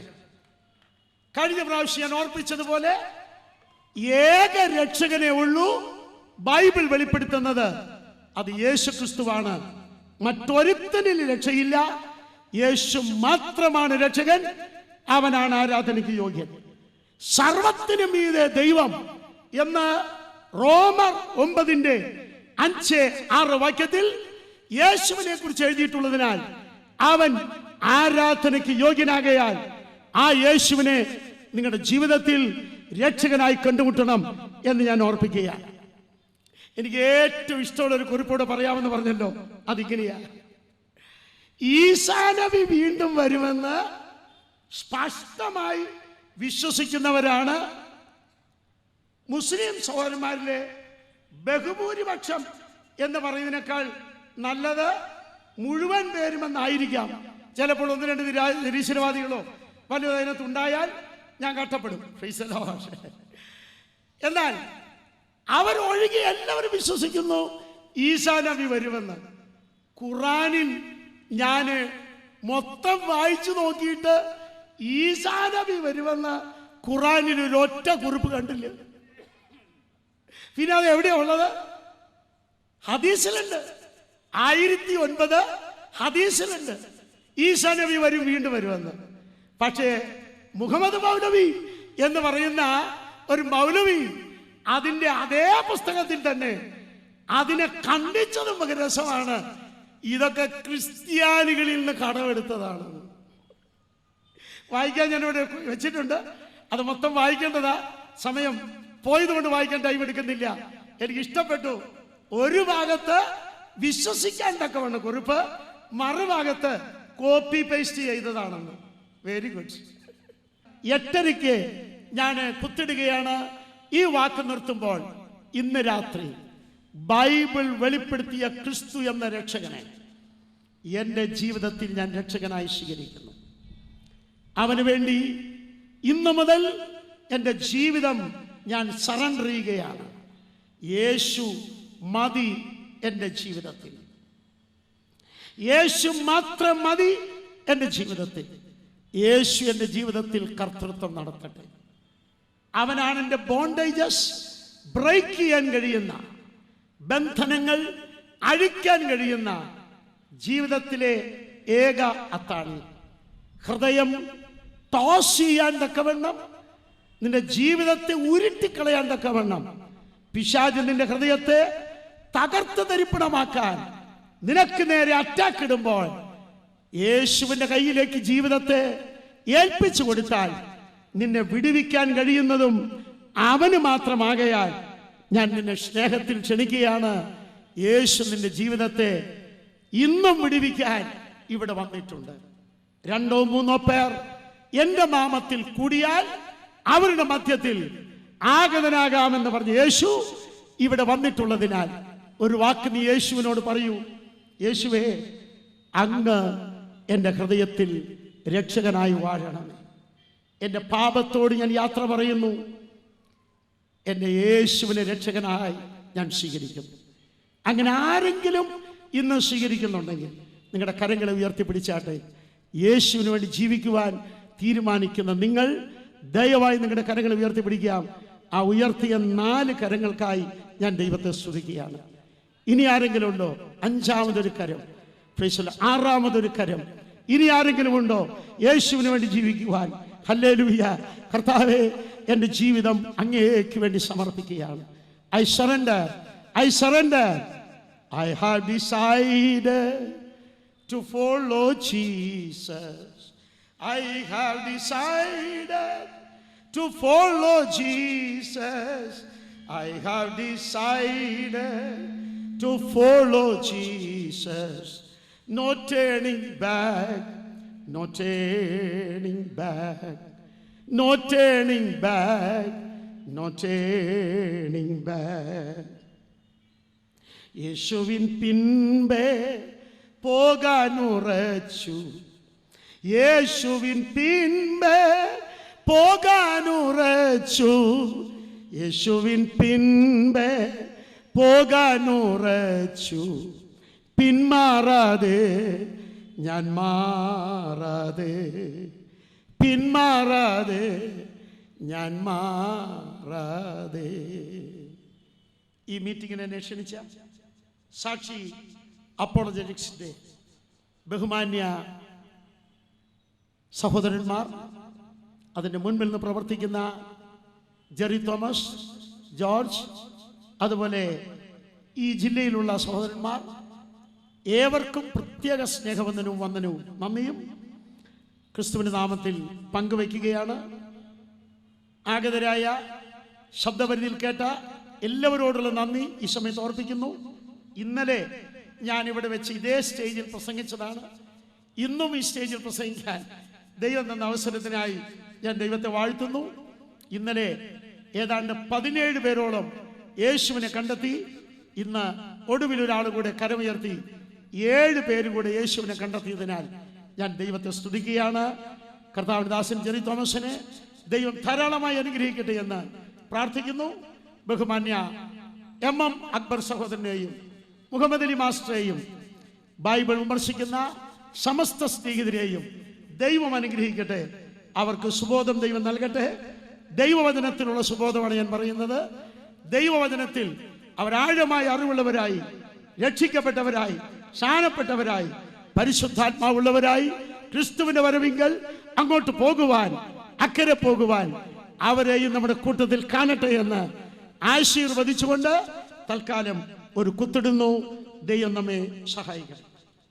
കഴിഞ്ഞ പ്രാവശ്യം ഞാൻ ഓർപ്പിച്ചതുപോലെ ഏക രക്ഷകനെ ഉള്ളൂ ബൈബിൾ വെളിപ്പെടുത്തുന്നത്, അത് യേശു ക്രിസ്തുവാണ്. മറ്റൊരുത്തനിൽ രക്ഷയില്ല. യേശു മാത്രമാണ് രക്ഷകൻ. അവനാണ് ആരാധനയ്ക്ക് യോഗ്യൻ. സർവത്തിനും മീതെ ദൈവം എന്ന് റോമർ 9:5-6 വാക്യത്തിൽ യേശുവിനെ കുറിച്ച് എഴുതിയിട്ടുള്ളതിനാൽ അവൻ ആരാധനയ്ക്ക് യോഗ്യനാകയാൽ ആ യേശുവിനെ നിങ്ങളുടെ ജീവിതത്തിൽ രക്ഷകനായി കണ്ടുമുട്ടണം എന്ന് ഞാൻ ഓർപ്പിക്കുകയാണ്. എനിക്ക് ഏറ്റവും ഇഷ്ടമുള്ള ഒരു കുറിപ്പോടെ പറയാമെന്ന് പറഞ്ഞല്ലോ, അതിങ്ങനെയാ. ഈസാ നബി വീണ്ടും വരുമെന്ന് സ്പഷ്ടമായി വിശ്വസിക്കുന്നവരാണ് മുസ്ലിം സഹോദരന്മാരിലെ ബഹുഭൂരിപക്ഷം എന്ന് പറയുന്നതിനേക്കാൾ നല്ലത് മുഴുവൻ പേരുമെന്നായിരിക്കാം. ചിലപ്പോൾ ഒന്ന് രണ്ട് നിരീശ്വരവാദികളോ വല്ലതും അതിനകത്തുണ്ടായാൽ ഞാൻ കഷ്ടപ്പെടും. എന്നാൽ അവരൊഴികെ എല്ലാവരും വിശ്വസിക്കുന്നു ഈസാ നബി വരുമെന്ന്. ഖുറാനിൽ ഞാൻ മൊത്തം വായിച്ചു നോക്കിയിട്ട് ഈസാ നബി വരുമെന്ന് ഖുറാനിൽ ഒരു ഒറ്റ കുറിപ്പ് കണ്ടില്ല. പിന്നെ അത് എവിടെയാ ഉള്ളത്? ഹദീസിലുണ്ട്. 1009 ഹദീസിലുണ്ട് ഈസാ നബി വരും, വീണ്ടും വരുമെന്ന്. പക്ഷേ മുഹമ്മദ് മൗലവി എന്ന് പറയുന്ന ഒരു മൗലവി അതിൻ്റെ അതേ പുസ്തകത്തിൽ തന്നെ അതിനെ ഖണ്ഡിച്ചതും രസമാണ്. ഇതൊക്കെ ക്രിസ്ത്യാനികളിൽ നിന്ന് കടമെടുത്തതാണ്. വായിക്കാൻ ഞാനിവിടെ വെച്ചിട്ടുണ്ട്. അത് മൊത്തം വായിക്കേണ്ടതാ. സമയം പോയതുകൊണ്ട് വായിക്കാൻ ടൈം എടുക്കുന്നില്ല. എനിക്ക് ഇഷ്ടപ്പെട്ടു. ഒരു ഭാഗത്ത് വിശ്വസിക്കാൻ തക്കവണ്ണം കുറിപ്പ്, മറുഭാഗത്ത് കോപ്പി പേസ്റ്റ് ചെയ്തതാണെന്ന്. Very good. 8:30 ഞാൻ കുത്തിടുകയാണ്. ഈ വാക്ക് നിർത്തുമ്പോൾ ഇന്ന് രാത്രി ബൈബിൾ വെളിപ്പെടുത്തിയ ക്രിസ്തു എന്ന രക്ഷകനെ എൻ്റെ ജീവിതത്തിൽ ഞാൻ രക്ഷകനായി സ്വീകരിക്കുന്നു. അവന് വേണ്ടി ഇന്നു മുതൽ എൻ്റെ ജീവിതം ഞാൻ സറണ്ടർ ചെയ്യുകയാണ്. യേശു മതി എൻ്റെ ജീവിതത്തിൽ. യേശു മാത്രം മതി എൻ്റെ ജീവിതത്തിൽ. യേശു എൻ്റെ ജീവിതത്തിൽ കർത്തൃത്വം നടത്തട്ടെ. അവനാണ് എൻ്റെ ബോണ്ടേജസ് ബ്രേക്ക് ചെയ്യാൻ കഴിയുന്ന, ബന്ധനങ്ങൾ അഴിക്കാൻ കഴിയുന്ന ജീവിതത്തിലെ ഏക അത്താണി. ഹൃദയം ടോസ് ചെയ്യാൻ തക്കവണ്ണം, നിന്റെ ജീവിതത്തെ ഉരുട്ടിക്കളയാൻ തക്കവണ്ണം പിശാച് നിന്റെ ഹൃദയത്തെ തകർത്ത് തരിപ്പണമാക്കാൻ നിനക്ക് നേരെ അറ്റാക്ക് ഇടുമ്പോൾ യേശുവിന്റെ കയ്യിലേക്ക് ജീവിതത്തെ ഏൽപ്പിച്ചു കൊടുത്താൽ നിന്നെ വിടുവിക്കാൻ കഴിയുന്നതും അവന് മാത്രമാകയാൽ ഞാൻ നിന്നെ സ്നേഹത്തിൽ ക്ഷണിക്കുകയാണ്. യേശു നിന്റെ ജീവിതത്തെ ഇന്നും വിടുവിക്കാൻ ഇവിടെ വന്നിട്ടുണ്ട്. 2-3 പേർ എൻ്റെ നാമത്തിൽ കൂടിയാൽ അവരുടെ മധ്യത്തിൽ ആഗതനാകാമെന്ന് പറഞ്ഞ് യേശു ഇവിടെ വന്നിട്ടുള്ളതിനാൽ ഒരു വാക്ക് നീ യേശുവിനോട് പറയൂ. യേശുവേ, അങ്ങ് എൻ്റെ ഹൃദയത്തിൽ രക്ഷകനായി വാഴണമേ. എൻ്റെ പാപത്തോട് ഞാൻ യാത്ര പറയുന്നു. എൻ്റെ യേശുവിനെ രക്ഷകനായി ഞാൻ സ്വീകരിക്കുന്നു. അങ്ങനെ ആരെങ്കിലും ഇന്ന് സ്വീകരിക്കുന്നുണ്ടെങ്കിൽ നിങ്ങളുടെ കരങ്ങളെ ഉയർത്തിപ്പിടിച്ചാട്ടെ. യേശുവിന് വേണ്ടി ജീവിക്കുവാൻ തീരുമാനിക്കുന്ന നിങ്ങൾ ദയവായി നിങ്ങളുടെ കരങ്ങളെ ഉയർത്തിപ്പിടിക്കാം. ആ ഉയർത്തിയ 4 കരങ്ങൾക്കായി ഞാൻ ദൈവത്തെ സ്തുതിക്കുകയാണ്. ഇനി ആരെങ്കിലും ഉണ്ടോ? 5-ാമതൊരു കരം. 6-ാമതൊരു കരം. ഇനി ആരെങ്കിലും ഉണ്ടോ യേശുവിന് വേണ്ടി ജീവിക്കുവാൻ? ഹല്ലേലൂയ. കർത്താവേ, എൻ്റെ ജീവിതം അങ്ങേക്ക് വേണ്ടി സമർപ്പിക്കുകയാണ്. I surrender. I have decided to follow Jesus. I have decided to follow Jesus. I have decided to follow Jesus. No turning back, no turning back, no turning back, no turning back. യേശുവിൻ പിൻപേ പോകാനുറച്ചു, യേശുവിൻ പിൻപേ പോകാനുറച്ചു, യേശുവിൻ പിൻപേ പോകാനുറച്ചു. പിന്മാറാതെ ഞാൻ മാറാതെ, പിന്മാറാതെ ഞാൻ മാറാതെ. ഈ മീറ്റിങ്ങിനെ എന്നെ ക്ഷണിച്ച സാക്ഷി അപ്പോളജറ്റിക്സിന്റെ ബഹുമാന്യ സഹോദരന്മാർ, അതിൻ്റെ മുൻപിൽ നിന്ന് പ്രവർത്തിക്കുന്ന ജെറി തോമസ്, ജോർജ്, അതുപോലെ ഈ ജില്ലയിലുള്ള സഹോദരന്മാർ, ഏവർക്കും പ്രത്യേക സ്നേഹവന്ദനവും വന്ദനവും നന്ദിയും ക്രിസ്തുവിന്റെ നാമത്തിൽ പങ്കുവയ്ക്കുകയാണ്. ആഗതരായ ശബ്ദപരിധിയിൽ കേട്ട എല്ലാവരോടുള്ള നന്ദി ഈ സമയത്ത് ഓർപ്പിക്കുന്നു. ഇന്നലെ ഞാനിവിടെ വെച്ച് ഇതേ സ്റ്റേജിൽ പ്രസംഗിച്ചതാണ്. ഇന്നും ഈ സ്റ്റേജിൽ പ്രസംഗിക്കാൻ ദൈവം തന്ന അവസരത്തിനായി ഞാൻ ദൈവത്തെ വാഴ്ത്തുന്നു. ഇന്നലെ ഏതാണ്ട് 17 പേരോളം യേശുവിനെ കണ്ടെത്തി. ഇന്ന് ഒടുവിൽ ഒരാൾ കൂടെ കരമുയർത്തി 7 പേര് കൂടെ യേശുവിനെ കണ്ടെത്തിയതിനാൽ ഞാൻ ദൈവത്തെ സ്തുതിക്കുകയാണ്. കർത്താവിന്റെ ദാസൻ ജെറി തോമസിനെ ദൈവം ധാരാളമായി അനുഗ്രഹിക്കട്ടെ എന്ന് പ്രാർത്ഥിക്കുന്നു. ബഹുമാന്യ MM അക്ബർ സഹോദരനെയും മുഹമ്മദ് അലി മാസ്റ്ററെയും ബൈബിൾ വിമർശിക്കുന്ന സമസ്ത സ്നേഹിതരെയും ദൈവം അനുഗ്രഹിക്കട്ടെ. അവർക്ക് സുബോധം ദൈവം നൽകട്ടെ. ദൈവവചനത്തിലുള്ള സുബോധമാണ് ഞാൻ പറയുന്നത്. ദൈവവചനത്തിൽ അവരാഴമായ അറിവുള്ളവരായി, രക്ഷിക്കപ്പെട്ടവരായി, സ്നാനപ്പെട്ടവരായി, പരിശുദ്ധാത്മാവുള്ളവരായി ക്രിസ്തുവിന്റെ വരവിങ്കൽ അങ്ങോട്ട് പോകുവാൻ, അക്കരെ പോകുവാൻ അവരെയും നമ്മുടെ കൂട്ടത്തിൽ കാണട്ടെ എന്ന് ആശീർവദിച്ചുകൊണ്ട് തൽക്കാലം ഒരു കുത്തിടുന്നു. ദൈവം നമ്മെ സഹായിക്കണം.